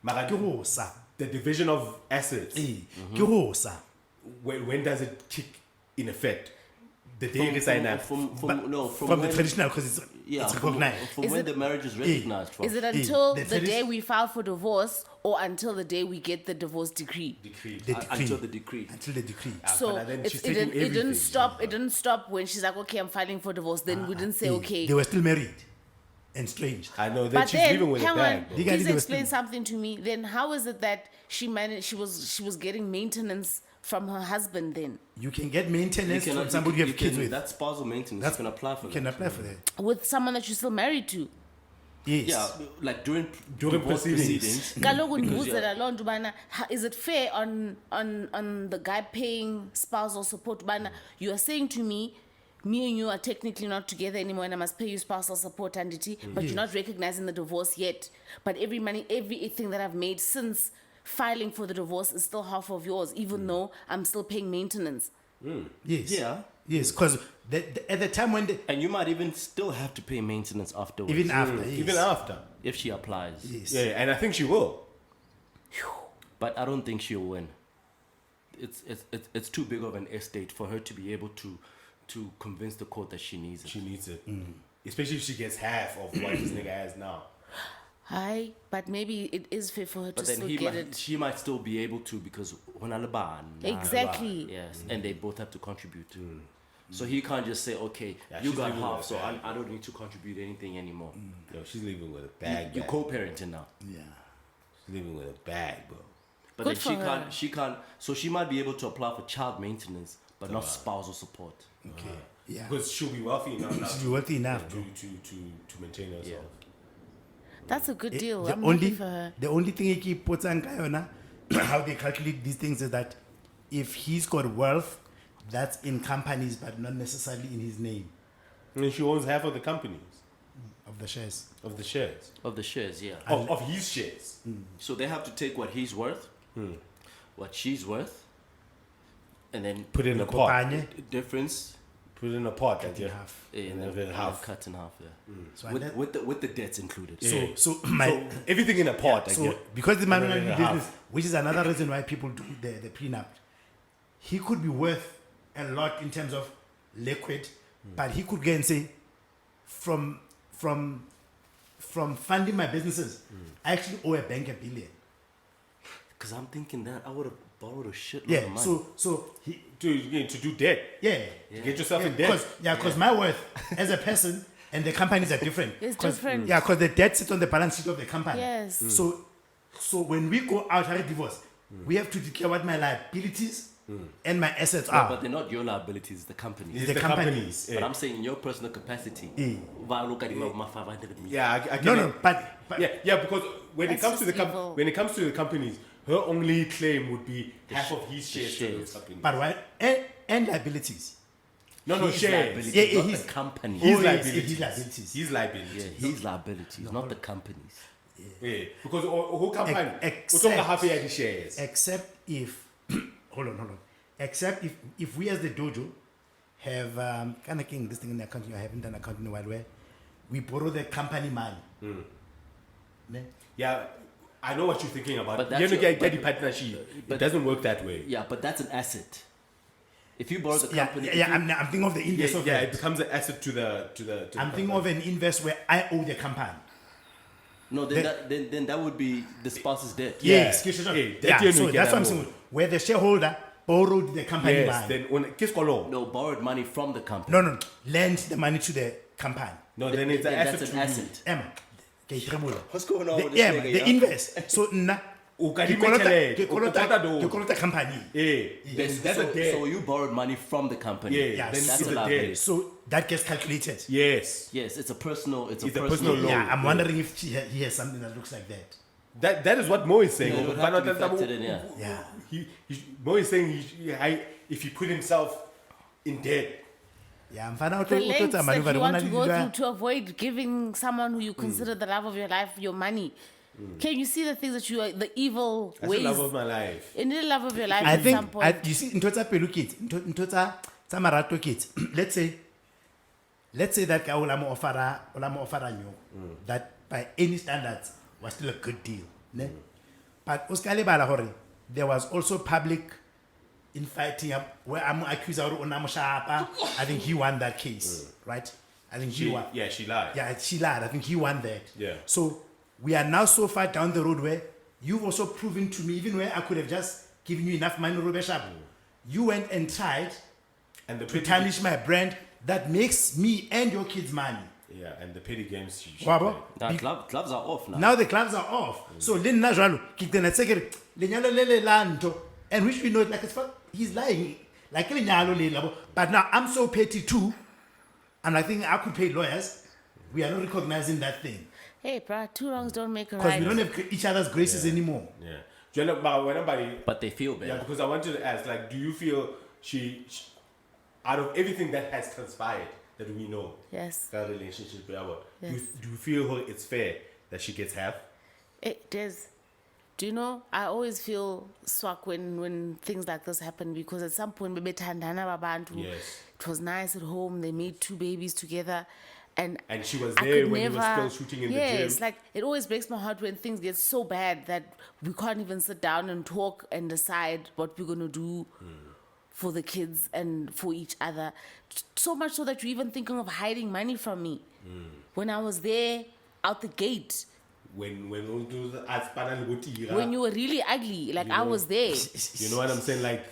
S3: Kuhosa.
S2: The division of assets.
S3: Kuhosa.
S2: When does it kick in effect? The day you sign up.
S1: From
S3: From the traditional, because it's recognized.
S1: From
S4: Is
S1: when
S4: it-
S1: the marriage is recognized from.
S4: Is it until
S3: the
S4: the day
S3: tradi-
S4: we file for divorce or until the day we get the divorce decree?
S2: Decree.
S3: The decree.
S1: until the decree?
S3: Until the decree.
S4: So
S2: but then
S4: it,
S2: she's
S4: it,
S2: taking
S4: didn't, it didn't
S2: everything.
S4: stop. It didn't stop when she's like, okay, I'm filing for divorce. Then we didn't say okay.
S3: They were still married and strange.
S2: I know that
S4: But
S2: she's
S4: then,
S2: living with a
S4: hang
S2: bag.
S4: on,
S2: bro.
S3: Legally,
S4: please
S3: they were
S4: explain
S3: still-
S4: something to me. Then how is it that she managed? She was getting maintenance from her husband. Then
S3: You can get maintenance from somebody you have kids with.
S1: That's spousal maintenance. You can apply for
S3: You can
S1: that.
S3: apply for that.
S4: with someone that you're still married to.
S3: Yes.
S1: Yeah, like during
S2: proceedings.
S1: divorce proceedings.
S4: Kaloku
S1: Because,
S4: ndibuzela loo nto ubana, is it fair on the guy paying spousal support ubana you are saying to me and you are technically not together anymore and I must pay you spousal support anditi, but you're not recognizing the divorce yet, but everything that I've made since filing for the divorce is still half of yours even though I'm still paying maintenance.
S3: Yes.
S1: Yeah.
S3: Yes, because at the time when
S1: And you might even still have to pay maintenance afterwards.
S3: even after, yes.
S2: Even after.
S1: if she applies.
S3: Yes.
S2: Yeah, and I think she will.
S1: But I don't think she'll win. It's too big of an estate for her to be able to convince the court that she needs it.
S2: She needs it. Especially if she gets half of what this nigga has now.
S4: Hi, but maybe it is fair for her to
S1: But then
S4: still get it.
S1: she might still be able to because
S4: Exactly.
S1: yes, and they both have to contribute. So he can't just say, okay,
S2: Yeah,
S1: you
S2: she's
S1: got
S2: living
S1: half,
S2: with
S1: so
S2: a bag.
S1: I don't need to contribute anything anymore.
S2: Yo, she's living with a bag.
S1: You're co-parenting now.
S3: Yeah.
S2: She's living with a bag, bro.
S1: But
S4: Good
S1: then
S4: for
S1: she can't, so she might be able to apply for child maintenance, but not spousal support.
S3: Okay. Yeah.
S2: Because she'll be wealthy enough now
S3: She's wealthy enough.
S2: to maintain herself.
S4: That's a good deal.
S3: The
S4: I'm
S3: only
S4: happy for her.
S3: the only thing he keep puts on how they calculate these things is that if he's got wealth, that's in companies but not necessarily in his name
S2: And she owns half of the companies,
S3: of the shares.
S2: of the shares.
S1: Of the shares, yeah.
S2: Of his shares.
S1: So they have to take what he's worth, what she's worth, and then
S2: Put it in a pot.
S3: Kopanye,
S1: difference
S2: Put it in a pot.
S3: in
S2: yeah.
S3: half.
S1: and
S2: then
S1: then
S2: half.
S1: cut in half, yeah.
S3: So and that-
S1: With the debts included.
S2: Yeah.
S3: So my
S2: So everything in a pot.
S3: so
S2: I
S3: because the man
S2: And then
S3: business,
S2: half.
S3: which is another reason why people do the prenup, he could be worth a lot in terms of liquid, but he could go and say, from funding my businesses, I actually owe a bank $1 billion.
S1: Because I'm thinking that I would have borrowed a shitload of
S3: Yeah.
S1: money.
S3: So he
S2: to do debt.
S3: yeah.
S2: To get yourself in debt.
S3: Because my worth as a person and the companies are different.
S4: It's
S3: 'Cause-
S4: different.
S3: Yeah, because the debt sits on the balance sheet of the company.
S4: Yes.
S3: So when we go out and divorce, we have to declare what my liabilities and my assets
S1: No,
S3: are.
S1: but they're not your liabilities, it's the company.
S2: It's
S3: the
S2: the
S3: company.
S2: companies.
S1: But I'm saying in your personal capacity, why look at my 500 million.
S2: Yeah, I get
S3: No,
S2: it.
S3: no, but
S2: Yeah, because when
S4: That's
S2: it comes to the
S4: just evil.
S2: when it comes to the companies, her only claim would be half of his
S1: the
S2: shares to those
S1: shares.
S2: companies.
S3: but why and liabilities.
S2: No,
S1: His
S2: shares.
S1: liabilities,
S3: Yeah,
S1: not
S3: he's-
S1: the company.
S3: Oh,
S2: His
S3: yes,
S2: liabilities.
S3: his liabilities.
S2: His liabilities.
S1: Yeah, his liabilities, not the company's.
S2: Yeah, because who company?
S3: Except-
S2: Utonga half of the shares.
S3: Except if hold on. Except if we as the dojo have kind of king this thing in the accounting, I haven't done accounting in a while where we borrow the company money. Ne?
S2: Yeah, I know what you're thinking about.
S1: But
S2: You
S1: that's
S2: know,
S1: your-
S2: get the partnership. It doesn't work that way.
S1: Yeah, but that's an asset. If you borrow the
S3: Yeah,
S1: company,
S3: yeah, I'm thinking of the invest of
S2: Yeah,
S3: that.
S2: it becomes an asset to the
S3: I'm thinking of an invest where I owe the company.
S1: no, then that would be the spouse's debt.
S3: Yes,
S2: Yeah,
S3: so
S2: that
S3: that's
S2: you
S3: what
S2: get
S3: I'm
S2: that
S3: saying.
S2: more.
S3: Where the shareholder borrowed the company
S2: Yes,
S3: money.
S2: then when kiss law.
S1: No, borrowed money from the company.
S3: No, lend the money to the company.
S2: No, then it's an
S1: Then
S2: asset
S1: that's
S2: to
S1: an
S2: you.
S1: asset.
S3: Emma, ke tremula.
S1: What's going on with
S3: The
S1: this
S3: Emma,
S1: nigga,
S3: the
S1: yeah?
S3: invest. So nna
S2: O kadime tjhelete, o kolota do.
S3: ke kolota company.
S2: Yeah, that's
S1: so,
S2: a debt.
S1: so you borrowed money from the company.
S2: Yeah,
S3: Yeah,
S2: then
S1: that's
S2: it's
S1: a
S2: a
S1: liability.
S2: debt.
S3: So that gets calculated.
S2: Yes.
S1: Yes, it's a personal. It's a
S2: It's a
S1: personal
S2: personal loan.
S3: Yeah, I'm
S2: yeah.
S3: wondering if he has something that looks like that.
S2: That is what Mo is saying.
S1: Yeah, it would have to be factored in, yeah.
S3: Yeah.
S2: Mo is saying if he put himself in debt.
S3: Yeah, I'm finding out
S4: The lengths that you want to go through to avoid giving someone who you consider the love of your life your money. Can you see the things that the evil
S2: That's
S4: ways?
S2: the love of my life.
S4: In the love of your life
S3: I
S4: at some
S3: think,
S4: point.
S3: you see, into pelu kids, into marato kids. Let's say that guy will offer you that by any standards was still a good deal. Ne? But Oscar Balahori, there was also public infighting where I'm accused of I think he won that case, right? I think he won.
S2: Yeah, she lied.
S3: Yeah, she lied. I think he won that.
S2: Yeah.
S3: So we are now so far down the road where you've also proven to me, even where I could have just given you enough money, you went and tried
S2: And the
S3: to
S2: petty,
S3: tarnish my brand that makes me and your kids money.
S2: yeah, and the petty games she
S3: Wabo?
S2: played.
S1: Now, gloves are off now.
S3: Now the gloves are off. So Lin Najalo, Kitana Secretary, Lenyalo Lele Lanto, and which we know like it's he's lying. Like Lenyalo Lele. But now I'm so petty too, and I think I could pay lawyers. We are not recognizing that thing.
S4: Hey, bruh, 2 wrongs don't make a
S3: Because
S4: right.
S3: we don't have each other's graces anymore.
S2: Yeah. Do you know, but when somebody,
S1: But they feel bad.
S2: yeah, because I wanted to ask, like, do you feel she out of everything that has transpired that we know,
S4: Yes,
S2: that relationship, do
S4: Yes.
S2: you feel it's fair that she gets half?
S4: it is. Do you know, I always feel swak when things like this happen because at some point, maybe Tandana Babantu,
S2: Yes.
S4: it was nice at home, they made 2 babies together. And
S2: And she was
S4: I
S2: there
S4: could
S2: when he
S4: never,
S2: was still shooting in the gym.
S4: Yes, like it always breaks my heart when things get so bad that we can't even sit down and talk and decide what we're going to do for the kids and for each other. So much so that you're even thinking of hiding money from me. When I was there out the gate,
S2: When we do the Aspana Lugotira,
S4: when you were really ugly, like I was there.
S2: you know what I'm saying? Like,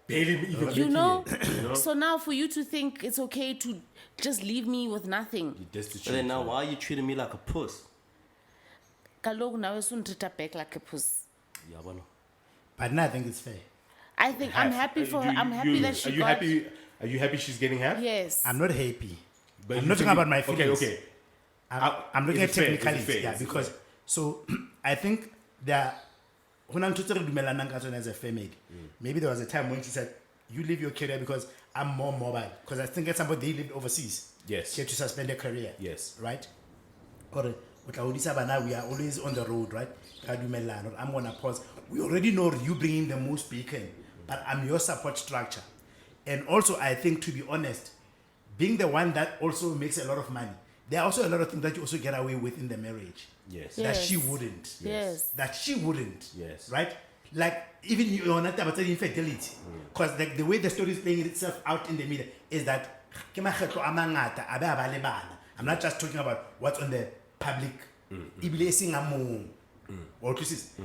S2: barely even
S4: You
S2: making
S4: know?
S2: it, you know?
S4: So now for you to think it's okay to just leave me with nothing.
S2: Destitute.
S1: But then now, why are you treating me like a puss?
S4: Kaloku nawe usunitreat back like a puss.
S1: Yeah, bueno.
S3: But now I think it's fair.
S4: I think I'm happy for her. I'm happy that she got.
S2: Are you happy she's getting half?
S4: Yes.
S3: I'm not happy.
S2: But
S3: I'm
S2: you
S3: not
S2: think
S3: talking about my feelings.
S2: Okay.
S3: I'm looking at
S2: Is it fair? Is it
S3: technicalities,
S2: fair?
S3: yeah,
S2: Is it
S3: because
S2: fair?
S3: so I think there as a family. Maybe there was a time when she said, "You leave your career because I'm more mobile." Because I think at some point they lived overseas.
S2: Yes.
S3: She had to suspend her career.
S2: Yes.
S3: Right. Or we are always on the road, right? I'm gonna pause. We already know you bringing the most beacon, but I'm your support structure. And also, I think, to be honest, being the one that also makes a lot of money, there are also a lot of things that you also get away with in the marriage.
S2: Yes.
S3: That she
S4: Yes.
S3: wouldn't.
S4: Yes.
S3: That she wouldn't.
S2: Yes.
S3: Right? Like, even you're not about infidelity. Because the way the story is playing itself out in the media is that I'm not just talking about what's on the public.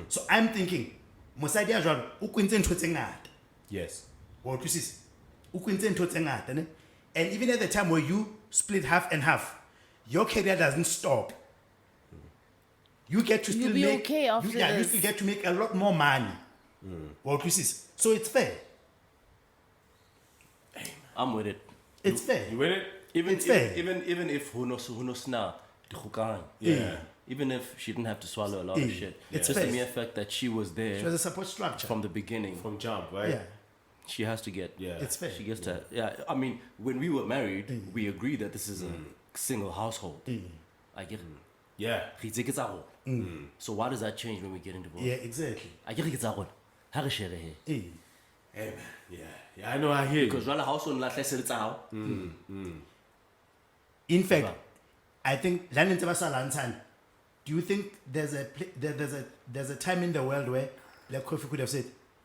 S3: So I'm thinking, Mosadi Ajwalo, o kwentse ntho tse ngata.
S2: Yes.
S3: Or to see, and even at the time where you split half and half, your career doesn't stop. You get to
S4: You'll
S3: still
S4: be
S3: make,
S4: okay after
S3: you
S4: this.
S3: still get to make a lot more money. Or to see, so it's fair.
S1: I'm with it.
S3: It's fair.
S2: You with it?
S1: Even
S3: It's fair.
S1: even if who knows now,
S2: Yeah.
S1: even if she didn't have to swallow a lot of
S3: Yeah.
S1: shit,
S3: It's
S1: just the
S3: fair.
S1: mere fact that she was there
S3: She has a support structure.
S1: from the beginning,
S2: From jump, right?
S3: Yeah,
S1: she has to get.
S2: Yeah.
S3: it's fair.
S1: She gets to. Yeah, I mean, when we were married, we agreed that this is a single household. I get it.
S2: Yeah.
S1: So why does that change when we get divorced?
S3: Yeah, exactly.
S1: I get it. How to share here?
S3: Eh.
S2: Hey, man. Yeah. Yeah, I know, I hear you.
S1: Because run a household like let's say it's out.
S3: In fact, I think do you think there's a time in the world where like Kofi could have said,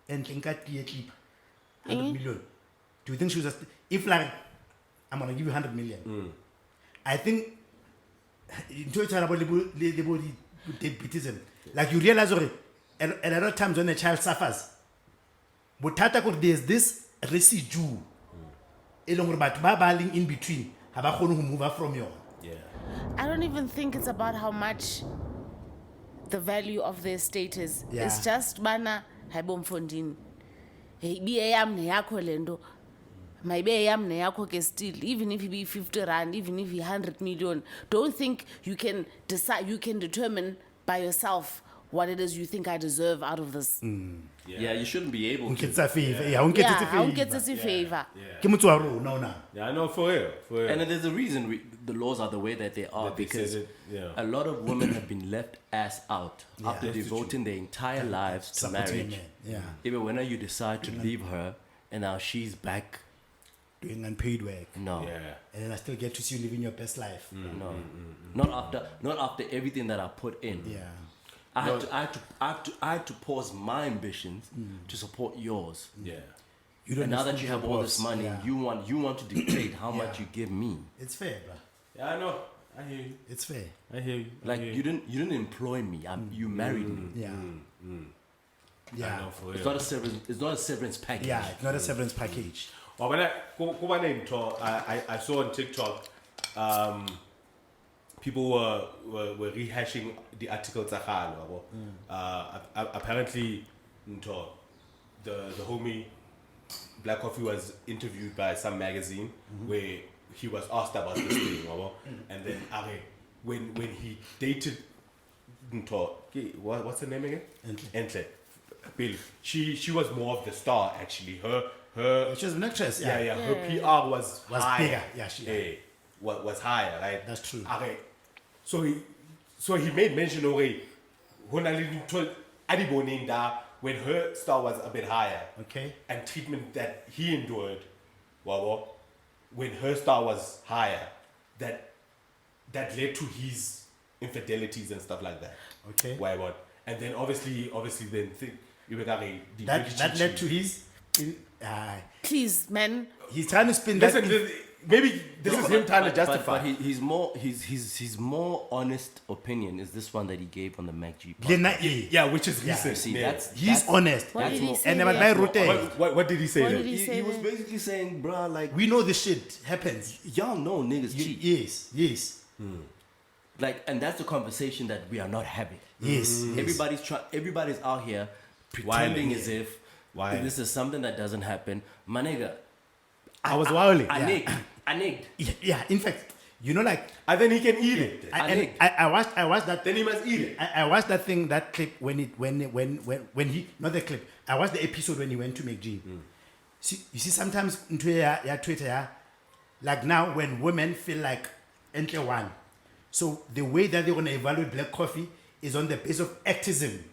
S3: and 100 million? Do you think she was just, if like I'm gonna give you 100 million? I think like you realize already, a lot of times when a child suffers, but there's this residue in between. Who move up from you?
S2: Yeah.
S4: I don't even think it's about how much the value of their estate is.
S3: Yeah.
S4: It's just bana haibomfondini. Hey, be ayam ne yakho lendo. My be ayam ne yakho ke still. Even if you be 50 rand, even if you 100 million, don't think you can decide. You can determine by yourself what it is you think I deserve out of this.
S1: Yeah, you shouldn't be able to.
S3: Nketsa favor. Yeah, unketsa
S4: Yeah, I don't get
S3: favor.
S4: this favor.
S3: Ke motho wa rona ona.
S2: Yeah, I know, for real.
S1: And then there's a reason the laws are the way that they are,
S2: That they
S1: because
S2: said it, yeah.
S1: a lot of women have been left ass out after
S2: That's the
S1: devoting their entire lives to
S3: Supporting a
S1: marriage.
S3: man. Yeah.
S1: Even when you decide to leave her and now she's back,
S3: Doing unpaid work.
S1: no,
S2: Yeah.
S3: And then I still get to see you living your best life.
S1: no, not after everything that I put in.
S3: Yeah.
S1: I had to pause my ambitions to support yours.
S2: Yeah.
S3: You
S1: And now
S3: have
S1: that you
S3: full
S1: have all this
S3: boss.
S1: money,
S3: Yeah.
S1: you want to dictate how much
S3: Yeah.
S1: you give me.
S3: It's fair, bro.
S2: Yeah, I know. I hear you.
S3: It's fair.
S2: I hear you.
S1: Like you didn't employ me. You married me.
S3: Yeah.
S2: I
S3: Yeah.
S2: know, for real.
S1: It's not a severance. It's not a severance package.
S3: Yeah, it's not a severance package.
S2: Oh, when I saw on TikTok, people were rehashing the articles. Apparently, the homie Black Coffee was interviewed by some magazine where he was asked about this thing, and then when he dated what's her name again? Entle. Bill. She was more of the star actually. Her
S3: She was an actress.
S2: yeah,
S3: Yeah.
S2: her PR was higher.
S3: bigger. Yeah, she-
S2: was higher, right?
S3: That's true.
S2: Okay. So he made mention already when her star was a bit higher.
S3: Okay.
S2: And treatment that he endured, when her star was higher, that led to his infidelities and stuff like that.
S3: Okay.
S2: Why what? And then obviously then
S3: That led to his.
S4: Please, man.
S3: He's trying to spin that.
S2: Listen, maybe this is him trying to
S1: But
S2: justify.
S1: his more honest opinion is this one that he gave on the MacG podcast.
S3: Lena,
S2: Yeah, which is
S3: Yeah.
S2: recent.
S1: See,
S2: yeah.
S3: he's honest.
S4: What did he
S1: more-
S4: say?
S3: And
S4: there?
S3: my rote.
S2: What did he say?
S4: What
S2: though?
S4: did he say
S1: He was
S4: there?
S1: basically saying, bruh, like,
S3: We know this shit happens.
S1: y'all know niggas cheat.
S3: Yes.
S1: Like, and that's the conversation that we are not having.
S3: Yes.
S1: Everybody's out here pretending as if this is something that doesn't happen. My nigga,
S3: I was wilding.
S1: I nigged.
S3: Yeah. In fact, you know, like
S2: And then he can eat it.
S3: I watched that.
S2: Then he must eat it.
S3: I watched that thing, that clip when he, not the clip. I watched the episode when he went to McG. See, you see, sometimes into your Twitter, like now when women feel like enter one, so the way that they're gonna evaluate Black Coffee is on the basis of activism.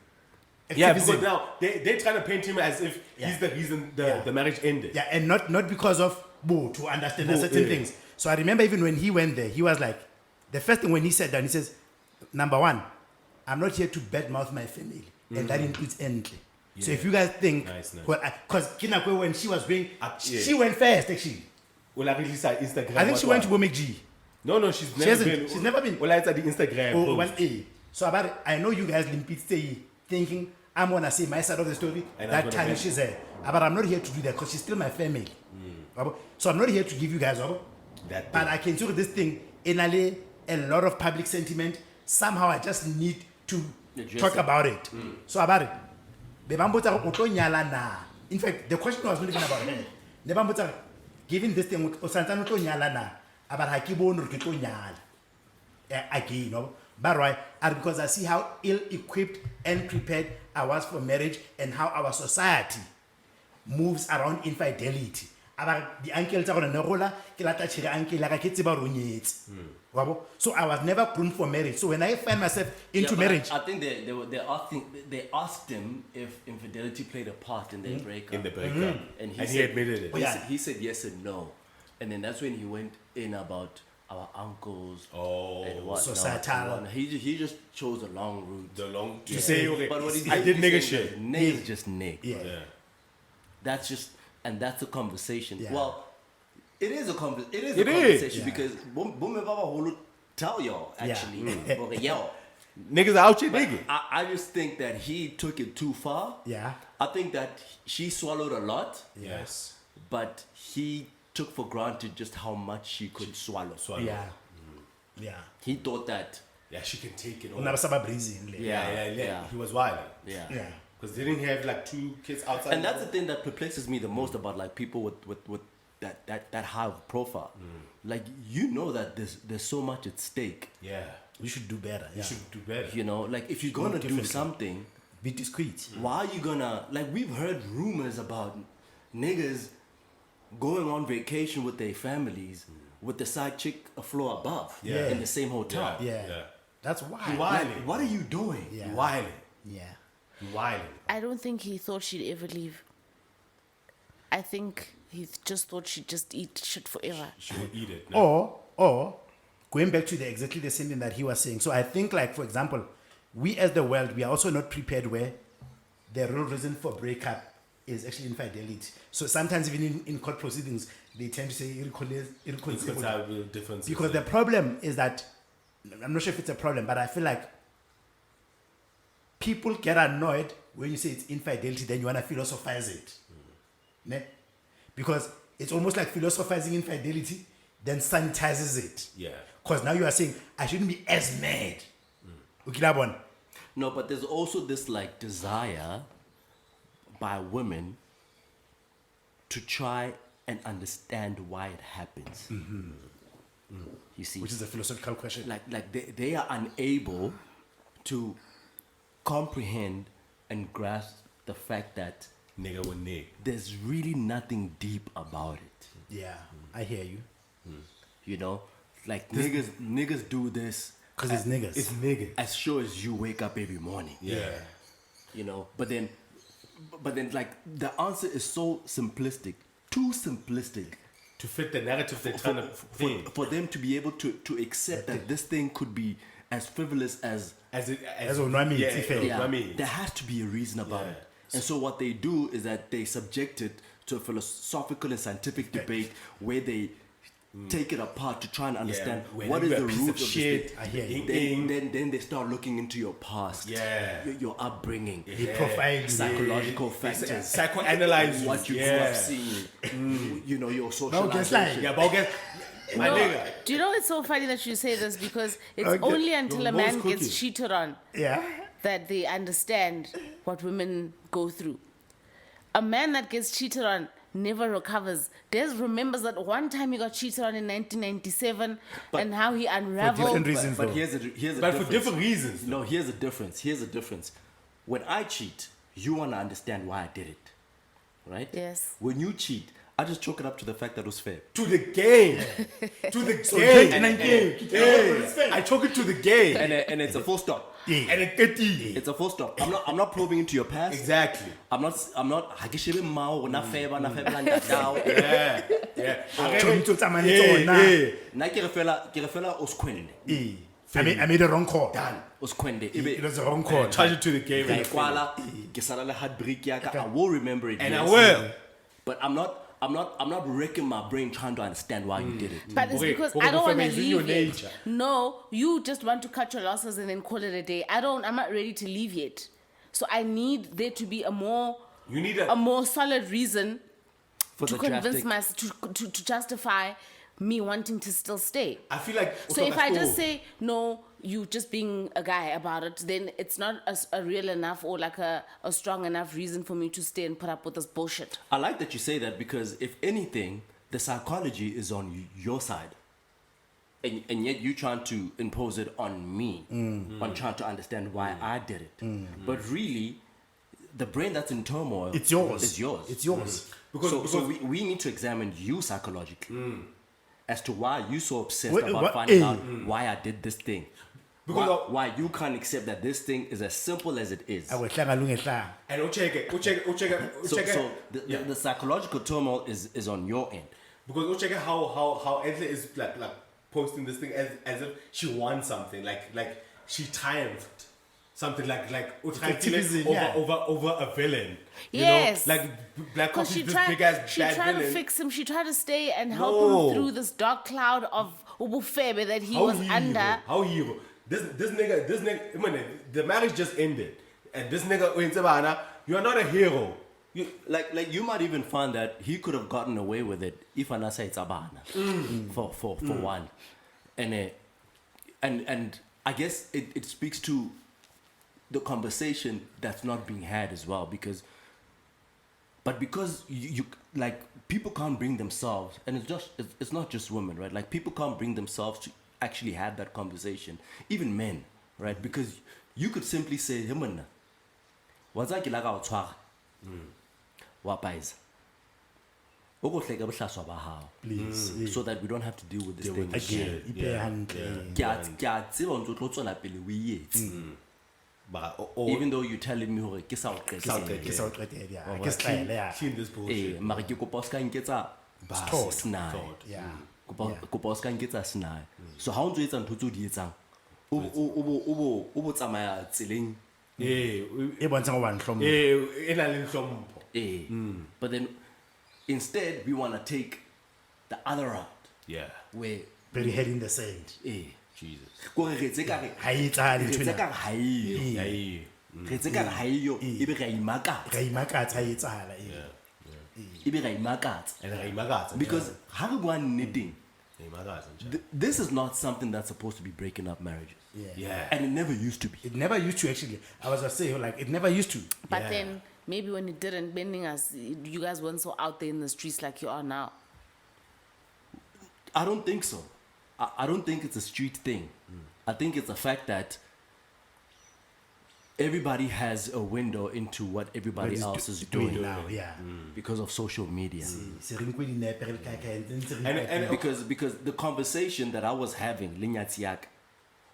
S2: Yeah, because now they're trying to paint him as if he's the reason
S3: Yeah.
S2: the marriage ended.
S3: Yeah, and not because of to understand certain things. So I remember even when he went there, he was like, the first thing when he sat down, he says, number one, I'm not here to badmouth my family, and that includes Entle. So if you guys think,
S2: Nice.
S3: because Kinakwe, when she was going,
S2: Yeah.
S3: she went first actually.
S2: Well, I really said Instagram.
S3: I think she went to Womek G.
S2: No, she's never
S3: hasn't.
S2: been.
S3: She's never been.
S2: Well, it's at the Instagram.
S3: Oh,
S2: post.
S3: well, so about it, I know you guys stay thinking I'm gonna say my side of the story.
S2: And I'm
S3: that
S2: gonna
S3: time
S2: vent.
S3: she's there, but I'm not here to do that because she's still my family. So I'm not here to give you guys
S2: That
S3: but
S2: thing.
S3: I can see this thing in a lot of public sentiment. Somehow I just need to
S1: Address
S3: talk
S1: it.
S3: about it. So about it, Bebambota Oto nyala na. In fact, the question was not even about her. Nebambota, given this thing, Osantano to nyala na, about Hakibo no to nyala. Again, but right, and because I see how ill-equipped and prepared I was for marriage and how our society moves around infidelity. About the uncles are on a roller, so I was never prone for marriage. So when I find myself into
S1: Yeah, but
S3: marriage,
S1: I think they asked him if infidelity played a part in their breakup.
S2: in the breakup,
S1: and
S2: he
S1: said,
S2: admitted it.
S1: He said yes and no, and then that's when he went in about our uncles and what
S3: Societal.
S1: He just chose a long route.
S2: The long to say, okay,
S1: But what he's
S2: I did
S1: basically
S2: nigga
S1: saying
S2: shit.
S1: is niggas just nigga.
S3: yeah.
S1: That's just, and that's a conversation.
S3: Yeah.
S1: Well, it is a
S2: It is,
S1: conversation
S3: yeah.
S1: because Boom Baba will tell y'all actually. Okay, yo,
S2: Niggas out here, nigga.
S1: I just think that he took it too far.
S3: Yeah.
S1: I think that she swallowed a lot,
S2: Yes.
S1: but he took for granted just how much she could swallow.
S3: Yeah. Yeah.
S1: He thought that,
S2: Yeah, she can take it all.
S3: Unabasaba breezy.
S1: Yeah.
S2: He was wild.
S1: yeah.
S3: Yeah.
S2: Because they didn't have like 2 kids outside.
S1: And that's the thing that perplexes me the most about like people with that high of profile. Like, you know that there's so much at stake.
S2: Yeah.
S3: We should do better.
S2: You
S3: Yeah.
S2: should do better.
S1: You know, like if you're gonna do
S3: differently.
S1: something,
S3: Be discreet.
S1: why are you gonna, like, we've heard rumors about niggas going on vacation with their families with the side chick a floor above
S2: Yeah.
S1: in the same hotel.
S3: Yeah.
S2: Yeah.
S3: That's why.
S2: You
S1: Like,
S2: wilding.
S1: what are you doing?
S3: Yeah.
S2: You wilding.
S3: Yeah.
S2: You wilding.
S4: I don't think he thought she'd ever leave. I think he just thought she'd just eat shit forever.
S2: She will eat it. No.
S3: Or going back to exactly the same thing that he was saying. So I think, like, for example, we as the world, we are also not prepared where the real reason for breakup is actually infidelity. So sometimes even in court proceedings, they tend to say irreconcilable.
S2: Reconcilable differences.
S3: Because the problem is that, I'm not sure if it's a problem, but I feel like people get annoyed when you say it's infidelity, then you want to philosophize it. Ne? Because it's almost like philosophizing infidelity, then sanitizes it.
S2: Yeah.
S3: Because now you are saying, I shouldn't be as mad. Ukilabon.
S1: No, but there's also this like desire by women to try and understand why it happens. You see,
S3: Which is a philosophical question.
S1: like they are unable to comprehend and grasp the fact that
S2: Nigga with nigga.
S1: there's really nothing deep about it.
S3: Yeah, I hear you.
S1: You know, like niggas do this
S3: Because it's niggas.
S2: It's nigga.
S1: as sure as you wake up every morning.
S2: Yeah.
S1: You know, but then like the answer is so simplistic, too simplistic
S2: To fit the narrative they're trying to paint.
S1: for them to be able to accept that this thing could be as frivolous as
S2: As
S3: Onwami,
S2: yeah,
S3: it's fair.
S2: Onwami.
S1: there has to be a reason about
S2: Yeah.
S1: it. And so what they do is that they subject it to a philosophical and scientific debate where they take it apart to try and understand
S2: when
S1: what is
S2: you're
S1: the
S2: a piece
S1: root
S2: of
S1: of this
S2: shit,
S1: thing.
S3: I hear you.
S1: Then they start looking into your past,
S2: Yeah.
S1: your upbringing,
S3: He profiled you.
S1: psychological factors,
S2: Psychoanalyze
S1: what you grew up seeing, you know, your socialization.
S2: Yeah, but get my
S4: No,
S2: nigga.
S4: do you know it's so funny that you say this because it's
S3: Okay.
S4: only until a
S2: Your
S4: man
S2: nose
S4: gets
S2: cooking.
S4: cheated on
S3: Yeah.
S4: that they understand what women go through. A man that gets cheated on never recovers. Des remembers that one time he got cheated on in 1997 and how he unraveled.
S3: different reasons.
S1: But
S3: though.
S1: here's a
S2: But
S1: difference.
S2: for different reasons.
S1: No, here's a difference. Here's a difference. When I cheat, you want to understand why I did it, right?
S4: Yes.
S1: When you cheat, I just chalk it up to the fact that it was fair.
S2: To the game. To the game. Hey, I took it to the game.
S1: And it's a full stop.
S2: And it get easy.
S1: It's a full stop. I'm not probing into your past.
S2: Exactly.
S1: I'm not ha ke shebe mao na feba la ntao.
S2: Yeah. Yeah.
S3: Tshwanetse o tsamaya le
S2: Hey,
S3: tsona.
S2: hey.
S1: Nna ke re fela o skwende.
S3: Eh. I made a wrong call.
S1: O skwende.
S3: It was a wrong call.
S2: Charge it to the game.
S1: Ka ikwala ke sala le heartbreak ya ka. I will remember it.
S2: And I
S1: yes.
S2: will.
S1: But I'm not wrecking my brain trying to understand why you did it.
S4: But it's
S2: Okay,
S4: because
S2: okay,
S4: I don't want to
S2: it's in your
S4: leave yet.
S2: nature.
S4: No, you just want to cut your losses and then call it a day. I'm not ready to leave yet. So I need there to be a more solid reason
S1: For
S4: to
S1: the
S4: convince
S1: drastic-
S4: to justify me wanting to still stay.
S2: I feel like.
S4: So if I just say no, you just being a guy about it, then it's not a real enough or like a strong enough reason for me to stay and put up with this bullshit.
S1: I like that you say that because if anything, the psychology is on your side. And yet you trying to impose it on me, on trying to understand why I did it. But really, the brain that's in turmoil
S3: It's yours.
S1: is yours.
S3: It's yours.
S1: So we need to examine you psychologically as to why you so obsessed
S3: Wait,
S1: about
S3: what-
S1: finding
S3: eh.
S1: out why I did this thing.
S2: Because
S1: Why you can't accept that this thing is as simple as it is.
S3: Awehlanga lungehlanga.
S2: And check it.
S1: So the psychological turmoil is on your end.
S2: Because check how Edla is like posting this thing as if she won something, like she triumphed. Something like
S3: Activism, yeah.
S2: over a villain.
S4: Yes.
S2: You know? Like Black
S4: Because
S2: Coffee,
S4: she
S2: this
S4: tried,
S2: big ass
S4: she
S2: bad
S4: tried to
S2: villain.
S4: fix him. She tried to stay and help
S2: No.
S4: him through this dark cloud of ubufebe that he
S2: How
S4: was
S2: evil?
S4: under.
S2: How evil? This nigga, man, the marriage just ended, and this nigga, you are not a hero.
S1: Like you might even find that he could have gotten away with it if Anasa it's Abana for one, and I guess it speaks to the conversation that's not being had as well because you like people can't bring themselves, and it's not just women, right? Like people can't bring themselves actually have that conversation. Even men, right? Because you could simply say, "Hey man, what's like o tshwara? Wa paisa. O go hleka bohlaswa ba hao."
S3: Please.
S1: So that we don't have to deal with this thing
S3: Again.
S1: again. Ke a tseba o ntso tlo tswela pele o e etse.
S2: But
S1: Even though you're telling me hore ke sa o
S3: Ke sa o qetela, yeah. Ke style, yeah.
S2: clean this bullshit.
S1: mara ke kopa o ska nketsa snae.
S3: Yeah.
S1: Kopa o ska nketsa snae. So ha o ntso etsa ntho tse o di etsang o bo tsamaya tseleng.
S2: Eh,
S3: E bontshang o wa nhlompha.
S2: ena le hlompho.
S1: But then instead we want to take the other route
S2: Yeah.
S1: where
S3: Very head in the sand.
S2: Jesus.
S1: ko re etse ka re
S3: Ha e etsahale
S1: re
S3: ntho
S1: etse
S3: ena.
S1: ka re ha eyo
S2: Yeah, yeah.
S1: re etse ka re ha eyo ebe re a imakatsa
S3: Ra imakatsa ha e etsahala.
S1: ebe re a imakatsa
S2: And I imagine.
S1: because ha re bua nneteng
S2: Imagine.
S1: this is not something that's supposed to be breaking up marriages.
S2: Yeah.
S1: And it never used to be.
S3: It never used to actually. I was gonna say like it never used to.
S4: But then maybe when it didn't, bending us, you guys weren't so out there in the streets like you are now.
S1: I don't think so. I don't think it's a street thing. I think it's a fact that everybody has a window into what everybody else is doing
S3: now, yeah.
S1: because of social media.
S3: Se re nkwe dinepe re le kae ntse re
S2: And
S1: Because the conversation that I was having, Linyatiak,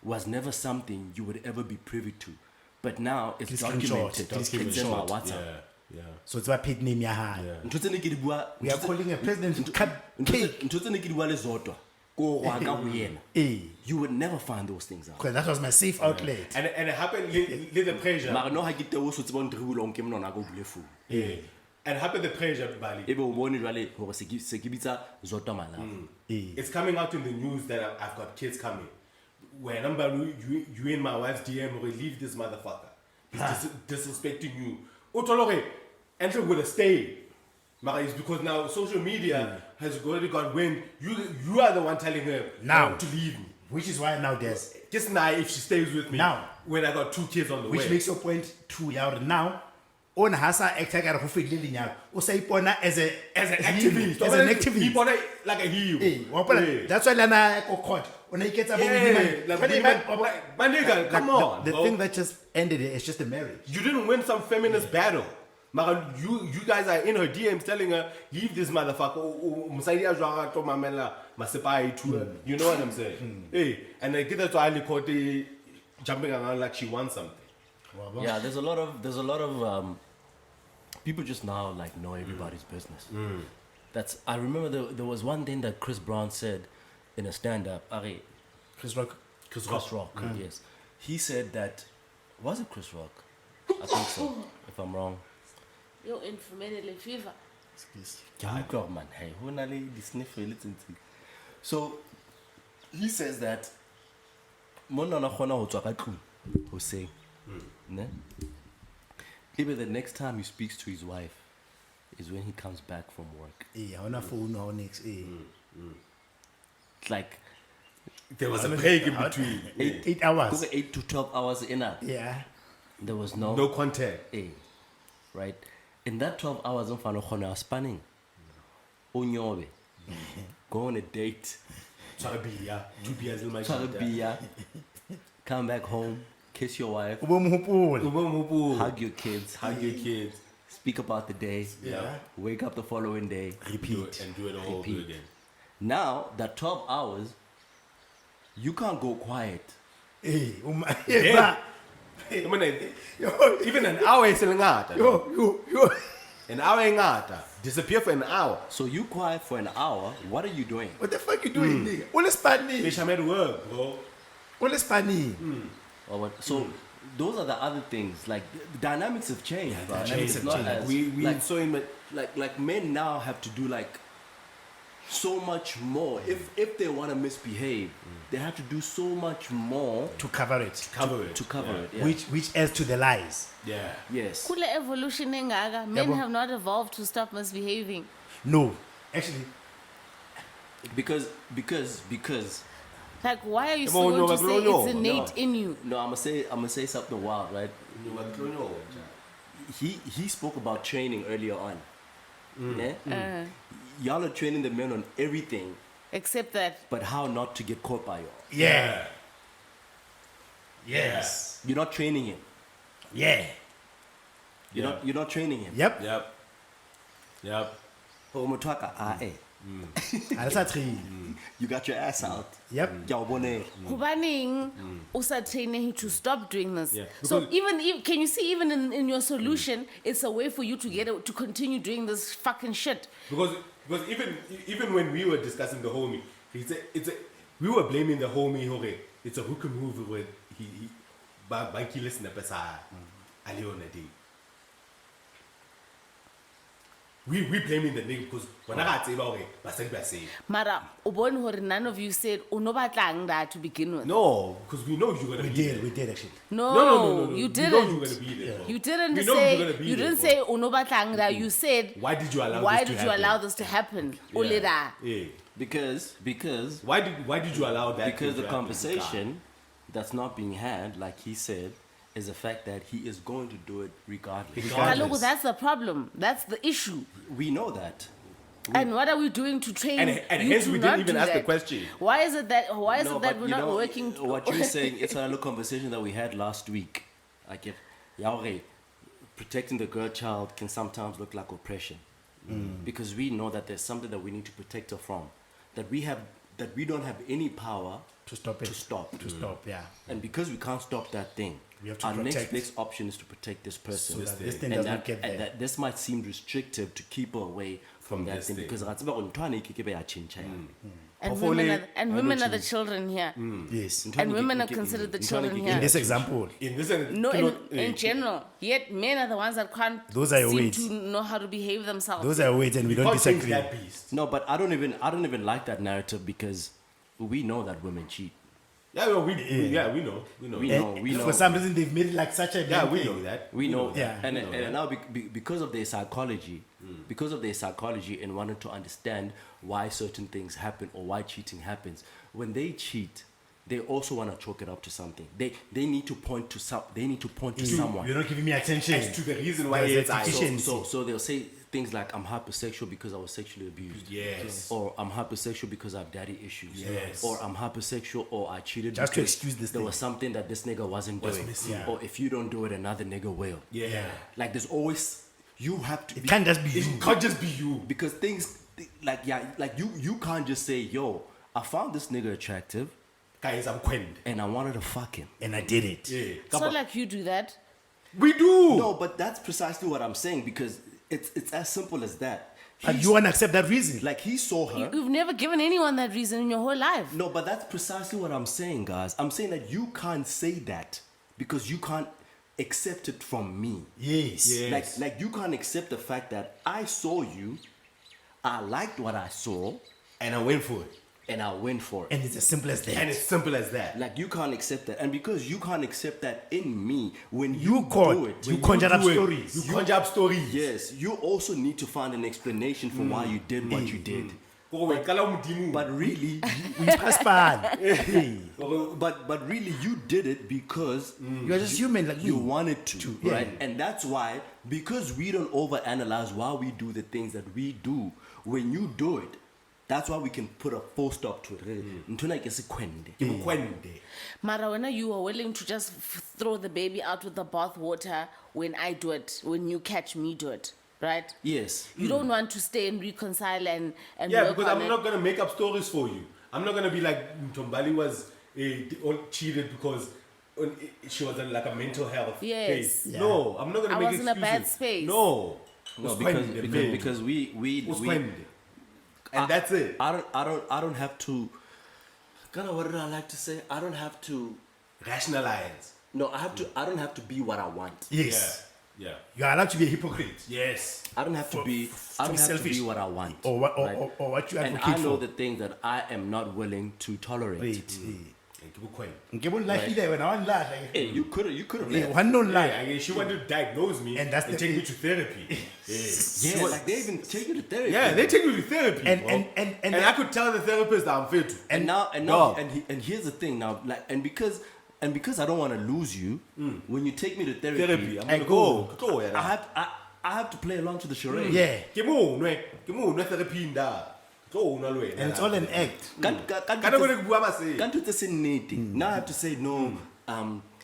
S1: was never something you would ever be privy to. But now it's
S3: Please
S1: documented.
S3: screenshot.
S1: It's in my WhatsApp.
S2: Yeah. Yeah.
S3: so it's what paid name ya hae.
S1: Ntho tse ne ke di bua-
S3: We are calling a president cupcake.
S1: ntho tse ne ke di bua le Zodwa, ko rwa ka ho yena.
S3: Eh,
S1: You would never find those things out.
S3: because that was my safe outlet.
S2: And it happened the pressure.
S1: Mara no ha ke teo so tsebang dribulong ke mona go bule phone.
S2: Yeah. And happened the pressure, Bali.
S1: Ebe o bone jwale hore se ke bitsa Zodwa malapa.
S2: It's coming out in the news that I've got kids coming. When you in my wife's DM will leave this motherfucker. He's disrespecting you. Otolore, enter with a stay. Mara, it's because now social media has already got wind. You are the one telling her
S3: Now.
S2: to leave me.
S3: Which is why now there's
S2: Just now, if she stays with me,
S3: Now.
S2: when I got 2 kids on the
S3: which
S2: way.
S3: makes your point true ya hore now on hasa actor ka re go fedile lenyalo o sa ipona as an
S2: activist.
S3: as an
S2: He
S3: activist
S2: bought it like a hero.
S3: eh wa bona that's why lana go court ona iketsa bo
S2: My nigga, come on.
S3: the
S2: bro.
S3: thing that just ended it is just a marriage.
S2: You didn't win some feminist battle. Mara, you guys are in her DMs telling her, leave this motherfucker. You know what I'm saying? Hey, and I get her to Ali Kote jumping around like she wants something.
S1: Yeah, there's a lot of people just now like know everybody's business. I remember there was one thing that Chris Brown said in a stand-up.
S3: Chris Rock.
S1: Chris Rock, yes. He said that, was it Chris Rock? I think so, if I'm wrong.
S4: You're in fever.
S1: God, man, hey, who nale the sniffer listen to? So he says that monna na khona ho tswa ka tlung ho seng, ne? Maybe the next time he speaks to his wife is when he comes back from work.
S3: Eh ha ona phone ha next
S1: It's like
S2: There was a break in between.
S3: 8 hours.
S1: 8 to 12 hours in that.
S3: Yeah.
S1: There was no
S2: No contact.
S1: right? In that 12 hours, I'm khona spanning. Onyobe. Go on a date.
S2: Try beer. 2 beers in my
S1: Try a beer. Come back home. Kiss your wife.
S3: Ubo mohopolo.
S1: Hug your kids.
S2: Hug your kids.
S1: Speak about the day.
S2: Yeah.
S1: Wake up the following day.
S3: Repeat.
S2: And do it all over
S1: Repeat.
S2: again.
S1: Now, that 12 hours, you can't go quiet.
S3: Eh,
S2: Yeah. Even an hour is still ngata.
S3: yo.
S2: An hour ain't ngata. Disappear for an hour.
S1: So you quiet for an hour. What are you doing?
S3: What the fuck you doing, nigga? Ole Spanish.
S2: Bitch, I'm at work, bro.
S3: Ole Spanish.
S1: Or what? So those are the other things. Like the dynamics have changed. Right?
S3: dynamics
S1: It's
S3: have
S1: not
S3: changed.
S1: as
S2: We
S1: like,
S2: saw him at
S1: like men now have to do like so much more. If they want to misbehave, they have to do so much more
S3: To cover it.
S2: cover it.
S1: to cover it. Yeah.
S3: Which adds to the lies.
S2: Yeah.
S1: Yes.
S4: Kule evolution engaga. Men
S3: bo.
S4: have not evolved to stop misbehaving.
S3: No. Actually,
S1: Because
S4: Like, why are you
S2: No,
S4: so
S2: no,
S4: going to
S2: no,
S4: say
S2: no,
S4: it's innate in you?
S1: no, I'm gonna say something wild, right? He spoke about training earlier on. Yeah? Y'all are training the men on everything
S4: Accept that.
S1: But how not to get caught by you?
S3: Yeah. Yes.
S1: You're not training him.
S3: Yeah.
S1: You're not training him.
S3: Yep.
S2: Yep.
S1: Oh, Mutwaka,
S3: That's a tree.
S1: you got your ass out.
S3: Yep.
S1: Yawubone.
S4: Hubaning usa training him to stop doing this.
S2: Yeah,
S4: So
S2: because-
S4: even can you see even in your solution, it's a way for you to continue doing this fucking shit.
S2: Because even when we were discussing the homie, we were blaming the homie. Okay, it's a hook and move where he banky listen to pesa aliona day. We blaming the nigga because when I got say about it, but say
S4: Mara, ubon hore none of you said unobatlang that to begin with.
S2: no, because we know you're gonna
S3: We
S2: be
S3: did.
S2: there.
S3: We did actually.
S4: No,
S2: We
S4: you
S2: know
S4: didn't.
S2: you're gonna be there. Bro.
S4: You didn't
S2: We know you're
S4: say
S2: gonna be
S4: you
S2: there,
S4: didn't
S2: bro.
S4: say unobatlang. You said
S2: Why did you allow
S4: why
S2: this to
S4: did you
S2: happen?
S4: allow this to happen? Olera.
S2: Yeah.
S1: Because
S2: Why did you allow that?
S1: because
S2: to
S1: the
S2: happen?
S1: conversation that's not being had, like he said, is the fact that he is going to do it regardless.
S4: Kaloku, that's the problem. That's the issue.
S1: We know that.
S4: And what are we doing to train
S2: And
S4: you
S2: hence
S4: to
S2: we
S4: not
S2: didn't even
S4: do
S2: ask the
S4: that?
S2: question.
S4: Why is it that we're
S1: you
S4: not
S1: know,
S4: working?
S1: What you're saying, it's another conversation that we had last week. I get, Yaore, protecting the girl child can sometimes look like oppression, because we know that there's something that we need to protect her from, that we don't have any power
S3: To stop it.
S1: to stop.
S3: To stop. Yeah.
S1: And because we can't stop that thing,
S3: We have to
S1: our
S3: protect.
S1: next option is to protect this person.
S3: So that this thing
S1: and
S3: does not get
S1: and
S3: there.
S1: that this might seem restrictive to keep her away from that
S2: this
S1: thing,
S2: thing.
S1: because
S4: And
S2: Hopefully-
S4: women are the children here.
S3: Yes.
S4: And women are considered the children
S3: In
S4: here.
S3: this example,
S2: In this
S4: No, in general. Yet men are the ones that can't
S3: Those are your
S4: seem
S3: weights.
S4: to know how to behave themselves.
S3: those are weights, and we don't
S2: can't change
S3: disagree.
S2: that beast.
S1: No, but I don't even like that narrative, because we know that women cheat.
S2: Yeah, well, we know.
S1: We
S2: that.
S1: know.
S3: And for some reason, they've made it like such a
S2: Yeah,
S3: big
S2: we
S3: thing.
S2: know that.
S1: We know,
S3: Yeah.
S1: and
S2: We know
S1: and
S2: that.
S1: now because of their psychology, and wanting to understand why certain things happen or why cheating happens, when they cheat, they also want to chalk it up to something. They need to point to someone.
S3: You're not giving me attention.
S2: As to the reason why
S3: There's
S2: it's
S3: a deficiency.
S1: So they'll say things like, I'm hypersexual because I was sexually abused.
S2: Yes.
S1: Or I'm hypersexual because I have daddy issues.
S2: Yes.
S1: Or I'm hypersexual or I cheated
S3: Just to
S1: because
S3: excuse this
S1: there
S3: thing.
S1: was something that this nigga wasn't doing.
S2: missing.
S3: Yeah.
S1: Or if you don't do it, another nigga will.
S2: Yeah.
S1: Like there's always, you have to
S3: It can't just be you.
S2: It can't just be you.
S1: because things like you can't just say, yo, I found this nigga attractive
S2: Guys, I'm quenned.
S1: and I wanted to fuck him.
S3: And I did it.
S2: Yeah.
S4: It's not like you do that.
S2: We do.
S1: No, but that's precisely what I'm saying, because it's as simple as that.
S3: But
S1: He's-
S3: you want to accept that reason.
S1: like he saw her.
S4: You've never given anyone that reason in your whole life.
S1: No, but that's precisely what I'm saying, guys. I'm saying that you can't say that because you can't accept it from me.
S3: Yes.
S2: Yeah.
S1: Like you can't accept the fact that I saw you, I liked what I saw,
S2: And I went for it.
S1: and I went for it.
S3: And it's as simple as that.
S2: And it's simple as that.
S1: Like you can't accept that, and because you can't accept that in me, when
S3: You
S1: you
S3: caught-
S1: do it,
S3: you conjure up
S2: do it,
S3: stories.
S2: You conjure up stories.
S1: yes, you also need to find an explanation for why you did what you did. But really,
S3: We pass pan. Hey.
S1: but really, you did it because
S3: You're just human like
S1: you
S3: me.
S1: wanted to,
S3: yeah.
S1: right? And that's why, because we don't overanalyze why we do the things that we do. When you do it, that's why we can put a full stop to it. Ntona ke se kwende.
S4: Mara, when you are willing to just throw the baby out with the bath water when I do it, when you catch me do it, right?
S1: Yes.
S4: You don't want to stay and reconcile and
S2: Yeah,
S4: work
S2: because
S4: on
S2: I'm
S4: it.
S2: not going to make up stories for you. I'm not going to be like Mtombali was cheated because she was in like a mental health
S4: Yes.
S2: case.
S3: Yeah.
S2: No, I'm not going to
S4: I
S2: make
S4: was in a bad
S2: excuses.
S4: space.
S2: No.
S1: No,
S2: Uskwende,
S1: because we
S2: Uskwende. And that's it.
S1: I don't have to. Kind of what did I like to say? I don't have to.
S2: Rationalize.
S1: No, I don't have to be what I want.
S3: Yes.
S2: Yeah.
S3: You are allowed to be a hypocrite.
S2: Yes.
S1: I don't have to be. I
S3: to
S1: don't
S3: be
S1: have to
S3: selfish.
S1: be what I want.
S3: Or what,
S1: right?
S3: or what you
S1: And
S3: advocate
S1: I know
S3: for.
S1: the things that I am not willing to tolerate.
S3: Wait.
S2: And keep it quiet.
S3: Give one life either when I want laugh.
S1: Hey, you could have.
S3: Hey, one no
S2: Yeah,
S3: lie.
S2: I mean, she wanted to diagnose me
S3: And that's the
S2: take
S3: thing.
S2: me to therapy.
S1: Yeah, like they even take you to therapy.
S2: Yeah, they take me to therapy.
S3: And-
S2: bro.
S3: and-
S2: I could tell the therapist that I'm fit.
S1: And now
S2: Dog.
S1: and here's the thing now, like and because I don't want to lose you, when you take me to
S2: Therapy. I'm
S3: I
S2: gonna
S3: go.
S2: go.
S1: I have to play along to the charade.
S3: Yeah.
S2: Ke mo nwe therapy nda.
S3: And it's all an act.
S1: Can't do this in knitting. Now I have to say no.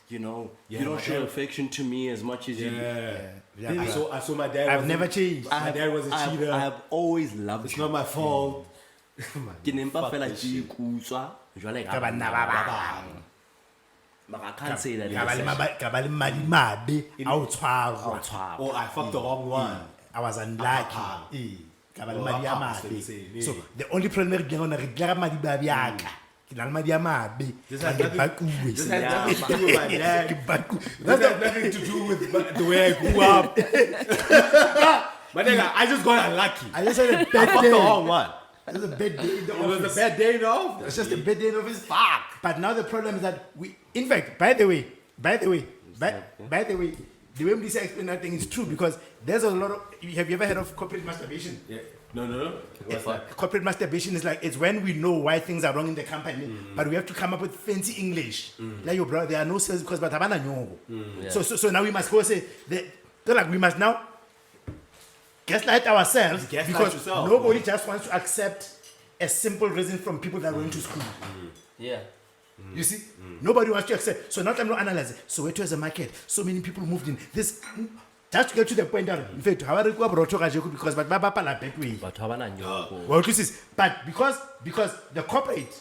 S1: You know, you don't show affection to me as much as you.
S3: Yeah.
S2: I saw my dad.
S3: I've never changed.
S2: My dad was a cheater.
S1: I have always loved
S2: It's
S1: you.
S2: not my fault.
S1: Ke ne mpa fela ke ikutswa jwale
S3: Ka banna ba bang.
S1: But I can't say that.
S3: Ka ba le madimabe a o tshwarwa.
S2: Oh, I fucked the wrong one.
S3: I was unlucky. Ka ba le madi a
S2: let me
S3: mabe.
S2: say,
S3: So the only problem re geng ona re dira madi ba biaka. Ke na le madi a mabe.
S2: This has
S3: Ke
S2: nothing-
S3: bakuwe.
S2: This has nothing to do with my dad.
S3: Ke baku-
S2: This has nothing to do with the way I grew up. But nigga, I just got unlucky.
S3: I just had a
S2: I
S3: bad
S2: fucked the
S3: day.
S2: wrong one.
S3: It was a bad day in the
S2: It was
S3: office.
S2: a bad day though.
S3: It's just a bad day in the office. Fuck. But now the problem is that in fact, by the way, the way Mdisa explained that thing is true because there's a lot of. Have you ever heard of corporate masturbation?
S2: Yeah. No. What's that?
S3: Corporate masturbation is like it's when we know why things are wrong in the company, but we have to come up with fancy English. Like your brother, there are no sales because but habana nyongo. So now we must go say that like we must now gaslight ourselves
S2: Gaslight
S3: because
S2: yourself.
S3: nobody just wants to accept a simple reason from people that went to school.
S1: Yeah.
S3: You see, nobody wants to accept. So now I'm not analyzing. So where as a market, so many people moved in. This just to get to the point that in fact, how are you because but baba la back way.
S1: But habana nyoko.
S3: Well, this is but because the corporate,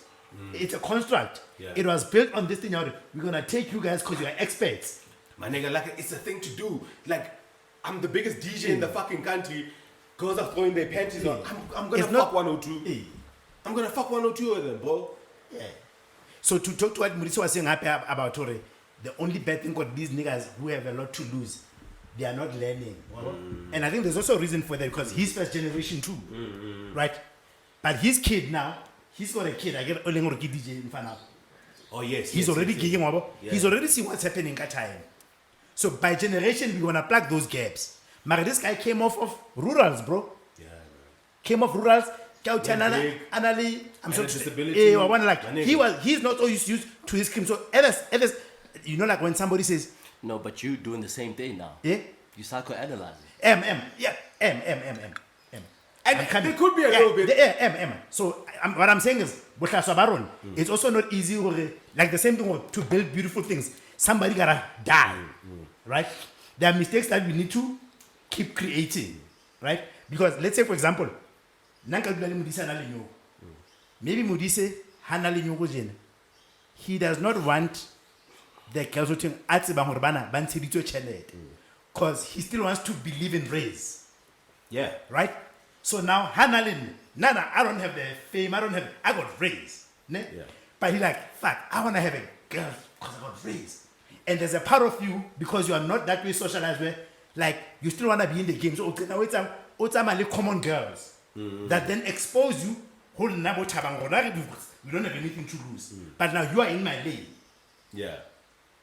S3: it's a construct.
S2: Yeah.
S3: It was built on this thing. We're gonna take you guys because you are experts.
S2: My nigga, like it's a thing to do. Like I'm the biggest DJ in the fucking country. Girls are throwing their panties on. I'm gonna
S3: It's not-
S2: fuck 102. I'm gonna fuck 102 of them, bro.
S3: Yeah. So to talk to what Muriso was saying about Tore, the only bad thing for these niggas who have a lot to lose, they are not learning. And I think there's also a reason for that because he's first generation too, right? But his kid now, he's got a kid. I get only more DJ in Fana.
S2: Oh yes.
S3: He's already gigging over. He's already seen what's happening at time. So by generation, we're gonna plug those gaps. But this guy came off of rurals, bro.
S2: Yeah, man.
S3: Came off rurals. I'm
S2: And
S3: so
S2: a disability.
S3: I want like
S2: My nigga.
S3: he's not so used to his scream. So others, you know, like when somebody says,
S1: No, but you doing the same thing now.
S3: yeah,
S1: You psychoanalyzing.
S3: M.
S2: And it could be a little bit.
S3: M. So what I'm saying is, it's also not easy. Like the same thing to build beautiful things. Somebody gotta die, right? There are mistakes that we need to keep creating, right? Because let's say, for example, maybe Mudise he does not want the girls who think because he still wants to believe in race,
S2: Yeah.
S3: right? So now Hanalin, Nana, I don't have the fame, I got raised. Ne?
S2: Yeah.
S3: But he like, fuck, I wanna have a girl because I got raised. And there's a part of you, because you are not that way socialized where like you still wanna be in the game. So okay, now it's common girls that then expose you whole nabo tabang. We don't have anything to lose. But now you are in my lane.
S2: Yeah.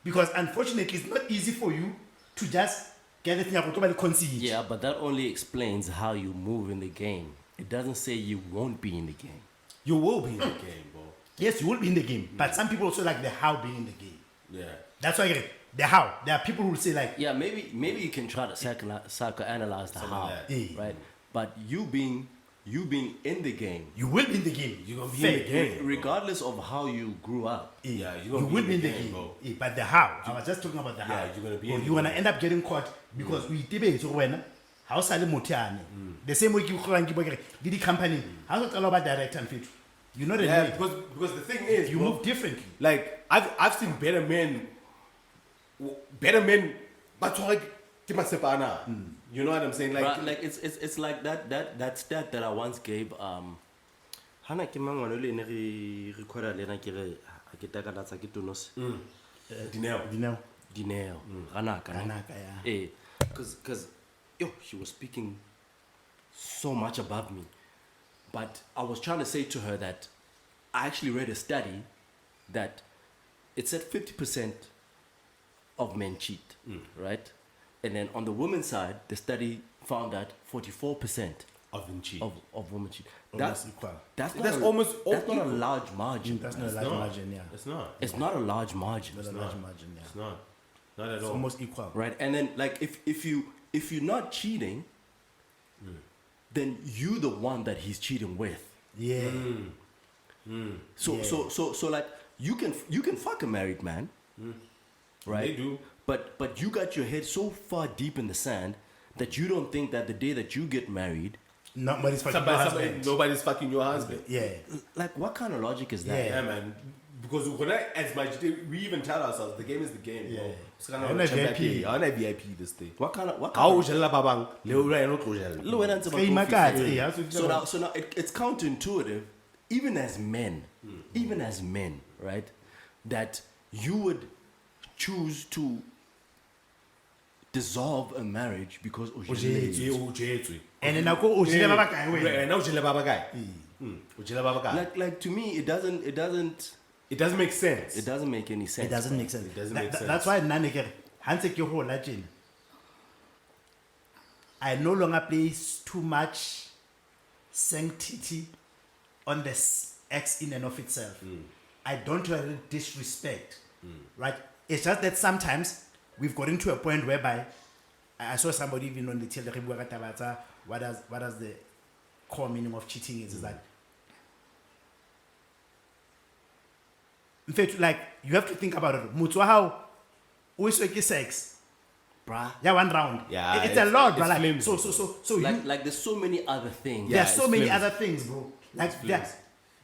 S3: Because unfortunately it's not easy for you to just get the thing out concede.
S1: Yeah, but that only explains how you move in the game. It doesn't say you won't be in the game.
S2: You will be in the game, bro.
S3: Yes, you will be in the game, but some people also like the how being in the game.
S2: Yeah.
S3: That's why I get it. The how. There are people who say like,
S1: Yeah, maybe you can try to psychoanalyze the
S2: Some of
S1: how,
S2: that.
S3: Yeah.
S1: right? But you being in the game,
S3: you will be in the game.
S2: You're gonna be
S3: Fair.
S2: in the game.
S1: regardless of how you grew up.
S2: Yeah, you're
S3: You
S2: gonna
S3: will
S2: be in the game, bro.
S3: But the how. I was just talking about the how.
S2: Yeah, you're gonna be
S3: Or
S2: in the
S3: you're gonna
S2: game.
S3: end up getting caught because we debate so when how sale motiane. The same way you call the company. How to tell about direct and fit. You know the
S2: Yeah,
S3: way.
S2: because the thing is,
S3: You
S2: bro,
S3: move differently.
S2: like I've seen better men, but like you know what I'm saying? Like,
S1: Right, like it's like that stat that I once gave. Hana ke mangwana le ne re recorda le na ke re a ke takalatsa ke tonos
S2: Dineo.
S1: Dineo Ranaka.
S3: Ranaka, yeah.
S1: Eh, because she was speaking so much above me, but I was trying to say to her that I actually read a study that it said 50% of men cheat, right? And then on the women's side, the study found that 44%
S2: Of them cheat.
S1: of women cheat.
S3: Almost equal.
S1: That's
S2: That's
S1: not
S2: almost
S1: that's not a
S2: equal.
S1: large margin.
S3: That's not a large margin, yeah.
S2: It's not.
S1: It's not a large margin,
S3: Not a large margin, yeah.
S2: It's not. Not at
S3: It's
S2: all.
S3: almost equal.
S1: right? And then like if you're not cheating, then you the one that he's cheating with.
S3: Yeah.
S1: So like you can fuck a married man, right?
S2: They do.
S1: But you got your head so far deep in the sand that you don't think that the day that you get married,
S3: Nobody's fucking your husband.
S2: Nobody's fucking your husband.
S3: Yeah.
S1: like what kind of logic is that?
S3: Yeah.
S2: Yeah, man. Because when as much we even tell ourselves the game is the game.
S3: Yeah.
S2: Bro. It's kind
S3: I'm a VIP.
S2: I'm a VIP this day.
S1: What kind
S2: How
S1: of
S2: would you love babang? Leo Ray no tlojela.
S1: Lo wena ntse ba
S3: Hey,
S1: tlo
S3: my
S1: fihla.
S3: God. Hey, that's what-
S1: So now it's counterintuitive, even as men, right? That you would choose to dissolve a marriage because
S3: And then I go, oh, she never back away.
S2: Now ujele baba guy. Ujele baba guy.
S1: like to me it doesn't
S2: It doesn't make sense.
S1: it doesn't make any sense.
S3: It doesn't make sense.
S2: It doesn't make sense.
S3: That's why Naneke, Hansek your whole legend. I no longer place too much sanctity on the X in and of itself. I don't really disrespect, right? It's just that sometimes we've gotten to a point whereby I saw somebody even on the television what does the core meaning of cheating is that in fact, like you have to think about it. Mutswa how we sex,
S1: Bruh.
S3: yeah, one round.
S2: Yeah,
S3: it's a lot,
S2: it's
S3: but like
S2: flimsy.
S3: so
S1: Like there's so many other things.
S3: there are
S2: Yeah,
S3: so
S2: it's
S3: many
S2: flimsy.
S3: other things, bro. Like that,
S2: flimsy.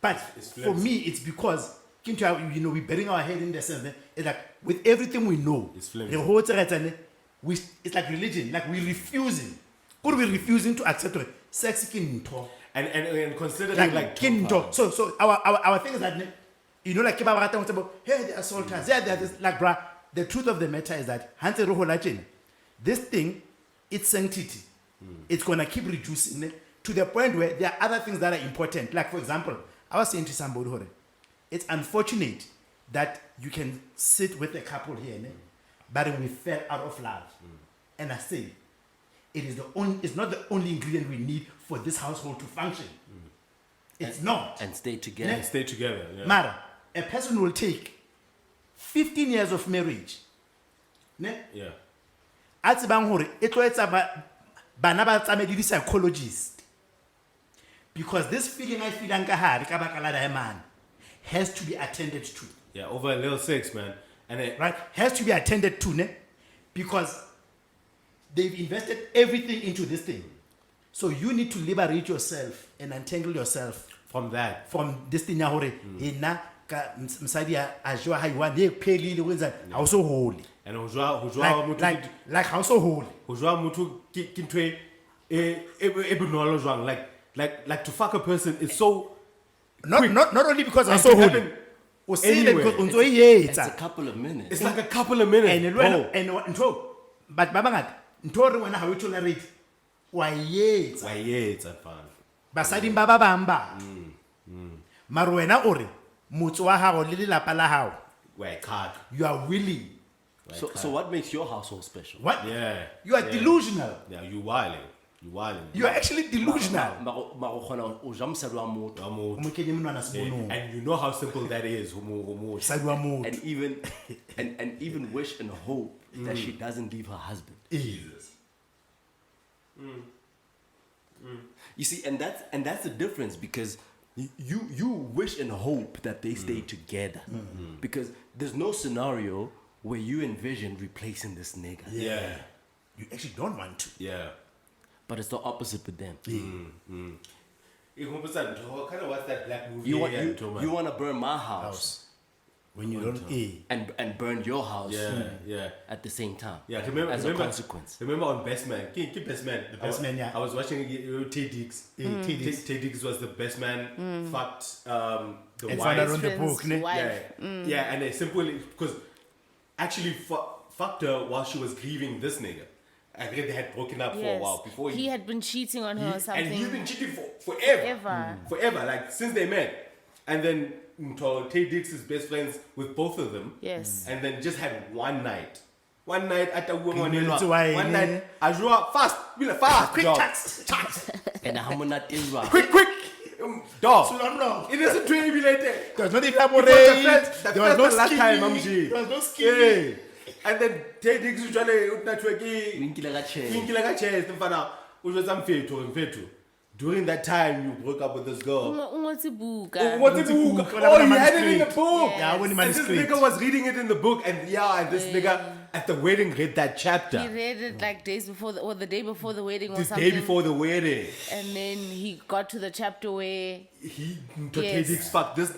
S3: but
S2: It's
S3: for
S2: flimsy.
S3: me, it's because we're burying our head in the sense that it's like with everything we know,
S2: It's flimsy.
S3: the whole it's like religion, like we're refusing. Could we refusing to accept it? Sex kinto.
S2: And considering
S3: Like kinto. So our thing is that like kiba barata motabo, hey, they assault us. Yeah, they're this like bruh. The truth of the matter is that this thing, its sanctity, it's gonna keep reducing to the point where there are other things that are important. Like for example, I was saying to somebody, it's unfortunate that you can sit with a couple here, but we fell out of love. And I say, it's not the only ingredient we need for this household to function. It's not.
S1: And stay together.
S2: and stay together. Yeah.
S3: Mara, a person will take 15 years of marriage. Ne?
S2: Yeah.
S3: A tsebang hore e tlo etsa bana ba tsamaye di psychologist, because this feeling I feel ka hare ka baka la diamond has to be attended to,
S2: Yeah. Over a little sex, man. And it,
S3: right? Has to be attended to, ne? Because they've invested everything into this thing. So you need to liberate yourself and untangle yourself
S2: from that.
S3: from this thing ya hore ena ka msadi a jwa ha iwa ne phelile wenza also holy,
S2: And hujwa
S3: like how so holy.
S2: mutu kintwe ebunolo jwang. Like to fuck a person is so
S3: Not only because I'm
S2: It
S3: so
S2: can
S3: holy.
S2: happen
S3: O see that
S2: anywhere.
S3: because unzo
S1: It's a
S3: yetsa.
S1: couple of minutes.
S2: it's like a couple of minutes.
S3: And
S2: bro.
S3: ntho but ba bangata ntho re wena ha o tolerate wa yetsa.
S2: Why, yeah, it's a fun.
S3: Basadi ba ba bang ba. Mara wena o re motho wa hao le lelapa la hao,
S2: Why, card.
S3: you are willing.
S1: So what makes your household special?
S3: What?
S2: Yeah.
S3: You are delusional.
S2: Yeah, you wilding. You wilding.
S3: You are actually delusional.
S1: Maro khona o ja mosadi wa motho.
S3: O mo kenye monwana sebonong.
S2: And you know how simple that is.
S3: Mosadi wa motho.
S1: And even wish and hope that she doesn't leave her husband. You see, and that's the difference, because you wish and hope that they stay together, because there's no scenario where you envision replacing this nigga.
S2: Yeah.
S3: You actually don't want to.
S2: Yeah.
S1: But it's the opposite with them.
S2: Kind of what's that black movie?
S1: You want to burn my house
S3: House. When you don't
S1: and burn your house
S2: Yeah.
S1: at the same time.
S2: Yeah,
S1: as a consequence.
S2: Remember on Best Man? Best Man.
S3: Best Man, yeah.
S2: I was watching Tay Diggs. Tay Diggs was the best man. Fucked the
S3: and
S2: wife.
S3: found out on the
S4: Friend's
S3: book, ne?
S4: wife.
S2: Yeah, and they simply because actually fucked her while she was grieving this nigga. I think they had broken up for a while before
S4: he had been cheating on her or something.
S2: and he's been cheating forever.
S4: Ever.
S2: Forever, like since they met. And then Tay Diggs is best friends with both of them.
S4: Yes.
S2: And then just had one night. One night at the woman.
S3: It's why,
S2: One night. Ajua fast. Be like fast.
S3: Quick
S2: dog.
S3: chats.
S1: And Hamunat Israel.
S2: Quick. Dog.
S3: No.
S2: It doesn't train me later.
S3: There was not
S2: It
S3: elaborate.
S2: was the
S3: There was no
S2: last time,
S3: skinny.
S2: Mamji.
S3: There was no skinny.
S2: Yeah. And then Tay Diggs usually networking.
S1: Winkile ka chair.
S2: Thinking like a chest, mfana, ujweza mfethu. during that time you broke up with this girl.
S4: What's a book?
S2: What's the book?
S3: book.
S2: Oh, he had it in the book.
S3: Yeah, when
S2: And this nigga was reading it in the book, and this nigga at the wedding read that chapter.
S4: He read it like days before, or the day before the wedding, or
S2: The
S4: something.
S2: day before the wedding.
S4: And then he got to the chapter where,
S2: He
S4: Yes.
S2: fuck this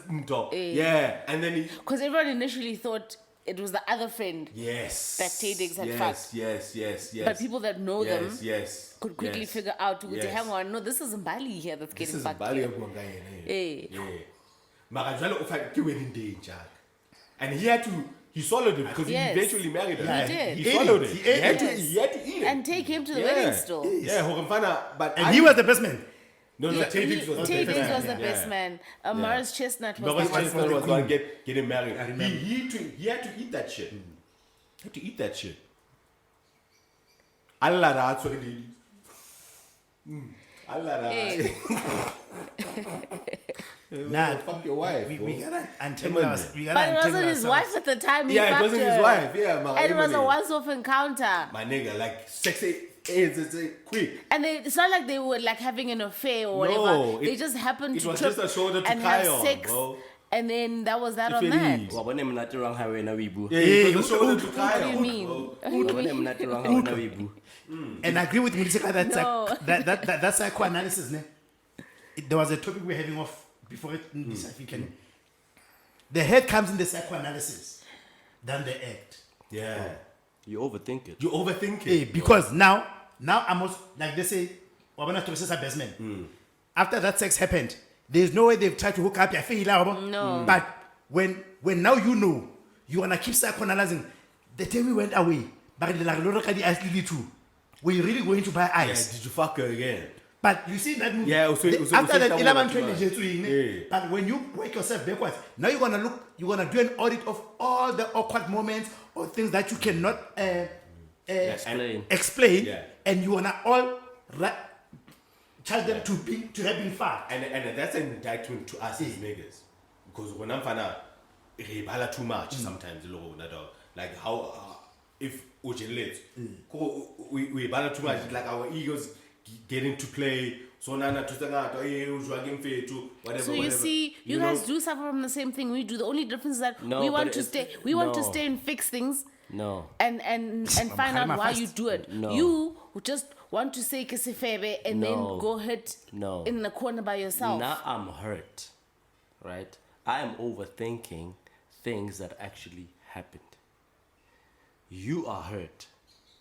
S2: yeah, and then he
S4: because everyone initially thought it was the other friend,
S2: yes
S4: That Tay-Diggs had fucked.
S2: yes.
S4: but people that know them
S2: yes
S4: could quickly
S2: yes.
S4: figure out,
S2: Yes.
S4: hang on, no, this is Mbali here that's
S2: This
S4: getting
S2: is
S4: fucked
S2: Bali
S4: here.
S2: of Mangaya.
S4: Eh.
S2: Yeah. Mara jwale o fa ke wedding day Jack. And he swallowed it because
S4: Yes.
S2: he eventually married her.
S3: Yeah,
S4: He did.
S2: He swallowed it.
S3: He
S2: He
S3: ate
S2: had
S3: it.
S2: to he had to eat it.
S4: And take him to the wedding still.
S2: Yeah, Horemfana, but
S3: And he was the best man.
S2: no, Tay-Diggs was the
S4: Tay
S2: best
S4: Diggs
S2: man.
S4: was the best man. Mars Chestnut was
S2: Mars
S4: the one.
S2: Chestnut was the one getting married.
S3: I remember.
S2: He had to eat that shit. He had to eat that shit. Allah that's what he did. Allah
S4: Eh.
S3: Nah,
S2: fuck your wife.
S3: we
S2: bro.
S3: gotta untangle
S2: Come on,
S3: us. We
S4: But
S3: gotta
S4: it wasn't
S3: untangle
S4: his
S3: ourselves.
S4: wife at the time. He
S2: Yeah, it
S4: fucked
S2: wasn't
S4: her.
S2: his wife. Yeah, man.
S4: And it was a once-off encounter.
S2: My nigga, like sexy AIDS, it's quick.
S4: And it's not like they were like having an affair or
S2: No,
S4: whatever. They
S2: it-
S4: just happened
S2: it
S4: to
S2: was
S4: trip
S2: just a shoulder to
S4: and
S2: cry
S4: have
S2: on,
S4: sex.
S2: bro.
S4: And then that was that
S2: If
S4: on
S2: it
S4: that.
S2: is.
S1: Wabone mnati wrong highway na wibu.
S2: Yeah,
S3: Hey,
S2: it was a shoulder to
S3: who-
S2: cry
S4: What do you
S2: on,
S4: mean?
S2: bro.
S1: Wabone mnati wrong highway na wibu.
S3: And I agree with Mulisika that
S4: No.
S3: that psychoanalysis. Ne? There was a topic we're having off before it in this African. The head comes in the psychoanalysis than the act.
S2: Yeah.
S1: You overthink it.
S2: You overthink
S3: Hey,
S2: it.
S3: because now I'm also like they say, Wabana Torres are best men. After that sex happened, there's no way they've tried to hook up your face.
S4: No.
S3: But when now you know, you wanna keep psychoanalyzing. The day we went away, but we're really going to buy
S2: Yeah,
S3: ice.
S2: did you fuck her again?
S3: But you see that movie.
S2: Yeah, so
S3: after that, 11, 20
S2: yeah.
S3: years, but when you work yourself backwards, now you're gonna do an audit of all the awkward moments or things that you cannot
S1: Explain.
S3: explain,
S2: Yeah.
S3: and you wanna all charge them to have been fucked.
S2: And that's an indictment to us as niggas. Because when I'm fana, rebala too much sometimes, like how if ujelets, we bala too much, like our egos get into play. So nana to whatever.
S4: So you see, you guys do suffer from the same thing we do. The only difference is that
S1: No,
S4: we
S1: but
S4: want to
S1: it's-
S4: stay. We want to
S1: no.
S4: stay and fix things.
S1: No.
S4: And find out why you do it.
S1: No.
S4: You just want to say kisifebe and then
S1: No.
S4: go hit
S1: No.
S4: in the corner by yourself.
S1: Now I'm hurt, right? I am overthinking things that actually happened. You are hurt,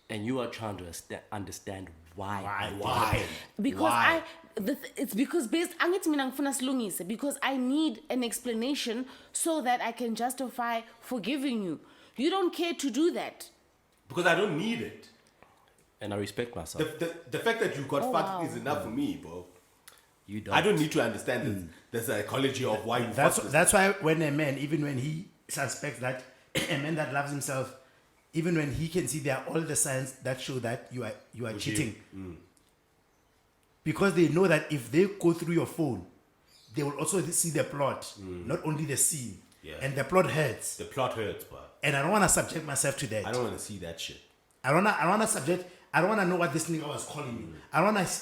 S1: and you are trying to understand why.
S2: Why?
S4: Because
S2: Why?
S4: it's because based angithi mina ngifuna silungise because I need an explanation so that I can justify forgiving you. You don't care to do that.
S2: Because I don't need it.
S1: And I respect myself.
S2: The fact that you got
S4: Oh,
S2: fucked
S4: wow.
S2: is enough for me, bro.
S1: You don't.
S2: I don't need to understand the psychology of why you fucked this.
S3: That's why when a man, even when he suspects that a man that loves himself, even when he can see there are all the signs that show that you are cheating, because they know that if they go through your phone, they will also see the plot, not only the scene,
S2: Yeah.
S3: and the plot hurts.
S2: The plot hurts, bro.
S3: And I don't want to subject myself to that.
S2: I don't want to see that shit.
S3: I don't want to subject. I don't want to know what this nigga was calling me. I don't want to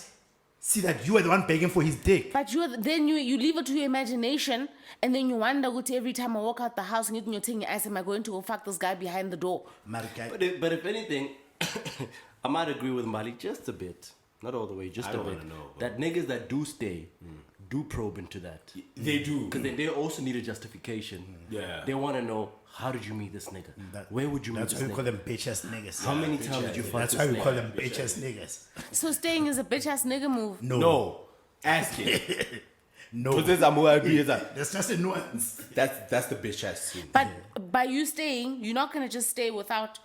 S3: see that you were the one begging for his dick.
S4: But then you leave it to your imagination, and then you wonder, go to every time I walk out the house, and you're taking your ass, am I going to go fuck this guy behind the door?
S3: Marika.
S1: But if anything, I might agree with Mali just a bit. Not all the way, just
S2: I
S1: a
S2: don't
S1: bit.
S2: wanna know, bro.
S1: That niggas that do stay, do probe into that.
S2: They do.
S1: Because they also need a justification.
S2: Yeah.
S1: They want to know, how did you meet this nigga? Where would you meet
S3: That's
S1: this
S3: why we call
S1: nigga?
S3: them bitch ass niggas.
S1: How many times did you fuck
S3: That's
S1: this
S3: why we
S1: nigga?
S3: call them bitch ass niggas.
S4: So staying is a bitch ass nigga move.
S2: No. Ask it.
S3: No.
S2: That's
S3: That's just a nuance.
S2: the bitch ass scene.
S4: But by you staying, you're not gonna just stay without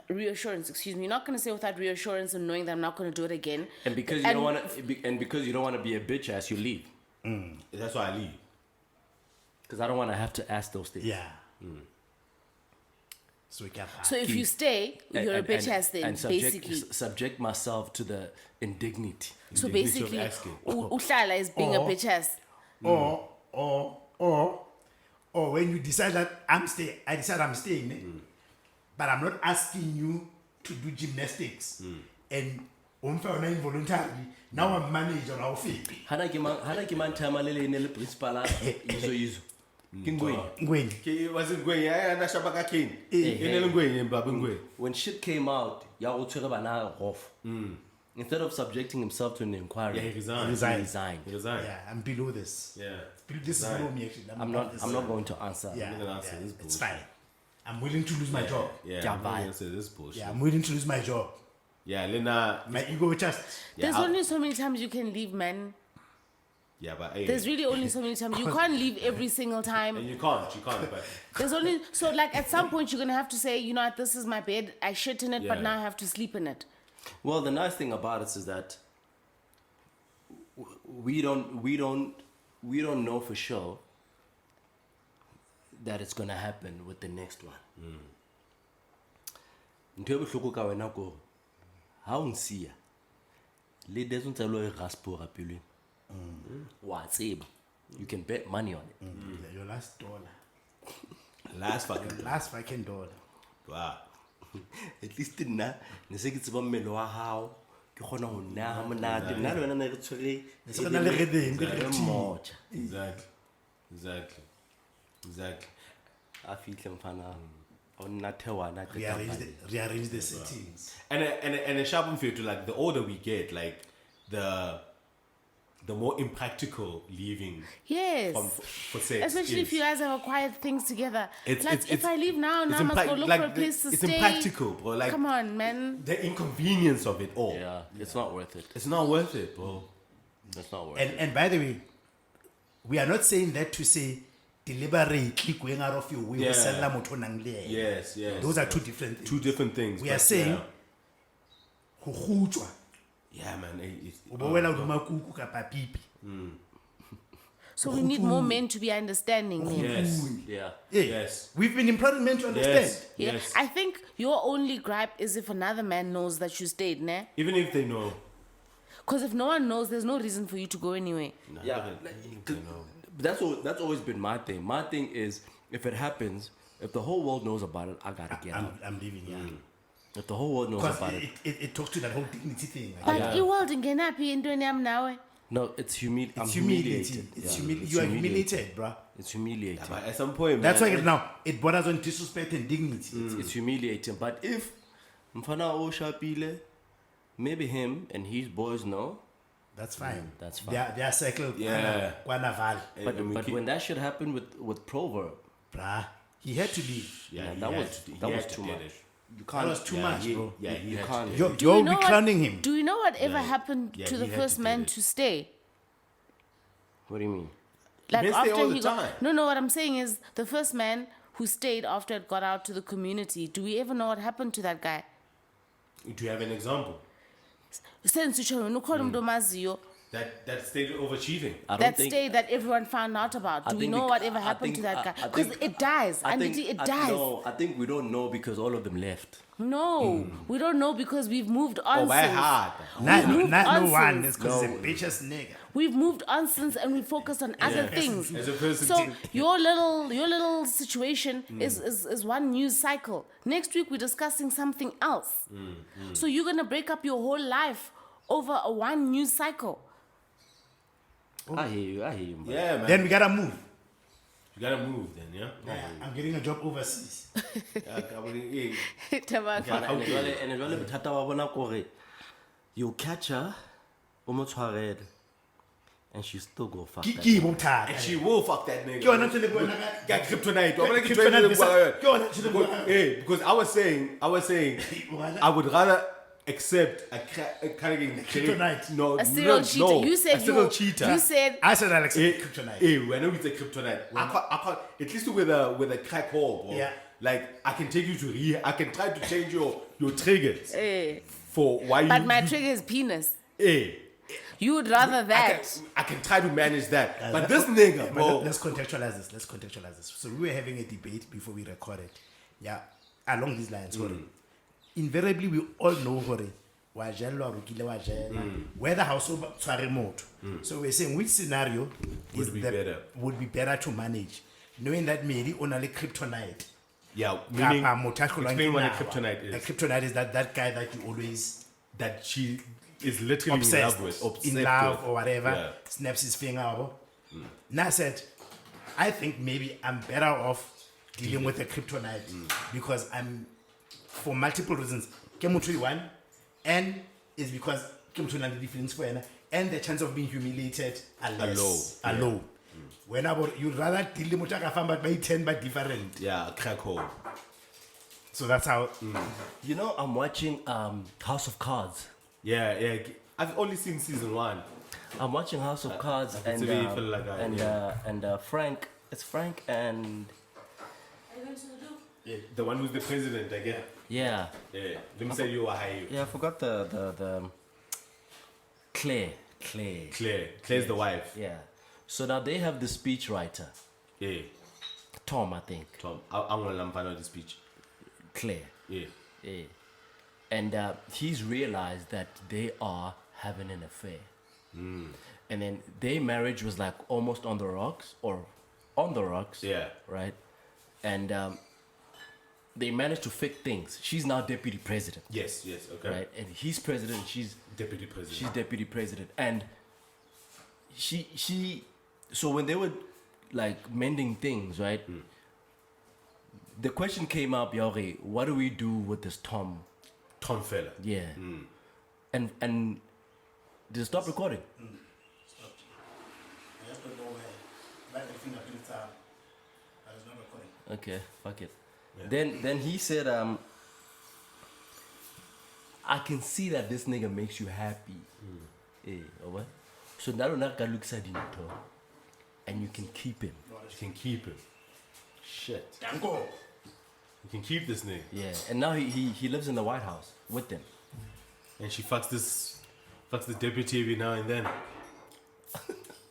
S4: reassurance. Excuse me. You're not gonna stay without reassurance and knowing that I'm not gonna do it again.
S1: And because you don't want to, and because you don't want to be a bitch ass, you leave.
S2: That's why I leave.
S1: Because I don't want to have to ask those things.
S3: Yeah. So we can.
S4: So if you stay, you're a bitch ass then,
S1: and
S4: basically.
S1: subject myself to the indignity.
S4: So
S2: Indignity of
S4: basically,
S2: asking.
S4: Uhlala is being a bitch ass.
S3: Or when you decide that I decide I'm staying, but I'm not asking you to do gymnastics and involuntarily. Now I'm manager now fake.
S1: Hana ke man time le ne le principal izo. Kingwe.
S2: Wasn't going, yeah, na shabaka king.
S1: When shit came out, ya go tshwere bana off. Instead of subjecting himself to an inquiry,
S2: he resigned.
S1: He resigned.
S3: Yeah, I'm below this.
S2: Yeah.
S3: This is below me actually.
S1: I'm not going to answer.
S3: Yeah,
S2: I'm gonna answer this
S3: it's
S2: bullshit.
S3: fine. I'm willing to lose my job.
S2: Yeah, I'm gonna answer this bullshit.
S3: Yeah, I'm willing to lose my job.
S2: Yeah, Lena.
S3: My ego just.
S4: There's only so many times you can leave, man.
S2: Yeah, but hey,
S4: There's really only so many times. You can't leave every single time.
S2: and you can't, but
S4: There's only so like at some point you're gonna have to say, you know what, this is my bed. I shit in it, but
S2: Yeah.
S4: now I have to sleep in it.
S1: Well, the nice thing about it is that we don't know for sure that it's gonna happen with the next one. Ntho e bohloko ka wena ko ha o nsia le dezo ntse lo e raspora peleng. Wa tseba. You can bet money on it.
S3: Your last dollar.
S2: last fucking
S3: Last fucking dollar.
S2: wow.
S1: At least nna ne se ke tseba mmele wa hao ke kgona ho nna ha monate nna le wena ne re tshwere
S3: Se na le rhythm, le
S1: re
S3: rhythm.
S1: mmoja.
S2: Exactly.
S1: A fihle mfana o nna thewana ke
S3: Rearrange the settings.
S2: And a sharp feel to like the older we get, like the more impractical leaving
S4: Yes.
S2: for sex.
S4: Especially if
S2: is.
S4: you guys have acquired things together. Like if I leave now
S2: it's
S4: I must go
S2: impra-
S4: look
S2: like
S4: for a place to
S2: it's
S4: stay.
S2: impractical, bro. Like
S4: Come on, man.
S2: the inconvenience of it all.
S1: Yeah, it's not worth it.
S2: It's not worth it, bro.
S1: It's not worth it.
S3: And by the way, we are not saying that to say deliberately going out of your way.
S2: Yeah.
S3: Sella motho o nang le yena.
S2: Yes.
S3: Those are two different things.
S2: Two different things.
S3: We
S2: but
S3: are saying
S2: yeah.
S3: ho kgutswa
S2: Yeah, man. It's,
S3: o bo wela hodima kuku kapa pipi.
S4: So we need more men to be understanding men.
S2: yes.
S1: Yeah.
S3: Yeah.
S2: Yes.
S3: We've been employing men to understand.
S2: Yes.
S4: Yeah.
S2: Yes.
S4: I think your only gripe is if another man knows that you stayed, ne?
S2: Even if they know.
S4: Because if no one knows, there's no reason for you to go anyway.
S1: Yeah, that's always been my thing. My thing is, if it happens, if the whole world knows about it, I gotta get out.
S3: I'm leaving, yeah.
S1: If the whole world knows
S3: Because
S1: about it,
S3: it talks to that whole dignity thing. Like,
S4: But
S1: Yeah.
S4: you world ingenapi into nyam nawe.
S1: no, it's I'm
S3: it's
S1: humiliated.
S3: humiliating. It's
S1: Yeah,
S3: you are humiliated, bruh.
S1: It's humiliating.
S2: But at some point,
S3: That's why
S2: man,
S3: now it borders on disrespect and dignity.
S1: It's humiliating. But if mfana o shapile, maybe him and his boys know.
S3: That's fine.
S1: That's fine.
S3: They are cycled.
S2: Yeah.
S3: Naval.
S1: But when that shit happened with Proverb,
S3: Bruh. He had to leave.
S2: yeah,
S1: that
S2: he
S1: was
S2: had to- he
S1: that was
S2: had to
S1: too
S2: get
S1: much.
S2: it.
S1: You
S3: That
S1: can't.
S3: was too
S2: Yeah,
S3: much,
S2: he-
S3: bro.
S2: Yeah, he
S1: You
S2: had
S1: can't.
S2: to.
S3: You're
S4: Do you know
S3: beclowning him.
S4: Do you know whatever happened
S2: Yeah,
S4: to the
S2: he had
S4: first
S2: to
S4: man
S2: do it.
S4: to stay?
S1: What do you mean?
S4: Like
S2: didn't stay
S4: after
S2: all the
S4: he got
S2: time.
S4: no. What I'm saying is the first man who stayed after it got out to the community. Do we ever know what happened to that guy?
S2: Do you have an example?
S4: Since you
S2: That stage of cheating.
S1: I don't
S4: that
S1: think.
S4: stay that everyone found out about.
S1: I
S4: Do we
S1: think
S4: know
S1: bec-
S4: whatever
S1: I
S4: happened
S1: think-
S4: to that guy?
S1: I
S4: Because
S1: think-
S4: it dies.
S1: I
S4: And
S1: think
S4: it dies.
S1: No, I think we don't know because all of them left.
S4: No, we don't know because we've moved on.
S2: Oh, by
S4: since.
S2: heart.
S3: Not
S4: moved
S3: no
S4: on
S3: one.
S4: since.
S3: It's because it's a bitch-ass nigga.
S4: We've moved on since, and we focused on other things.
S2: As opposed to
S4: So your little situation is one news cycle. Next week we're discussing something else. So you're gonna break up your whole life over a one news cycle.
S1: I hear you, man.
S2: Yeah, man.
S3: Then we gotta move.
S2: You gotta move then, yeah?
S3: I'm getting a job overseas.
S2: Yeah,
S4: Tabaka.
S1: And jwale bothata ba bona kore you catch her o mo tshwarele and she still go fuck that.
S3: Ki bothata.
S2: And she will fuck that nigga.
S3: Ke yona ntho e le buang ka-
S2: Got kryptonite. I'm like,
S3: Kryptonite
S2: kryptonite.
S3: ke yona ntho e le buang ka-
S2: Hey, because I was saying, I would rather accept a
S3: Kryptonite.
S2: No,
S4: A serial
S2: no,
S4: cheater.
S2: No,
S4: You said
S2: a serial
S4: you-
S2: cheater.
S4: you said-
S3: I said Alex
S2: Hey,
S3: kryptonite.
S2: hey, when I it's a kryptonite, I can't. At least with a crack hole, bro.
S3: Yeah.
S2: Like I can take you to I can try to change your triggers
S4: Eh.
S2: for why you.
S4: But my trigger is penis.
S2: Hey,
S4: You would rather that.
S2: I can try to manage that, but this nigga, bro.
S3: Let's contextualize this. So we were having a debate before we recorded. Yeah, along these lines. Sorry. Invariably, we all know whether household tshware motho. So we're saying which scenario
S2: Would be better.
S3: would be better to manage, knowing that maybe only kryptonite.
S2: Yeah, meaning
S3: Kapa motho a hlolwang ke
S2: explain what a
S3: nawa.
S2: kryptonite
S3: A
S2: is.
S3: kryptonite is that guy that you always
S2: That she is literally
S3: obsessed,
S2: in love with,
S3: in love
S2: with.
S3: or whatever,
S2: Yeah.
S3: snaps his finger. Now I said, I think maybe I'm better off dealing with the kryptonite because I'm, for multiple reasons, chemotry one, and it's because chemotry and the feelings for and the chance of being humiliated are less,
S2: low.
S3: are low. When you'd rather deal with but by 10 but different.
S2: Yeah, crack hole.
S3: So that's how.
S1: You know, I'm watching House of Cards.
S2: Yeah. I've only seen season 1.
S1: I'm watching House of Cards
S2: can see where you feel like that,
S1: and Frank. It's Frank and
S2: The one who's the president, I guess.
S1: yeah.
S2: Yeah. Let me say you are high.
S1: Yeah, I forgot the Claire.
S2: Claire's the wife.
S1: Yeah. So now they have the speechwriter,
S2: Yeah.
S1: Tom, I think.
S2: Tom, I'm gonna lampano the speech.
S1: Claire.
S2: Yeah.
S1: Yeah. And he's realized that they are having an affair. And then their marriage was like almost on the rocks or on the rocks.
S2: Yeah.
S1: Right? And they managed to fix things. She's now deputy president.
S2: Yes, okay.
S1: Right? And he's president, she's
S2: Deputy president.
S1: she's deputy president. And she so when they were like mending things, right? The question came up, Yori, what do we do with this Tom?
S2: Tom fella.
S1: Yeah. And did it stop recording?
S3: Stopped. I have to know where the fingerprints are. I was not recording.
S1: Okay, fuck it.
S2: Yeah.
S1: Then he said, I can see that this nigga makes you happy. Or what? So now you looks at him, and you can keep him.
S2: You can keep him. Shit.
S3: Danko.
S2: You can keep this nigga.
S1: Yeah, and now he lives in the White House with them.
S2: And she fucks the deputy every now and then.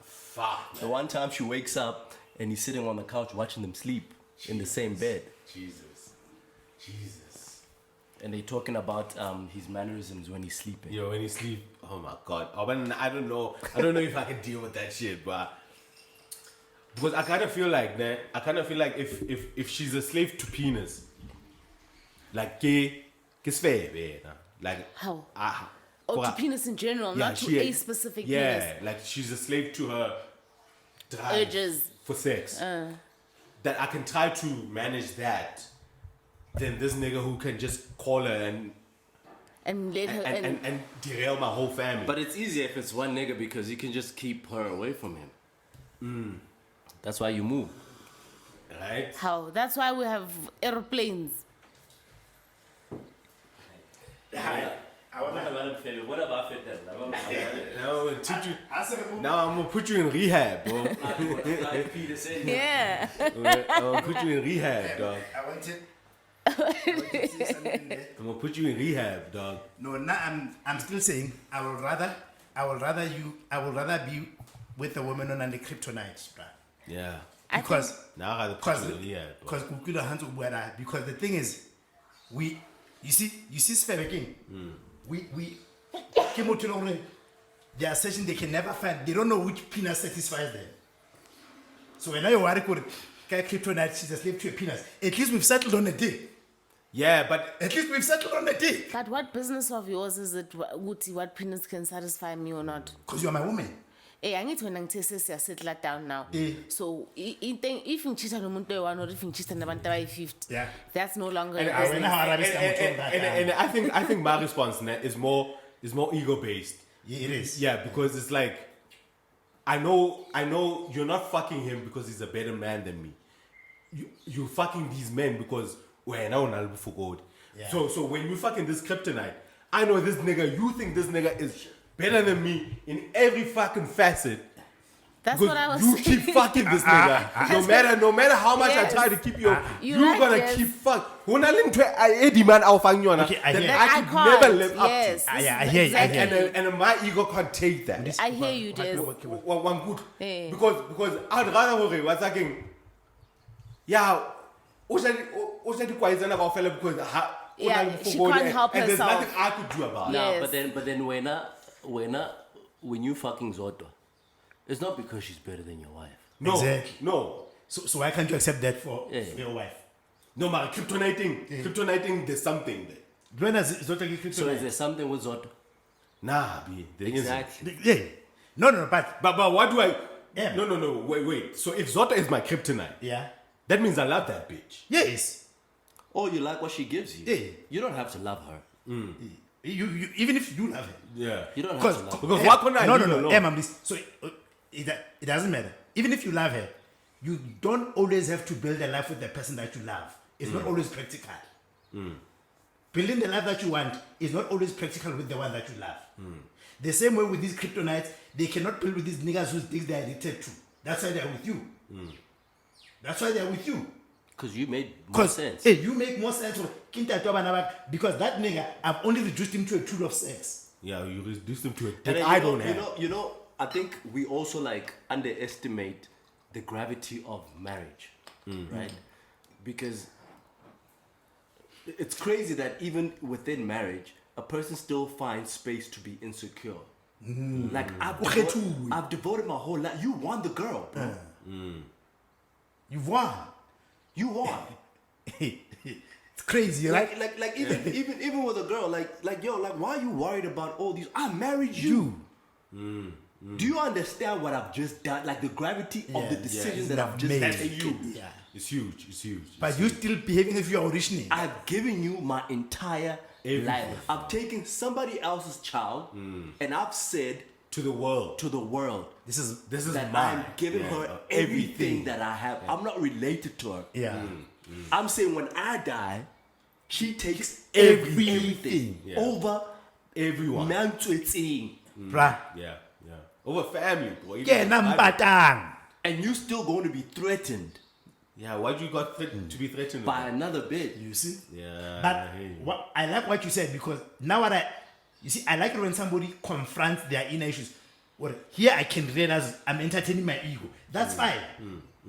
S2: Fuck.
S1: The one time she wakes up and he's sitting on the couch watching them sleep in the same bed.
S2: Jesus.
S1: And they're talking about his mannerisms when he's sleeping.
S2: Yo, when you sleep, oh my god. Oh, man, I don't know if I can deal with that shit, but because I kind of feel like if she's a slave to penis, like like
S4: How?
S2: for
S4: Or to
S2: her-
S4: penis in general,
S2: yeah,
S4: not to
S2: she-
S4: a specific
S2: yeah,
S4: penis.
S2: like she's a slave to her drive
S4: Urges.
S2: for sex. That I can try to manage that. Then this nigga who can just call her
S4: And let her.
S2: and derail my whole family.
S1: But it's easier if it's one nigga because you can just keep her away from him. That's why you move.
S2: right?
S4: How? That's why we have airplanes.
S1: What about fit
S2: Now I'm gonna put you in rehab, bro.
S4: Yeah.
S2: I'm gonna put you in rehab, dog.
S3: I wanted to say something there.
S2: I'm gonna put you in rehab, dog.
S3: No, now I'm still saying I would rather be with a woman on the kryptonite, bruh.
S2: Yeah.
S4: I
S3: Because
S2: Now I gotta put you in rehab, bro.
S3: because the thing is, you see Sfere King, we came out to know they are searching, they can never find, they don't know which penis satisfies them. So when I worry with kryptonite, she's a slave to a penis. At least we've settled on a dick.
S2: Yeah, but
S3: At least we've settled on a dick.
S4: But what business of yours is it, Wuti, what penis can satisfy me or not?
S3: Because you're my woman.
S4: Hey, I need to settle that down now. So, if you cheat on a month or if you cheat on a month 50,
S3: Yeah.
S4: that's no longer
S2: and,
S4: a
S2: and,
S4: business.
S2: and I think my response is more ego based.
S3: Yeah, it is.
S2: Yeah, because it's like I know you're not fucking him because he's a better man than me. You fucking these men because we're now for God.
S3: Yeah.
S2: So when you fucking this kryptonite, I know this nigga, you think this nigga is better than me in every fucking facet.
S4: That's
S2: Because
S4: what I was
S2: you
S4: saying.
S2: keep fucking this nigga. No matter how much
S4: Yes.
S2: I try to keep you,
S4: You're
S2: you're
S4: right,
S2: gonna
S4: yes.
S2: keep fuck. When I link to Eddie man out fang yona,
S3: Okay, I
S2: then
S3: hear
S2: I
S3: you.
S2: could
S4: can't.
S2: never live up
S4: Yes,
S2: to.
S3: Ah,
S4: this
S3: yeah,
S4: is
S3: I hear you, I hear you.
S4: exactly-
S2: And my ego can't take that.
S4: I hear you, Des.
S2: One good.
S4: Yeah.
S2: Because I'd rather worry what's saying. Yeah, also the quiet because
S4: Yeah, she can't help
S2: and there's
S4: herself.
S2: nothing I could do about it.
S4: Yeah.
S1: No,
S4: Yes.
S1: but then when you fucking Zodwa, it's not because she's better than your wife.
S2: No,
S3: Exactly.
S2: no.
S3: So why can't you accept that for
S1: Yeah.
S3: your wife?
S2: No, man, kryptoniting, there's something there.
S3: When is it not like
S1: So is there something with Zodwa?
S2: Nah, B. There isn't.
S1: Exactly.
S3: Yeah. No, but
S2: But what do I?
S3: Yeah.
S2: No. Wait. So if Zota is my kryptonite,
S3: yeah.
S2: that means I love that bitch.
S3: Yes.
S1: Or you like what she gives you.
S3: Yeah.
S1: You don't have to love her.
S3: You even if you love her.
S2: Yeah.
S1: You don't have to love her.
S2: Because why couldn't I leave her
S3: No.
S2: alone?
S3: Ma'am, so it doesn't matter. Even if you love her, you don't always have to build a life with the person that you love. It's not always practical. Building the life that you want is not always practical with the one that you love. The same way with these kryptonites, they cannot build with these niggas whose dicks they are addicted to. That's why they're with you. That's why they're with you.
S1: Because you made more
S3: Because
S1: sense.
S3: you make more sense because that nigga, I've only reduced him to a tool of sex.
S2: Yeah, you reduce them to a
S1: And
S2: dick
S1: then,
S2: I don't have.
S1: You know, I think we also like underestimate the gravity of marriage, right? Because it's crazy that even within marriage, a person still finds space to be insecure. Like I've devoted my whole life. You want the girl, bro.
S3: You've won.
S1: You want.
S3: It's crazy, right?
S1: Like even with a girl, like yo, like why are you worried about all these? I married you. Do you understand what I've just done? Like the gravity of the decisions that I've just
S3: Amazing.
S1: taken.
S3: Yeah.
S2: It's huge. It's huge.
S3: But you still behaving as if you're auditioning.
S1: I've given you my entire life. I've taken somebody else's child and I've said
S2: to the world.
S3: This is
S1: that
S2: mine.
S1: I'm giving her everything that I have. I'm not related to her.
S3: yeah.
S1: I'm saying when I die, she takes
S3: Everything.
S2: Yeah.
S1: over
S2: Everyone.
S1: man to its in.
S3: Bruh.
S2: Yeah. Over family, boy.
S3: Yeah, nampatang.
S1: And you still going to be threatened
S2: Yeah, why do you got to be threatened
S1: by
S2: with
S1: another bitch.
S3: You see?
S2: Yeah.
S3: But I like what you said because now you see, I like it when somebody confronts their inner issues. Or here I can realize I'm entertaining my ego. That's fine.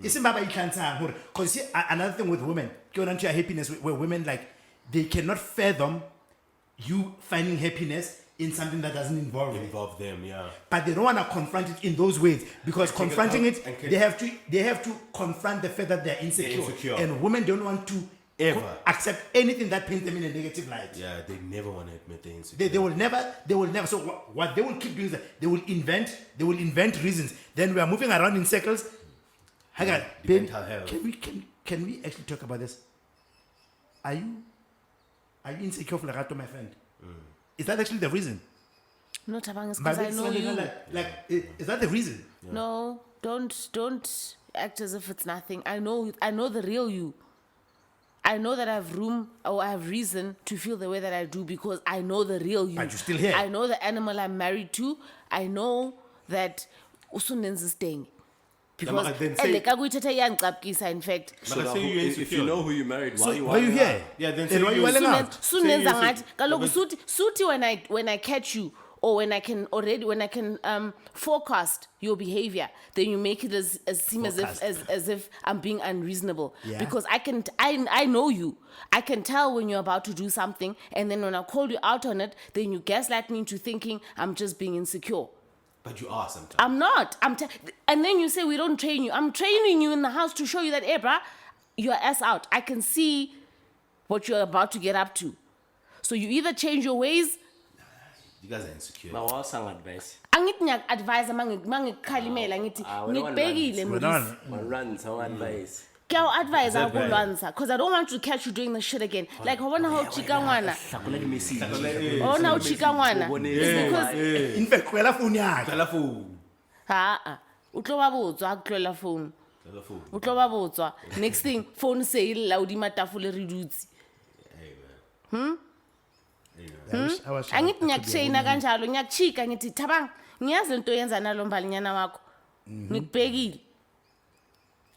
S3: It's about you can't because see another thing with women, going on to your happiness where women like they cannot fathom you finding happiness in something that doesn't involve them.
S2: Involve them, yeah.
S3: But they don't want to confront it in those ways because confronting
S2: out
S3: it,
S2: and
S3: they have to confront the fact that they're insecure.
S2: insecure.
S3: And women don't want to
S2: Ever.
S3: accept anything that paints them in a negative light.
S2: Yeah, they never want to admit they're insecure.
S3: They will never. So what they will keep doing is that they will invent reasons. Then we are moving around in circles. Hang on,
S2: the
S3: Ben,
S2: mental health.
S3: can we actually talk about this? Are you insecure for Lerato, my friend? Is that actually the reason?
S4: No, Tabang, it's because I know you.
S3: Is that the reason?
S4: No, don't act as if it's nothing. I know the real you. I know that I have room or I have reason to feel the way that I do because I know the real you.
S3: But you're still here.
S4: I know the animal I'm married to. I know that usunenza thing. Because
S2: but then say-
S4: in fact.
S2: But I say you're
S1: If
S2: insecure.
S1: you know who you married, why you
S3: Why are you here?
S2: Yeah, then
S3: And
S2: say
S3: why you
S2: you-
S3: welling out?
S4: Sunenza
S2: So you-
S4: ngathi kaloku suthi when I catch you or when I can forecast your behavior, then you make it as seem as if I'm being unreasonable.
S3: Yeah.
S4: Because I know you. I can tell when you're about to do something, and then when I call you out on it, then you gaslight me into thinking I'm just being insecure.
S2: But you are sometimes.
S4: I'm not. And then you say we don't train you. I'm training you in the house to show you that, hey, bruh, you're ass out. I can see what you're about to get up to. So you either change your ways.
S2: You guys are insecure.
S1: Now, what's some advice?
S4: Angithi ngiyak-advise mangikhalimela ngithi ngikubekile Modise.
S1: Run some advice.
S4: Advise akulwanisa because I don't want to catch you doing the shit again. Like wabona how uchika ngwana.
S1: Hlakulele message.
S4: Wabona uchika ngwana. It's because
S3: In fact, kwela phone yakhe.
S2: Tell a fool.
S4: utlo ba botswa ha tloela phone.
S2: Tell a fool.
S4: Utlo ba botswa. Next thing phone se e lla odima tafole re dutse.
S3: I was
S4: Angithi ngiyakushayina kanjalo ngiyakuchika ngithi Thabang ngiyazi into yenza nalo mbalinyana wakho. Ngikubekile.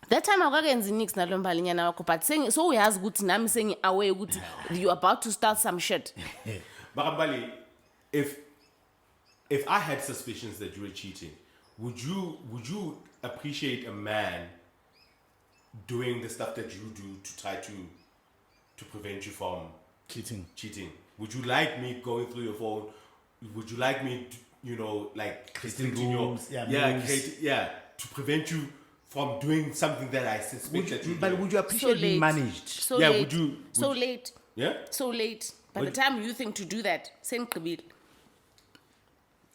S4: That time akakenzi nix nalo mbalinyana wakho but so uyazi ukuthi nami sengi aware ukuthi you about to start some shit.
S2: Bakambali, if I had suspicions that you were cheating, would you appreciate a man doing the stuff that you do to try to prevent you from cheating? Would you like me going through your phone? Would you like me to, like restricting your
S3: rules,
S2: moves. To prevent you from doing something that I suspect that you do?
S3: But would you appreciate being managed?
S4: So
S2: Yeah,
S4: late.
S2: would you-
S4: Late.
S2: Yeah?
S4: So late. By the time you think to do that, sengqibile.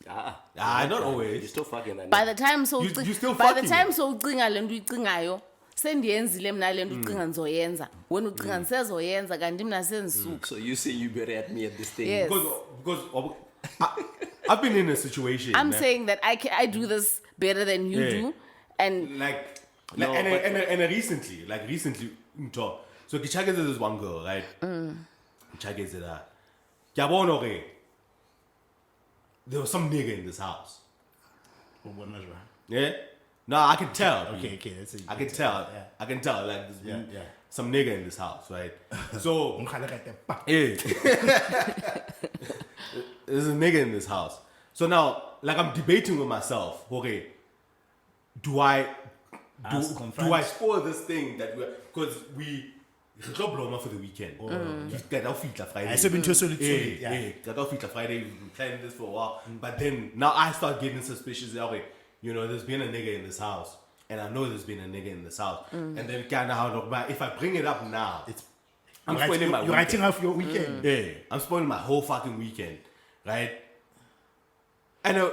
S2: Not always.
S1: You're still fucking that.
S4: By the time so
S2: You still
S4: by the
S2: fucking
S4: time
S2: it.
S4: so ucinga lento uyicingayo sendiyenzile mina lento ucinga ngizoyenza wena ucinga ngisezoyenza kanti mina senzisuka.
S1: So you say you better at me at this thing.
S4: Yes.
S2: Because I've been in a situation.
S4: I'm
S2: man.
S4: saying that I do this better than you do, and
S2: recently, so Kichageze is one girl, right? Kichageze that. Kiabono re. There was some nigga in this house. Yeah? No, I can tell.
S3: Okay, that's it.
S2: I can tell.
S3: Yeah.
S2: I can tell. Like, there's
S3: Yeah.
S2: some nigga in this house, right? So, yeah. There's a nigga in this house. So now, like, I'm debating with myself. Okay, do I spoil this thing that because we blow for the weekend? Get off Friday.
S3: I said into solid.
S2: Get off Friday. We've been planning this for a while, but then now I start getting suspicious. Okay, there's been a nigga in this house, and I know there's been a nigga in this house, and then kind of how if I bring it up now, I'm spoiling my.
S3: You're writing off your weekend.
S2: Yeah, I'm spoiling my whole fucking weekend, right? And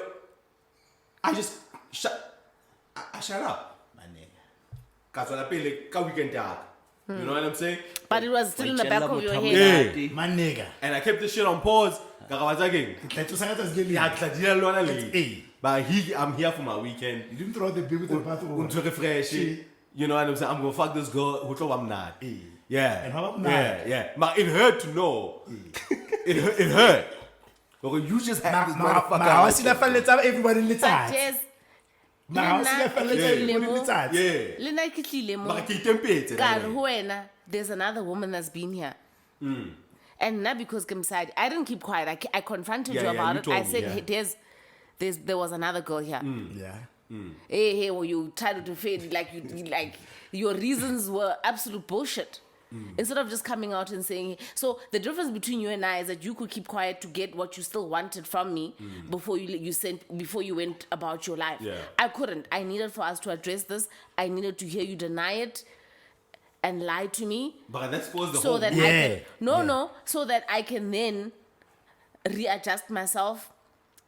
S2: I just shut up.
S3: My nigga.
S2: Cause I pay like weekend dark. You know what I'm saying?
S4: but it was still in the back of your head.
S2: Yeah.
S3: My nigga.
S2: And I kept this shit on pause. But I'm here for my weekend.
S3: You didn't throw the baby with the bathroom.
S2: Fresh. You know what I'm saying? I'm gonna fuck this girl who I'm not. Yeah.
S3: And how about not?
S2: Yeah. But it hurt to know. It hurt. Because you just had this motherfucker.
S3: Everybody in the
S4: But
S3: time.
S4: yes, Lena kitlile mo.
S2: But ke tempete.
S4: Kare ho wena, there's another woman that's been here. And not because Kimside, I didn't keep quiet. I confronted you about it. I said, hey, there was another girl here.
S3: Yeah.
S4: Hey, well, you tried to defend like your reasons were absolute bullshit. Instead of just coming out and saying, so the difference between you and I is that you could keep quiet to get what you still wanted from me before you went about your life.
S2: Yeah.
S4: I couldn't. I needed for us to address this. I needed to hear you deny it and lie to me.
S2: But that's supposed to
S4: So that so that I can then readjust myself.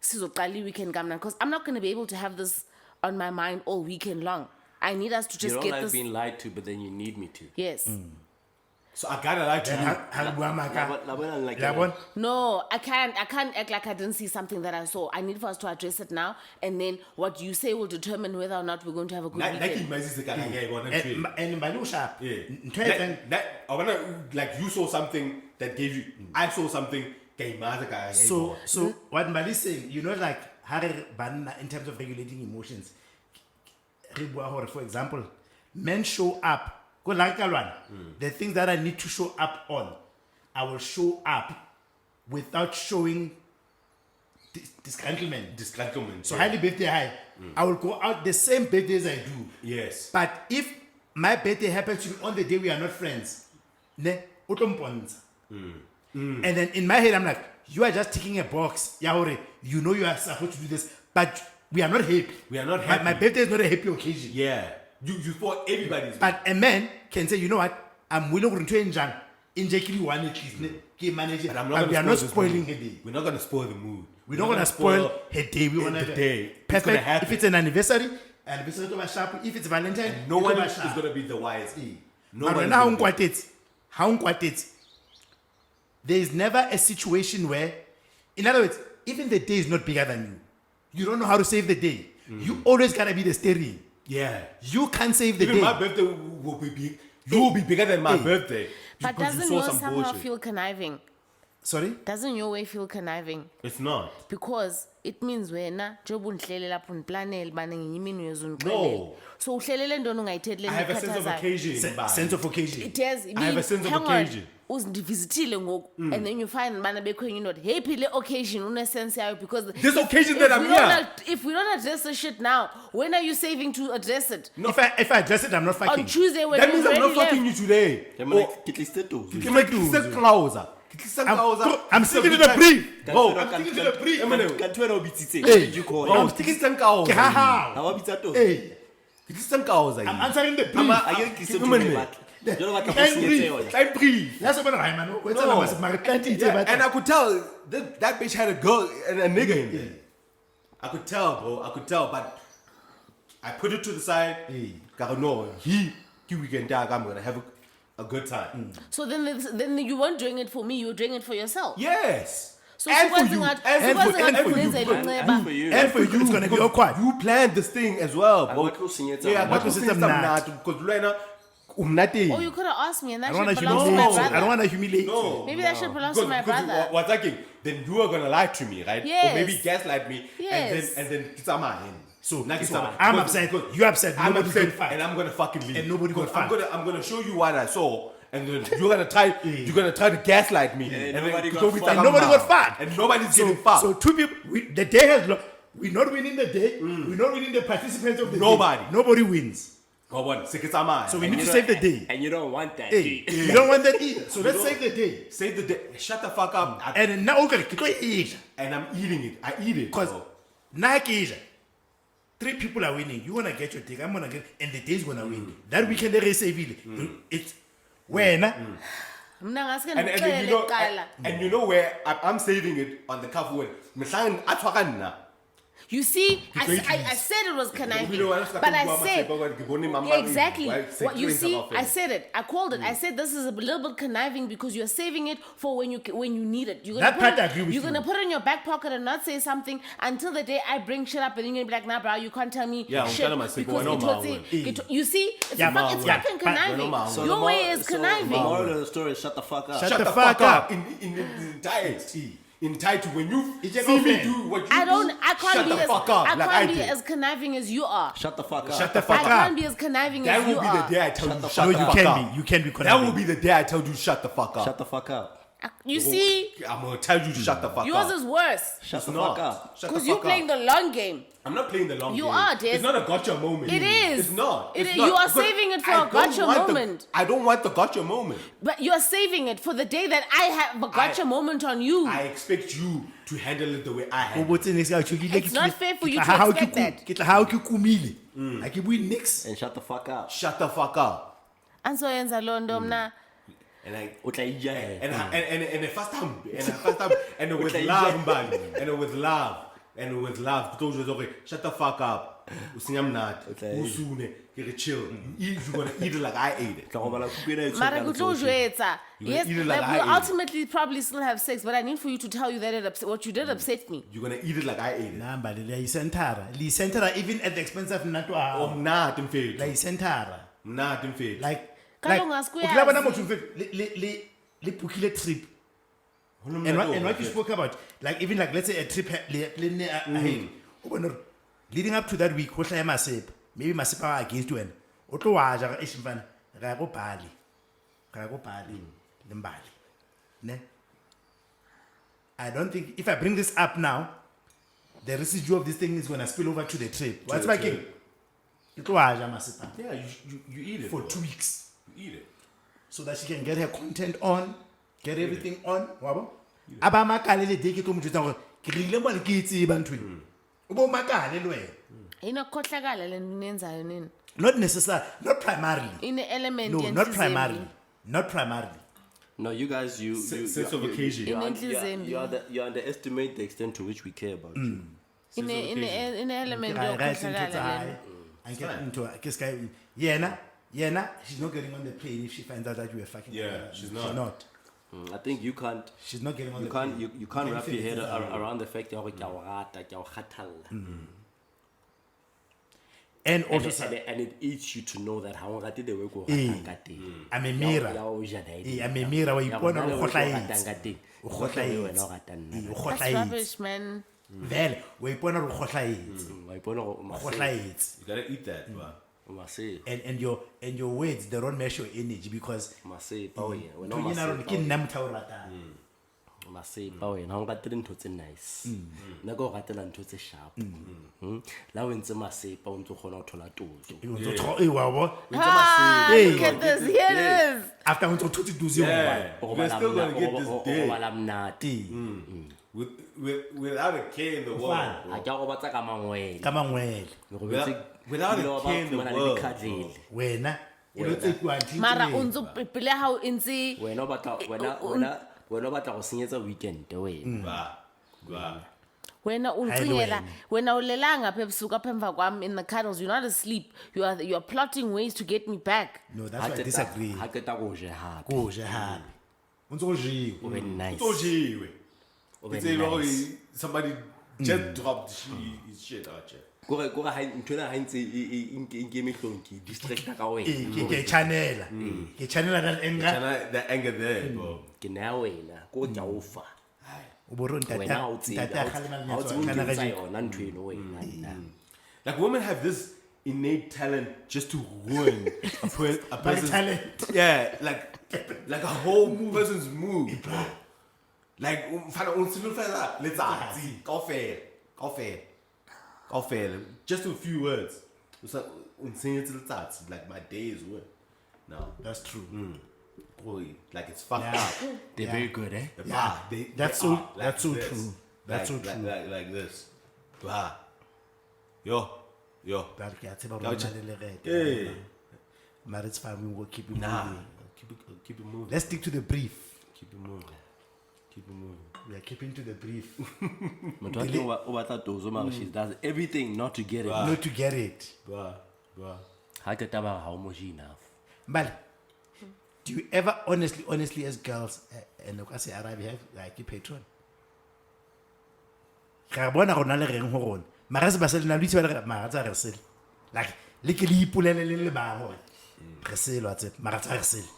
S4: Because I'm not going to be able to have this on my mind all weekend long. I need us to just
S1: You don't
S4: get
S1: like
S4: this.
S1: being lied to, but then you need me to.
S4: Yes.
S2: So I gotta lie to you.
S4: No, I can't act like I didn't see something that I saw. I need for us to address it now, and then what you say will determine whether or not we're going to have a good weekend.
S3: And Malusha.
S2: I wanna you saw something that gave you. I saw something.
S3: So what Mbali's saying, like Harry Banna in terms of regulating emotions. For example, men show up. The things that I need to show up on, I will show up without showing disgruntlement. So highly birthday high, I will go out the same birthdays I do.
S2: Yes.
S3: But if my birthday happens to be on the day we are not friends, and then in my head I'm like, you are just ticking a box. Yaore, you know you are supposed to do this, but we are not happy. My birthday is not a happy occasion.
S2: Yeah. You thought everybody's.
S3: But a man can say, you know what? I'm willing to enjoy one at least. Manage it. But we are not spoiling her day.
S2: We're not gonna spoil the mood.
S3: We're not gonna spoil her day. We want
S2: the day.
S3: Perfect. If it's an anniversary to my shop. If it's Valentine,
S2: and no one is gonna be the wise.
S3: No one. How there is never a situation where, in other words, even the day is not bigger than you. You don't know how to save the day. You always gotta be the steering.
S2: Yeah.
S3: You can't save the
S2: Even
S3: day.
S2: my birthday will be big. You will be bigger than my birthday.
S4: But doesn't yours somehow feel conniving?
S3: Sorry?
S4: Doesn't your way feel conniving?
S2: It's not.
S4: Because it means wena jobu ngihlele lapho niplanele bana ngenye imini uyezonixelela.
S2: No.
S4: So uhlelele ntoni ungayithethele
S2: I have a sense of occasion.
S3: Sense of occasion.
S4: It has.
S2: I have a sense of occasion.
S4: Uzindivizitile ngoku, and then you find bana bekwenye not happy le occasion une sense yayo because
S2: this occasion that I'm here.
S4: If we don't address the shit now, when are you saving to address it?
S3: No. If I address it, I'm not fucking.
S4: On Tuesday when
S2: that means I'm not fucking you today. I'm sticking to the brief. I'm sticking to the brief.
S3: I'm answering the brief.
S2: Time brief. And I could tell that bitch had a girl and a nigga in there. I could tell, bro. I could tell, but I put it to the side. Cause no, weekend I'm gonna have a good time.
S4: So then you weren't doing it for me. You were doing it for yourself.
S2: Yes.
S4: So
S2: and for
S4: sikwazi
S2: you,
S4: ngathi-
S2: and
S4: sikwazi
S2: for
S4: ngathi
S2: you,
S4: ulenza
S2: bro.
S4: ilinxeba.
S1: for you.
S2: And for you,
S3: It's gonna be
S2: because
S3: awkward.
S2: You planned this thing as well, bro.
S1: Akwakusinyetsa
S2: Yeah,
S1: mnati.
S2: akwakusinyetsa mnati, because Lena,
S4: Or you could have asked me, and that
S3: I don't
S4: shit
S3: want to
S4: belongs to
S3: humiliate.
S4: my brother.
S3: I don't want to humiliate.
S2: No.
S4: Maybe that shit belongs to my brother.
S2: What's that? Then you are gonna lie to me, right?
S4: Yes.
S2: Or maybe gaslight me,
S4: Yes.
S2: and then it's on my hand.
S3: So
S2: Now it's on my-
S3: I'm
S2: because-
S3: upset. You're upset.
S2: I'm
S3: Nobody's
S2: upset,
S3: gonna fight.
S2: and I'm gonna fucking leave.
S3: And nobody
S2: Because
S3: gonna fight.
S2: I'm gonna show you what I saw, and then you're gonna try to gaslight me, and then
S1: nobody
S2: it's
S1: got
S2: gonna be
S1: fucked.
S3: And nobody got fucked.
S2: and nobody's getting fucked.
S3: So two people. The day has. We're not winning the day. We're not winning the participants of the
S2: Nobody.
S3: day. Nobody wins.
S2: Go on, say it's on my
S3: So we
S2: hand.
S3: need to save the day.
S1: And you don't want that.
S3: Hey,
S1: dude.
S3: you don't want that either. So let's save the day.
S2: Save the day. Shut the fuck up.
S3: And now okay, because
S2: And I'm eating it. I eat it. bro.
S3: Nike, 3 people are winning. You wanna get your take. I'm gonna get, and the day's gonna win. That weekend they save it. It's when.
S4: Mna ngaske
S2: and then
S4: ngixele
S2: you know,
S4: kuqala.
S2: and you know where I'm saving it on the cover when Mkhwanazi atshwara nna.
S4: You see, I
S3: going to
S4: said it was conniving,
S2: You know what?
S4: but I said
S2: Yeah,
S4: exactly what you see. I said it. I called it. I said this is a little bit conniving because you're saving it for when you need it. You're
S3: That
S4: put
S3: part
S4: it,
S3: I agree with
S4: You're
S3: you.
S4: gonna put it in your back pocket and not say something until the day I bring shit up, and then you're gonna be like, nah, bro, you can't tell me
S2: Yeah, I'm
S4: shit
S2: telling myself,
S4: because
S2: I know
S4: it
S2: my
S4: was
S2: own.
S4: you see, it's,
S3: Yeah, my
S4: it's
S3: own.
S4: fucking
S2: Yeah,
S4: conniving.
S2: my own.
S4: Your way is
S1: The
S4: conniving.
S1: moral of the story is shut the fuck up.
S3: Shut the fuck up.
S2: In text. In title, when you
S3: It's
S2: see
S3: just
S2: me
S3: open.
S2: do what you
S4: I
S2: do,
S4: can't
S2: shut
S4: be
S2: the
S4: as
S2: fuck up.
S4: I
S2: like
S4: can't
S2: I
S4: be
S2: did.
S4: as conniving as you are.
S1: Shut the fuck up.
S3: Shut the
S4: I
S3: fuck up.
S4: can't be as conniving
S2: That
S4: as you
S2: will be
S4: are.
S2: the day I tell you
S1: the
S2: shut
S3: No,
S2: the
S3: you
S2: fuck
S3: can
S2: up.
S3: be. You can be
S2: That
S3: connected.
S2: will be the day I tell you shut the fuck up.
S1: Shut the fuck up.
S4: You see,
S2: I'm gonna tell you to shut the fuck
S4: yours
S2: up.
S4: is worse
S1: Shut
S2: It's
S1: the
S2: not.
S1: fuck up.
S2: Shut the
S4: because you're
S2: fuck
S4: playing
S2: up.
S4: the long game.
S2: I'm not playing the long
S4: You
S2: game.
S4: are, Des.
S2: It's not a gotcha moment.
S4: It is.
S2: It's not.
S4: It
S2: It's
S4: is.
S2: not.
S4: You are
S2: Because
S4: saving it for
S2: I
S4: a
S2: don't
S4: gotcha
S2: want
S4: moment.
S2: I don't want the gotcha moment.
S4: But you're saving it for the day that I have a gotcha moment on you.
S2: I expect you to handle it the way I handle it.
S4: It's not fair for you to expect that.
S3: How you kumile? Like if we nix.
S1: And shut the fuck up.
S2: Shut the fuck up.
S4: And so yenza londo mna.
S2: And I
S1: Utla ija.
S2: and the first time and with
S1: Okay,
S2: love
S1: yeah.
S2: mbali and with love because you okay shut the fuck up usinyamnati
S1: Okay.
S2: usune get chill you're gonna eat it like I ate it
S4: Mara kutlo jwetsa. Yes,
S2: eat it like
S4: like
S2: I
S4: we'll
S2: ate.
S4: ultimately probably still have sex, but I need for you to tell you that it upset what you did upset me.
S2: you're gonna eat it like I ate it
S3: Namba le centera even at the expense of nato
S2: or not in faith
S3: la centera
S2: not in faith
S3: like
S4: Kaloku ngasiku
S3: ukila bona
S4: yazi.
S3: motho le bookile trip and what you spoke about like even like let's say a trip ahead o bona hore leading up to that week ho hlaya masepa maybe masepa are against wena o tlo wa ja e shimfana ga go bali le mbali ne I don't think if I bring this up now the residue of this thing is going to spill over to the trip what's
S2: the
S3: my king it tlo wa ja masepa
S2: yeah you eat it
S3: for
S2: bro.
S3: 2 weeks
S2: you eat it
S3: so that she can get her content on, get everything on. Wabo? Aba makale le day ke tlo mo jwetsa gore ke rile mo le ke itse ba ntwe. O bo makale le wena.
S4: Inokhohlakala le nenzayo nini.
S3: Not necessarily, not primarily.
S4: Ine element
S3: No,
S4: yenhliziyweni.
S3: not primarily. Not primarily.
S1: No, you guys,
S2: sense of occasion.
S1: You underestimate the extent to which we care about you.
S4: Ine element
S3: Right,
S4: yokhohlakala.
S3: I get into a kiss guy. Yena, she's not getting on the plane if she finds out that you were fucking.
S2: Yeah, she's not.
S1: I think you can't.
S3: She's not getting on
S1: You
S3: the
S1: can't.
S3: plane.
S1: You can't wrap your head
S3: Anything.
S1: around the fact that you're
S3: And also,
S1: and it eats you to know that how the way go.
S3: I'm a mirror. I'm a mirror where you put on
S4: That's rubbish, man.
S3: Vele, we put on khohlaetse.
S2: You gotta eat that bro.
S3: And your words they don't measure your energy because ke nna motho o ratang.
S1: masepa wena o gatile ntho tse nice nna go gatela ntho tse sharp la o ntse masepa o ntse gona o thola tozo
S4: Ah, look at this. Here it is.
S3: After I went to duzi
S2: We're still gonna get this day
S1: bala mnati
S2: without a care in the world
S1: a ke go batsa ka mangwele
S3: ka mangwele
S2: without a care in the world
S3: wena o lo tsekiwa ntse
S4: Mara unzo pele ha o ntse
S1: wena o batla go senyetsa weekend wena
S4: Wena uncingela, wena ulelanga apha ebusuku apha emva kwam in the cuddles, you're not asleep. You're plotting ways to get me back.
S3: No, that's why I disagree.
S1: Ha qeta go je hape.
S3: Go je hape. Untso jiwe.
S1: O be nice.
S2: Tojiwe.
S1: O be
S2: It's a
S1: nice.
S2: somebody just dropped his shit out here.
S1: Kore ha ntona ha ntse e nke mehlong ke distract ka wena.
S3: Ke channela. Ke channela that anger.
S2: The anger there, bro.
S1: Ke na wena ko tja o fa.
S3: O bo ronta
S1: Wena ha o tseba. Ha o tseba
S3: kana
S1: ntse
S3: ga
S1: yona ntwe eno wena.
S2: Like women have this innate talent just to ruin a person's
S3: talent.
S2: Yeah, like a whole person's mood, bro. Like just a few words. It's like my day is ruined. No,
S3: That's true.
S2: boy, like it's fucked
S3: Yeah.
S2: up.
S1: They're very good, eh?
S3: Yeah, that's
S2: they
S3: so
S2: are
S3: that's so
S2: this.
S3: true. That's so true.
S2: Like this. Bah. Yo.
S3: But ke a tseba
S2: Gotcha.
S3: rona le lerete.
S2: Yeah.
S3: But it's fine, we will keep it
S2: Nah.
S3: moving.
S2: Keep it moving.
S3: Let's stick to the brief.
S2: Keep it moving. Keep it moving.
S3: We are keeping to the brief.
S1: Motho wa teng o batla Dojo mara she does everything not to get it.
S3: Not to get it.
S2: Bah.
S1: Ha qeta ba ha o mo je enough.
S3: But do you ever honestly as girls and I say Arabi have like a patron? Ga bona rona le reng ho rona. Mara se ba se na lutsi ba le mara tsa re sele. Like le ke le ipolele le ba hore. Re sele wa tse mara tsa re sele.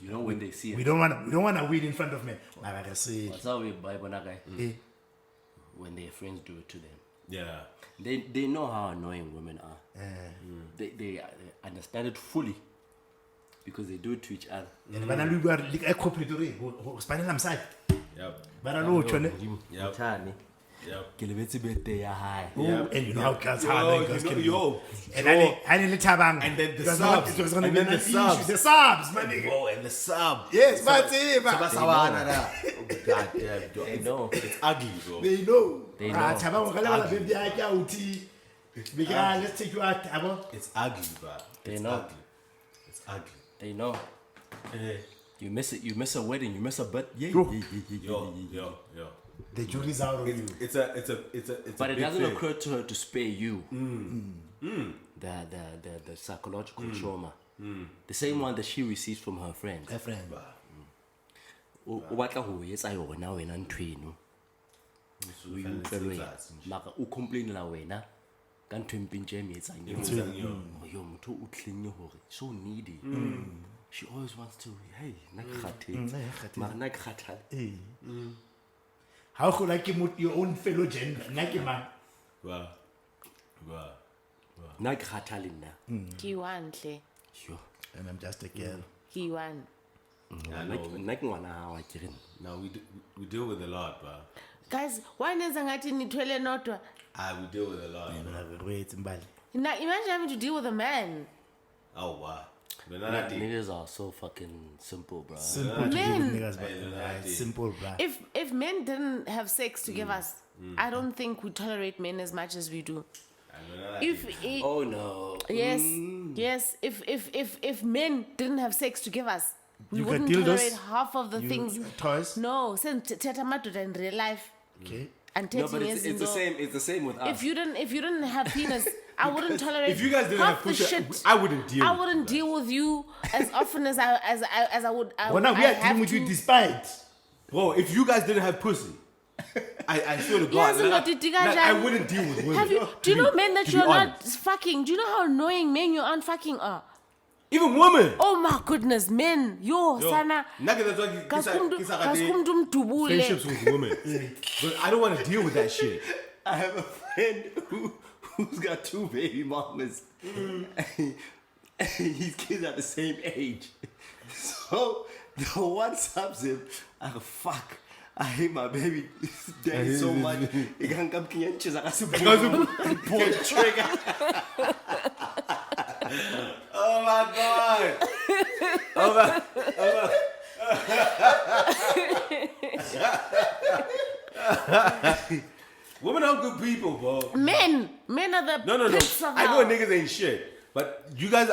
S1: You know when they see it.
S3: We don't want to win in front of men. Mara re sele.
S1: What's how we buy bona guy?
S3: Eh.
S1: When their friends do it to them.
S2: Yeah.
S1: They know how annoying women are. They understand it fully because they do it to each other.
S3: And bana lu bua le ka couple to re ho spanela msadi.
S2: Yep.
S3: Bana lo tshwane.
S2: Yep.
S1: Mthani,
S2: Yep.
S1: ke lebetse birthday ya hae.
S3: Oh, and you know how girls are. Girls can be.
S2: Yo.
S3: And I le thabang.
S2: And then the
S3: Because
S2: subs.
S3: it was gonna
S2: And
S3: be
S2: then
S3: an
S2: the
S3: issue.
S2: subs.
S3: The subs, my nigga.
S2: Oh, and the sub.
S3: Yes, but God
S2: God damn, dog.
S1: They know.
S2: It's ugly, bro.
S3: they know.
S1: They know.
S3: Thabang ga la baby I ka uti. Because let's take you out, abo.
S2: It's ugly, bro.
S1: They
S2: It's
S1: know.
S2: ugly. It's ugly.
S1: They know. You miss it. You miss a wedding. You miss a birthday.
S2: Yo.
S3: The jury's out on you.
S2: It's a
S1: But it
S2: big
S1: doesn't
S2: thing.
S1: occur to her to spare you the psychological trauma. The same one that she receives from her friends.
S3: My friend.
S1: O batla ho etsa yona wena nthweno. O utlwe le wena. Mara o complain la wena ka ntho empintse me etsang yo motho o tlenne hore so needy. She always wants to, hey, nak khathetse. Mara nak khathale.
S3: How could I keep your own fellow gender? Nake man.
S2: Wow.
S1: Nak khathale nna.
S4: Ki one hle.
S1: Sure.
S3: And I'm just a girl.
S4: Ki one.
S1: Nak ngwana hao akere.
S2: Now we deal with a lot, bro.
S4: Guys, why nenza ngathi nithwele nodwa?
S2: We deal with a lot.
S3: Wait, Mbali.
S4: Now imagine having to deal with a man.
S2: Oh wow. But not deep.
S1: Niggas are so fucking simple, bro.
S3: Simple to deal with niggas, but
S2: Hey,
S3: simple, bruh.
S4: If men didn't have sex to give us, I don't think we tolerate men as much as we do.
S1: Oh no.
S4: Yes. If men didn't have sex to give us, we
S3: You got
S4: wouldn't
S3: dildos?
S4: tolerate half of the things.
S3: You toys?
S4: No, since Teta Matuda in real life
S3: Okay.
S4: and
S1: No,
S4: 13
S1: but
S4: years
S1: it's the same. It's the same with us.
S4: If you didn't have penis, I wouldn't tolerate.
S2: If you guys didn't
S4: half
S2: have
S4: the
S2: pussy,
S4: shit.
S2: I wouldn't deal.
S4: I
S2: with
S4: wouldn't
S2: you
S4: deal with you as often as I would.
S3: Well, now we
S4: I
S3: are
S4: have
S3: dealing with
S4: to.
S3: you despite.
S2: guys. Bro, if you guys didn't have pussy, I swear to God,
S4: Yes,
S2: like,
S4: not the
S2: I wouldn't deal with women.
S4: Have you? Do you know men that
S2: to be
S4: you're not
S2: honest.
S4: fucking? Do you know how annoying men you aren't fucking are?
S2: Even women.
S4: Oh my goodness, men, yo, sana.
S2: Friendships
S4: Kaskumdum dubule.
S2: with women. But I don't want to deal with that shit.
S1: I have a friend who's got 2 baby mamas. His kids are the same age. So the one subs him, fuck. I hate my baby daddy so much. He can't come kinyanches. I got pull the trigger.
S2: Oh my God. Women are good people, bro.
S4: Men are the
S2: No.
S4: pits of
S2: I
S4: hell.
S2: know niggas ain't shit. But you guys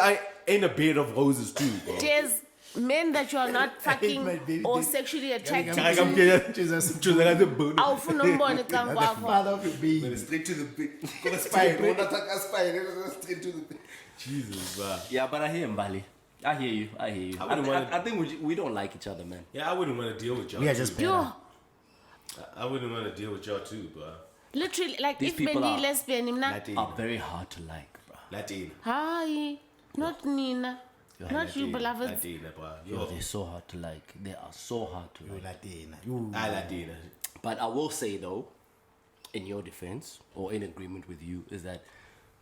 S2: ain't a bed of roses too, bro.
S4: Tears. men that you are not
S3: my
S4: fucking
S3: baby
S4: or
S3: dick.
S4: sexually attracted
S3: Ngeke
S4: to.
S3: ngamkela Jesus.
S4: Awufuna umbone xa
S3: The
S4: kwakho.
S3: father of your baby.
S5: Straight to the big. Go spine. Don't attack a spine. Straight to the big.
S2: Jesus, bro.
S1: Yeah, but I hear Mbali. I hear you. I think we don't like each other, man.
S2: Yeah, I wouldn't want to deal with y'all.
S3: We are just
S2: too.
S3: better.
S4: Yo,
S2: I wouldn't want to deal with y'all too, bro.
S4: literally, like
S1: These
S4: if
S1: people
S4: Benny
S1: are-
S4: lesbian, him na.
S2: Latin.
S1: Are very hard to like, bro.
S2: Latin.
S4: Hi, not Nina, not you, beloved.
S2: Latin, bro.
S1: Yo,
S2: Yo.
S1: they're so hard to like. They are so hard to
S3: You
S1: like.
S3: Latina. You.
S2: Latin.
S1: But I will say though, in your defense or in agreement with you, is that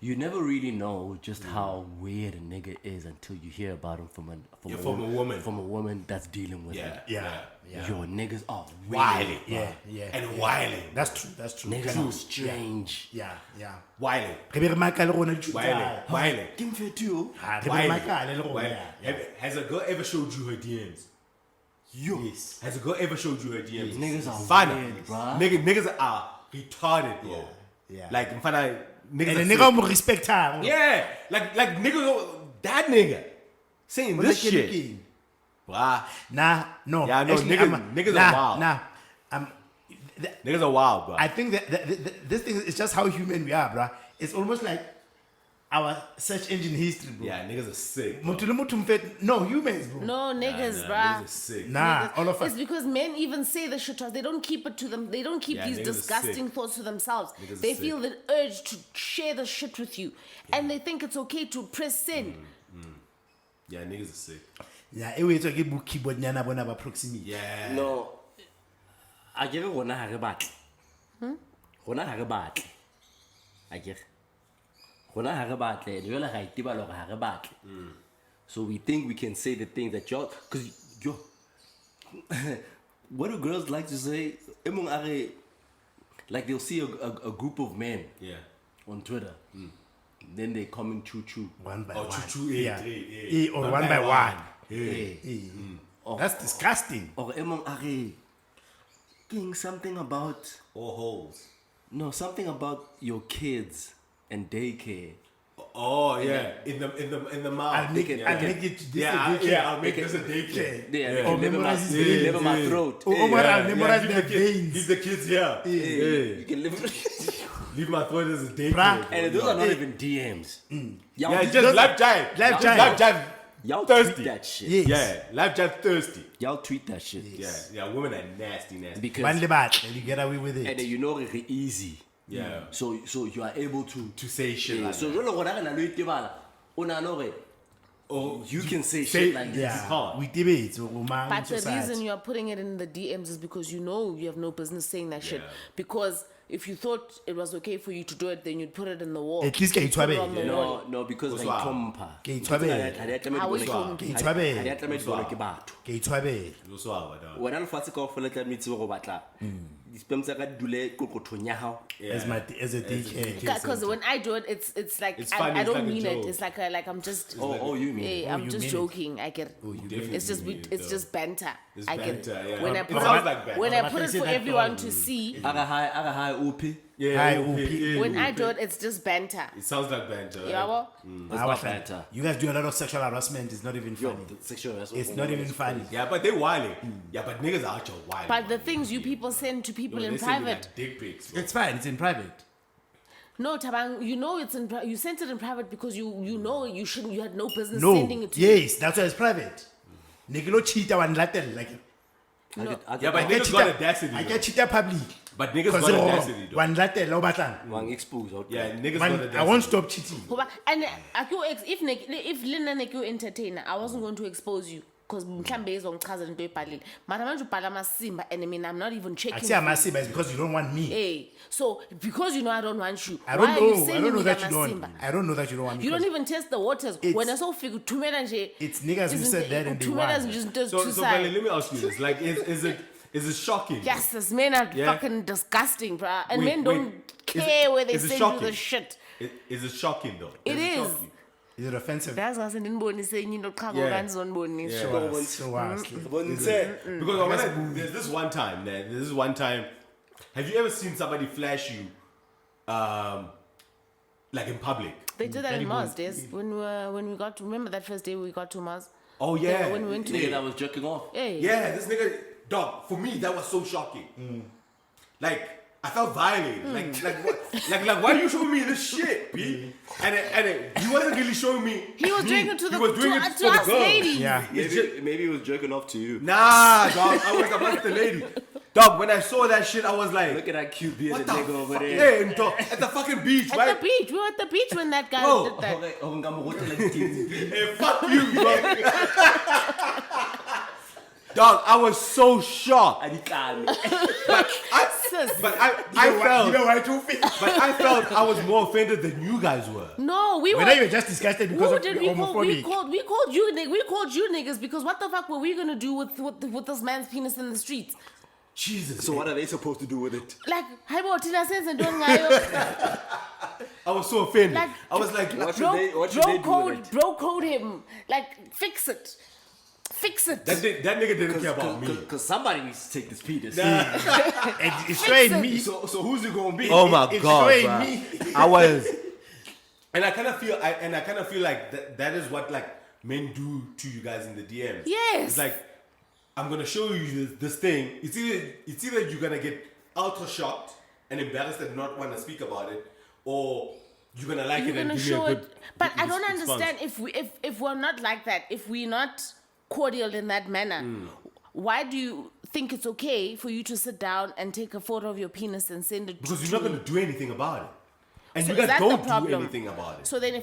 S1: you never really know just how weird a nigga is until you hear about him from
S2: a woman.
S1: From a woman that's dealing with
S2: Yeah.
S1: him.
S3: Yeah.
S1: Your niggas are weird.
S2: Wily.
S3: Yeah. Yeah.
S2: And
S3: yeah.
S2: wily.
S3: That's true. That's true.
S1: Niggas are strange.
S3: Yeah. Yeah.
S2: Wily.
S3: Re be re maka le rona di
S2: Wily.
S3: tsa.
S2: Wily.
S1: Give me fair too.
S3: Ha, re be re
S2: Wily.
S3: maka le rona.
S2: Wily.
S3: Yeah.
S2: Has a girl ever showed you her DMs?
S3: Yes.
S2: Has a girl ever showed you her DMs?
S1: Niggas are
S2: Fana.
S1: weird, bruh.
S2: Niggas are retarded, bro.
S3: Yeah.
S2: Like, mfana, niggas
S3: And
S2: are
S3: the
S2: sick.
S3: nigga mo respect her.
S2: Yeah. Like niggas, that nigga saying
S3: What
S2: this
S3: they
S2: shit.
S3: looking?
S2: Bruh.
S3: Nah, no.
S2: Yeah, no,
S3: Actually,
S2: niggas are
S3: nah,
S2: wild.
S3: Nah,
S2: Niggas are wild, bro.
S3: I think that this thing is just how human we are, bruh. It's almost like our search engine history, bro.
S2: Yeah, niggas are sick. bro.
S3: Motho le motho mfet- No, humans, bro.
S4: No niggas,
S2: Nah,
S4: bruh.
S2: niggas are sick.
S3: Nah,
S4: Niggas.
S3: all of us.
S4: It's because men even say the shit. They don't keep it to them. They don't keep
S2: Yeah,
S4: these
S2: niggas are
S4: disgusting
S2: sick.
S4: thoughts to themselves.
S2: Niggas are
S4: They
S2: sick.
S4: feel the urge to share the shit with you, and they think it's okay to press send.
S2: Yeah, niggas are sick.
S3: Yeah, e wetsa ke book keyboard nyana bona ba proximity.
S2: Yeah.
S1: No. I get it when I have a battle. When I have a battle. I get when I have a battle, you like I tiba lo have a battle. So we think we can say the things that y'all, cause yo, what do girls like to say? Among are like they'll see a group of men
S2: Yeah.
S1: on Twitter, then they comment choo.
S3: One by
S2: Oh,
S3: one.
S2: choo-choo,
S3: Yeah.
S2: eh.
S3: Or one by one.
S1: Hey.
S3: That's disgusting.
S1: Or among are king something about.
S2: Or holes.
S1: No, something about your kids and daycare.
S2: Oh yeah, in the mouth.
S3: I'll make it.
S2: Yeah.
S3: I'll make it. This
S2: Yeah,
S3: a daycare.
S2: yeah, I'll make this a daycare.
S1: Yeah,
S3: Or
S1: never my,
S3: memorize his veins.
S1: never my throat.
S3: Oh, Omar, I'll
S2: Yeah,
S3: memorize
S2: give
S3: their
S2: the kids-
S3: veins.
S2: Give the kids here.
S1: You can live.
S2: Leave my throat as a daycare.
S3: Bruh.
S1: And those are not even DMs. Y'all,
S2: Yeah, just live jive.
S3: Live
S2: Just
S3: jive.
S2: live jive.
S1: y'all
S2: thirsty.
S1: tweet that shit.
S3: Yes.
S2: Yeah, live jive thirsty.
S1: Y'all tweet that shit.
S2: Yeah, women are nasty.
S1: Because
S3: One libat, and you get away with
S1: and
S3: it.
S1: then you know it's easy.
S2: Yeah.
S1: So you are able to
S2: say shit
S1: yeah,
S2: like
S1: so
S2: that.
S1: jwale gore ga na lo itebala o na no re
S2: Oh,
S1: you can say
S2: say-
S1: shit like this.
S3: Yeah,
S2: hard.
S3: we debate. But
S4: But the reason you are putting it in the DMs is because you know you have no business saying that shit.
S2: Yeah.
S4: Because if you thought it was okay for you to do it, then you'd put it in the wall.
S3: At least
S4: You'd put it on the
S3: yeah.
S4: wall.
S1: No, because
S2: What's
S1: they
S2: wrong?
S1: tompa.
S3: Ke itshwabela.
S4: How we come?
S3: Ke itshwabela.
S1: Ha di a tlameha di bone ke batho.
S3: ke itshwabela.
S2: you saw it.
S1: Wena lefatshe kaofela tlametse go batla di-spam tsa ka di dule qoqothong ya hao.
S3: As a daycare.
S4: Because when I do it, it's like
S2: It's
S4: I
S2: funny, it's
S4: don't
S2: like a
S4: mean it.
S2: joke.
S4: It's like I'm just.
S1: Oh, you mean
S4: Hey,
S3: Oh,
S4: I'm
S3: you
S4: just
S3: mean it.
S4: joking. I get it.
S2: definitely
S4: It's just
S2: mean it,
S4: it's
S2: though.
S4: just banter.
S2: It's
S4: I get
S2: banter,
S4: it.
S2: yeah.
S4: When I
S2: It
S4: put
S2: sounds
S4: it,
S2: like banter.
S4: when I
S3: But
S4: put
S3: I
S4: it
S3: say
S4: for
S3: that
S4: everyone
S3: dog.
S4: to see,
S1: Aga hi OP.
S2: Yeah,
S3: Hi,
S2: okay,
S3: OP.
S2: yeah,
S4: when I
S2: okay.
S4: do it, it's just banter.
S2: It sounds like banter.
S4: Yeah, well,
S1: That's not banter.
S3: You guys do a lot of sexual harassment. It's not even
S1: Yo,
S3: funny.
S1: the sexual harassment
S3: It's
S1: for
S3: not
S1: women
S3: even
S1: is
S3: funny.
S2: Yeah, but they wilding. Yeah, but niggas are out here wilding.
S4: but the things you people send to people in private.
S2: Dick pics. Bro.
S3: It's fine. It's in private.
S4: No, Tabang, you know it's in. You sent it in private because you know you shouldn't. You had no business
S3: No.
S4: sending it to.
S3: Yes, that's why it's private. Nigga cheat one latin like.
S1: I
S4: No.
S1: get- I
S2: Yeah,
S1: get-
S2: but
S3: I get
S2: niggas got
S3: cheater.
S2: audacity.
S3: I
S2: though.
S3: get cheater public.
S2: But niggas
S3: Because
S2: got audacity though.
S3: one latin lo batlang.
S1: Wang expose out
S2: Yeah,
S1: there.
S2: niggas got audacity.
S3: I won't stop cheating.
S4: Hoba- And if Lina make you entertainer, I wasn't going to expose you because mhlambe izongichaza into ebhalile. Mara manje ubhala amasimba and I mean I'm not even
S3: I
S4: checking.
S3: say I'm massive, but it's because you don't want me.
S4: Hey, so because you know I don't want you,
S3: I
S4: why
S3: don't
S4: are you
S3: know. I
S4: sending
S3: don't know
S4: me
S3: that you
S4: amasimba?
S3: don't. I don't know that you don't want me.
S4: You don't
S3: 'cause
S4: even test the waters.
S3: It's-
S4: When I saw figure tumela nje.
S3: It's niggas who said that and they
S4: tumela
S3: won.
S4: just
S2: So,
S4: two
S2: so
S4: sides.
S2: Vale, let me ask you this: like, is it shocking?
S4: Yes, this men are
S2: Yeah.
S4: fucking disgusting, bruh. And
S2: Wait,
S4: men
S2: wait.
S4: don't
S2: Is
S4: care
S2: it-
S4: where they
S2: is it
S4: send you
S2: shocking?
S4: the shit.
S2: Is it shocking though?
S4: It
S2: Does
S4: is.
S2: shock you?
S3: Is it offensive?
S4: That's why I said ndinibonise enye into qhaqo
S2: Yeah.
S4: kanizonibonisa.
S2: Yeah.
S3: Show us. Show us.
S2: Because there's this one time, man. There's this one time. Have you ever seen somebody flash you, like in public?
S4: They did that in Mars days when we got to remember that first day we got to Mars.
S2: Oh yeah.
S4: when we went to
S1: Nigga that was jerking off.
S4: Hey.
S2: Yeah, this nigga, dog. For me, that was so shocking. Like, I felt violated. Like what? Like, why are you showing me this shit, B? And he wasn't really showing me.
S4: He was doing it to
S2: He
S4: the
S2: was doing it
S4: to
S2: for the
S4: us
S2: girl.
S4: ladies.
S3: Yeah.
S1: Maybe he was jerking off to you.
S2: Nah, dog. I was amongst the lady. Dog, when I saw that shit, I was like,
S1: Look at that cute bearded
S2: what the
S1: nigga over
S2: fuck?
S1: there.
S2: Yeah, dog, at the fucking beach,
S4: At
S2: right?
S4: the beach. We were at the beach when that guy
S2: Bro,
S4: did that.
S2: Hey, fuck you, dog. Dog, I was so shocked. But I felt I was more offended than you guys were.
S4: No, we
S3: Whether
S4: were.
S3: you're just disgusted because
S4: Who
S3: of
S4: did
S3: you're
S4: we call?
S3: homophobic.
S4: We called you niggas because what the fuck were we gonna do with this man's penis in the streets?
S2: Jesus.
S1: So what are they supposed to do with it?
S4: Like, hi bo Tina sense and doing ngayo.
S2: I was so offended.
S4: Like,
S2: I was like,
S1: What should they do with it?
S4: Bro code him. Like, fix it. Fix it.
S2: that nigga didn't care about me.
S1: Because somebody needs to take this penis.
S3: It's showing me.
S1: So who's it gonna be?
S2: Oh my
S3: It's
S2: god,
S3: showing
S2: bruh.
S3: me.
S2: I was, and I kind of feel like that is what like men do to you guys in the DMs.
S4: Yes.
S2: It's like, I'm gonna show you this thing. It's either you're gonna get ultra shocked and embarrassed and not want to speak about it, or you're gonna like
S4: You're
S2: it and
S4: gonna
S2: give me a
S4: show
S2: good.
S4: it. But I don't
S2: response.
S4: understand if we're not like that, if we're not cordial in that manner, why do you think it's okay for you to sit down and take a photo of your penis and send it
S2: Because
S4: to
S2: you're not gonna do anything about it, and
S4: So
S2: you
S4: is
S2: guys
S4: that the
S2: don't do
S4: problem?
S2: anything about it.
S4: So then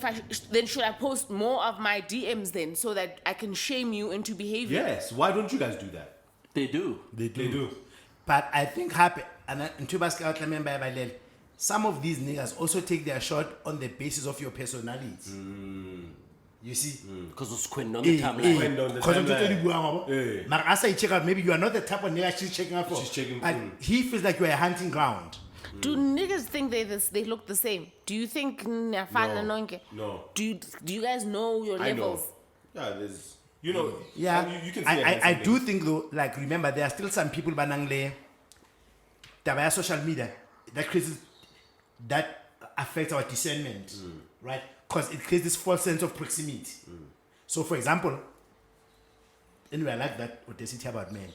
S4: then should I post more of my DMs then so that I can shame you into behavior?
S2: Yes. Why don't you guys do that?
S1: They do.
S2: They do.
S3: But I think happy and some of these niggas also take their shot on the basis of your personality. You see?
S1: Because it's Quinn on the timeline.
S2: When on the
S3: Because
S2: timeline.
S3: Mara Asa, check out, maybe you are not the type of nigga she's checking out for.
S2: She's checking,
S3: But he feels like you're a hunting ground.
S4: Do niggas think they look the same? Do you think nyafana nonke?
S2: No.
S4: Do you guys know your
S2: I know.
S4: levels?
S2: Yeah, there's. You know.
S3: Yeah,
S2: You can see
S3: I do think though, like remember, there are still some people banangle that social media that affects our discernment, right? Because it creates this false sense of proximity. So, for example, anyway, I like that audacity about men.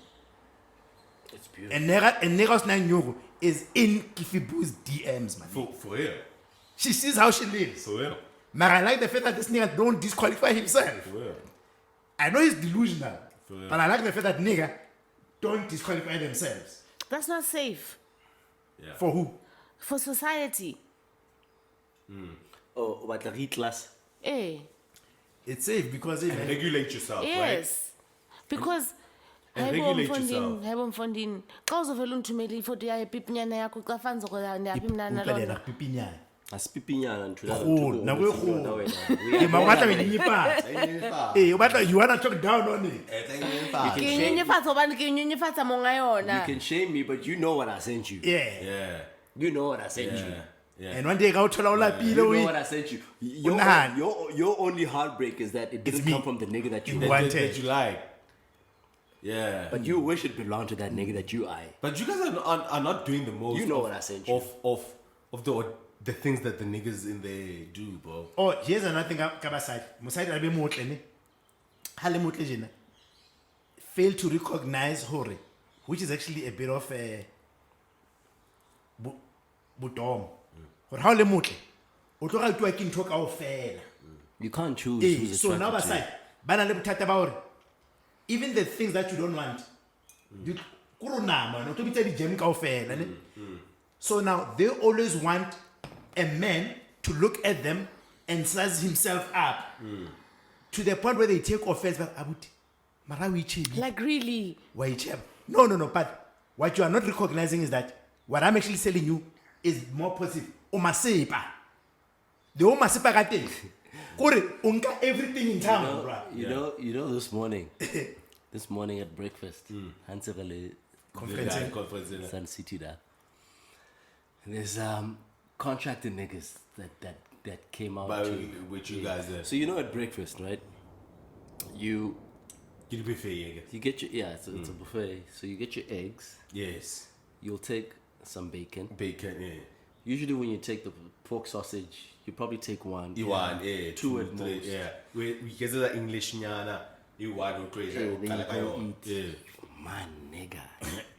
S1: It's beautiful.
S3: And Neros Nanyoro is in Kifibu's DMs, man.
S2: For real.
S3: She sees how she lives.
S2: For real.
S3: But I like the fact that this nigga don't disqualify himself.
S2: For real.
S3: I know he's delusional,
S2: real.
S3: but I like the fact that nigga don't disqualify themselves.
S4: That's not safe
S2: Yeah.
S3: For who?
S4: for society.
S1: Oh, what the class?
S4: Eh.
S3: It's safe because
S2: And regulate yourself, right?
S4: Yes. Because
S2: And
S4: hayibo
S2: regulate
S4: mfondini,
S2: yourself.
S4: hayibo mfondini. Xa uzovela ungithumele ifoto yayo epipinyana yakho xa fanele ukwenza ndiyaphi mna
S3: Uqalela
S4: nalona.
S3: kupipinyana.
S1: Asipipinyana ntula.
S3: Cool, now we're cool.
S1: We
S3: Ma batla me nyipa. Eh, you wanna talk down on it?
S4: Ke nyenyefatsa hobane ke nyenyefatsa monga
S1: You
S4: yona.
S1: can shame me, but you know what I sent you.
S3: Yeah.
S2: Yeah.
S1: You know what I sent you.
S2: Yeah.
S3: And one day ga uthola ulapile
S1: You know
S3: we.
S1: what I sent you.
S3: Unahani.
S1: Your only heartbreak is that it didn't
S3: me.
S1: come from the nigga that you
S3: That-
S1: want.
S2: That you like. Yeah.
S1: But you wish it belonged to that nigga that you eye.
S2: But you guys are not doing the most.
S1: You know
S2: of,
S1: what I sent you.
S2: Of the things that the niggas in there do, bro.
S3: Oh, here's another thing kabaside. Mosadi abe motle ne. Hale motle jena. Fail to recognize hore, which is actually a bit of a budom. Hore ha le motle. O tlo ga twa ke ntho kaofela.
S1: You can't choose
S3: Eh,
S1: who's
S3: so now
S1: attracted to you.
S3: aside, bana le bothata ba hore even the things that you don't want, you kuruna man, o tlo bitsa di gem kaofela ne. So now they always want a man to look at them and size himself up to the point where they take offense. But abuti, mara we chebi,
S4: Like really.
S3: why chebi? No. But what you are not recognizing is that what I'm actually selling you is more positive. Omasepa, the omasepa kate. Kore unka everything in town, bruh.
S1: You know this morning at breakfast, Hansevele
S3: Conference.
S1: Sun City there. There's contracted niggas that came out
S2: By
S1: to,
S2: which you guys there.
S1: so you know at breakfast, right? You
S2: You'll be fair, yeah.
S1: you get your it's a buffet. So you get your eggs,
S2: Yes.
S1: you'll take some bacon.
S2: Bacon, yeah.
S1: Usually when you take the pork sausage, you probably take one.
S2: Iwan, yeah.
S1: Two at
S2: three,
S1: most.
S2: yeah. We get the English nyana. You want to crazy.
S1: Then you go eat.
S2: Yeah.
S1: My nigga.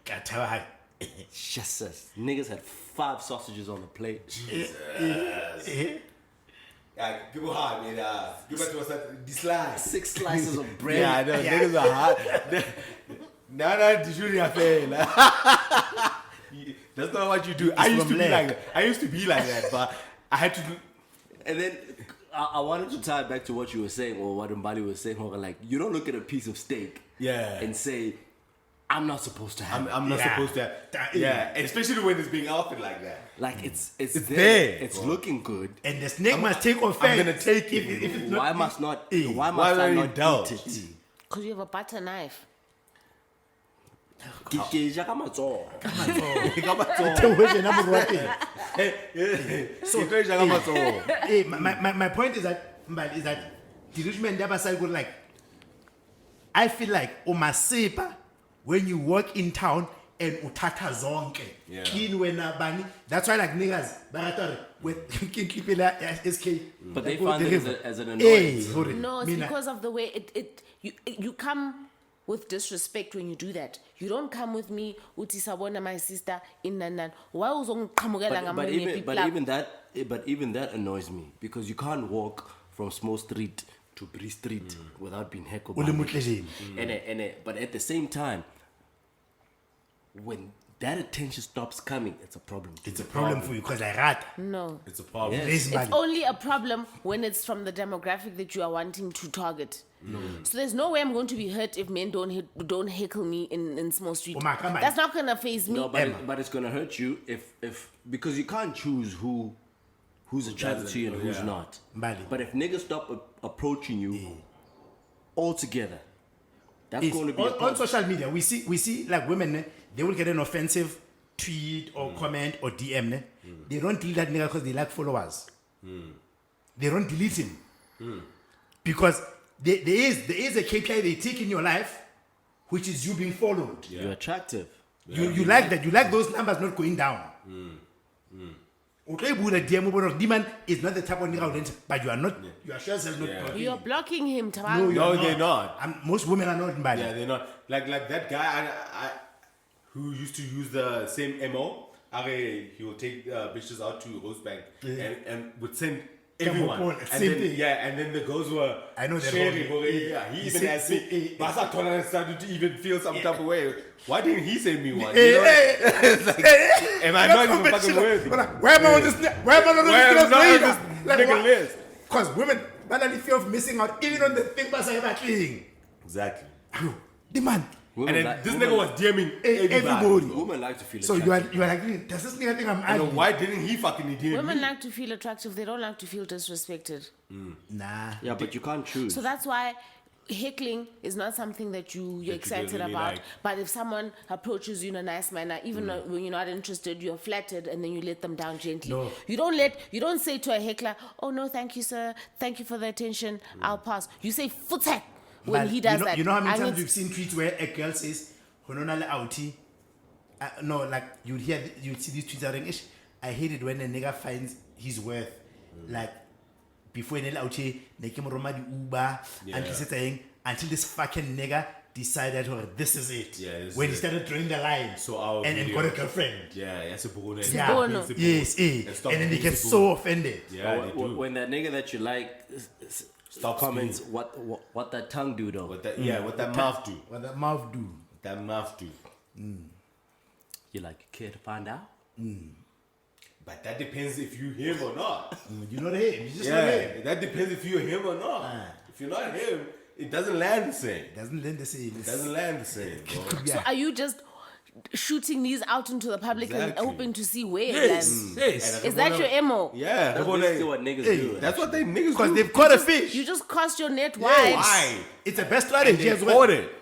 S3: Katawai.
S1: Jesus. Niggas had 5 sausages on the plate.
S2: Yeah, give me hard, man. Give me the slice.
S1: 6 slices of bread.
S2: Yeah, I know. Niggas are hard. Now that the jury affair. That's not what you do. I used to be like that. I used to be like that, but I had to do.
S1: And then I wanted to tie it back to what you were saying, or what Mbali was saying. Like, you don't look at a piece of steak and say, I'm not supposed to have it.
S2: I'm not supposed to have. Yeah, especially when it's being offered like that.
S1: Like, it's
S2: there.
S1: It's looking good.
S3: And the snake must take offense.
S2: I'm gonna take it.
S3: If it's
S1: Why
S3: not,
S1: must I
S2: Why
S1: not
S2: indulge?
S1: eat it?
S4: Because you have a butter knife.
S1: Ke ja ka matsoho.
S3: My point is that the rich man never said good, like, I feel like Omasipa, when you walk in town and utata zonke, clean when bani. That's why like niggas, baratori with SK.
S1: But they found it as an annoyance.
S4: No, it's because of the way you come with disrespect when you do that. You don't come with me, uti sabona my sister in Nanan. Why
S1: But even that annoys me, because you can't walk from Small Street to Bree Street without being heckled. But at the same time, when that attention stops coming, it's a problem.
S3: It's a problem for you because I rat.
S4: No.
S2: It's a problem.
S1: Yes.
S4: It's only a problem when it's from the demographic that you are wanting to target. So there's no way I'm going to be hurt if men don't heckle me in Small Street. That's not gonna faze me.
S1: No, but it's gonna hurt you if because you can't choose who's attracted to you and who's not. But if niggas stop approaching you altogether, that's going to be a problem.
S3: On social media. We see like women, they will get an offensive tweet or comment or DM. They don't delete that nigga because they like followers. They don't delete him because there is a KPI they take in your life, which is you being followed.
S1: You're attractive.
S3: You like that. You like those numbers not going down. Demand is not the type of nigga, but you are not. You are sure not.
S4: You're blocking him,
S2: No, they're not.
S3: Most women are not.
S2: Yeah, they're not. Like that guy who used to use the same MO. He will take bitches out to Rosebank and would send everyone. And then the girls were sharing. He even asked me. Basa started to even feel some type of way. Why didn't he send me one? Am I not even fucking worthy?
S3: Where am I on this? Where am I on this
S2: nigga list?
S3: Because women, they fear of missing out even on the thing Basa cleaning.
S2: Exactly.
S3: Demand.
S2: And then this nigga was DMing everybody.
S1: Women like to feel
S3: so
S1: attractive.
S3: you are like, does this nigga think I'm
S2: ugly? Why didn't he fucking DM
S4: Women
S2: me?
S4: like to feel attractive. They don't like to feel disrespected.
S3: Nah.
S1: Yeah, but you can't choose.
S4: So that's why heckling is not something that you're excited
S2: really
S4: about.
S2: like.
S4: But if someone approaches you in a nice manner, even when you're not interested, you're flattered, and then you let them down gently.
S3: No.
S4: You don't say to a heckler, "Oh no, thank you, sir. Thank you for the attention. I'll pass." You say "futek" when he does that.
S3: You know how many times you've seen tweets where a girl says, "Hononale outie." No, like you'd see these tweets are English. I hate it when a nigga finds his worth. Like before an outie, Nekim Roma di Uber and he's saying until this fucking nigga decided, "Oh, this is it."
S2: Yeah,
S3: when he started drawing the line.
S2: So
S3: and got a girlfriend.
S2: Yeah, that's a bonus.
S3: Yeah. Yes, and then they get so offended.
S2: Yeah, they do.
S1: When that nigga that you like stop comments, what that tongue do though?
S2: What that mouth do?
S3: What that mouth do?
S2: That mouth do.
S1: You like care to find out?
S2: But that depends if you him or not.
S3: You know him. You just know him.
S2: That depends if you're him or not. If you're not him, it doesn't land the same.
S3: Doesn't land the same.
S2: It doesn't land the same. Bro.
S4: So are you just shooting these out into the public and hoping to see where it lands?
S3: Yes.
S4: Is that your MO?
S2: Yeah.
S1: That's basically what niggas do.
S2: That's what they niggas do.
S3: Because they've caught a fish.
S4: You just cast your net wide.
S2: Why?
S3: It's a best strategy as
S2: They
S3: well.
S2: caught it.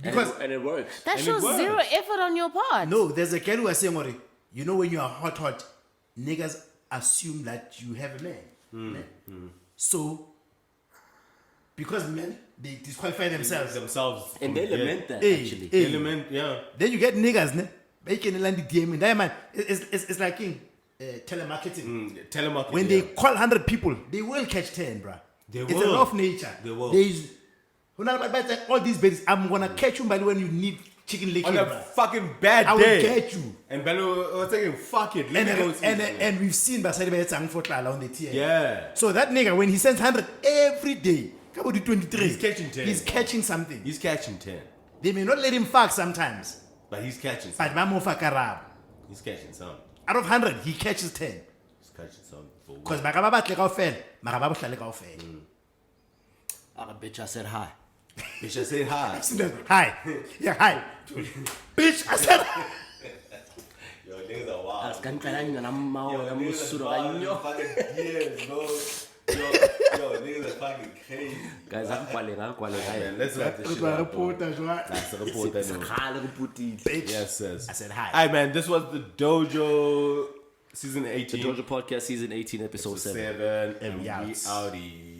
S3: Because
S1: and it works.
S4: That
S2: And
S4: shows
S2: it works.
S4: zero effort on your part.
S3: no, there's a girl who was saying, "Ori, you know when you are hot, niggas assume that you have a man. So, because men, they disqualify themselves.
S1: And they lament that actually.
S3: Hey.
S2: Element, yeah.
S3: Then you get niggas, ne? Making land the DM. That man, it's like in telemarketing.
S2: Telemarketing.
S3: When they call 100 people, they will catch 10, bruh.
S2: They
S3: It's a
S2: will.
S3: law of nature.
S2: They will.
S3: There's All these babies, I'm gonna catch you by when you need chicken leg.
S2: On a fucking bad
S3: I will
S2: day.
S3: get you.
S2: And Bello was saying, fuck it. Let me go see you.
S3: And we've seen Basari Bayetang for Tlala on the tier.
S2: Yeah.
S3: So that nigga, when he sends 100 every day, come on, 23.
S2: He's catching 10.
S3: He's catching something.
S2: He's catching 10.
S3: They may not let him fuck sometimes,
S2: But he's catching
S3: but
S2: some.
S3: Mamo Fakarab.
S2: He's catching some.
S3: Out of 100, he catches 10.
S2: He's catching some.
S3: Because Magababa Tlekau Magababa Tlekau fell.
S1: Ah, bitch, I said hi.
S2: Bitch, I said hi.
S3: Hi. Yeah, hi. Bitch, I said
S2: Yo, niggas are wild.
S1: Askankalanya na mao ya
S2: Niggas are
S1: musuro
S2: wild.
S1: kanyo.
S2: Fucking years, bro. Yo, niggas are fucking crazy.
S1: Guys, akwale
S2: Man, let's wrap this shit up. bro. That's a report that
S3: Bitch.
S2: Yes, yes.
S3: I said hi.
S2: Alright, man, this was the Dojo season 18.
S1: The Dojo Podcast Season 18, Episode 7.
S2: 7. And we
S3: out.
S2: outie.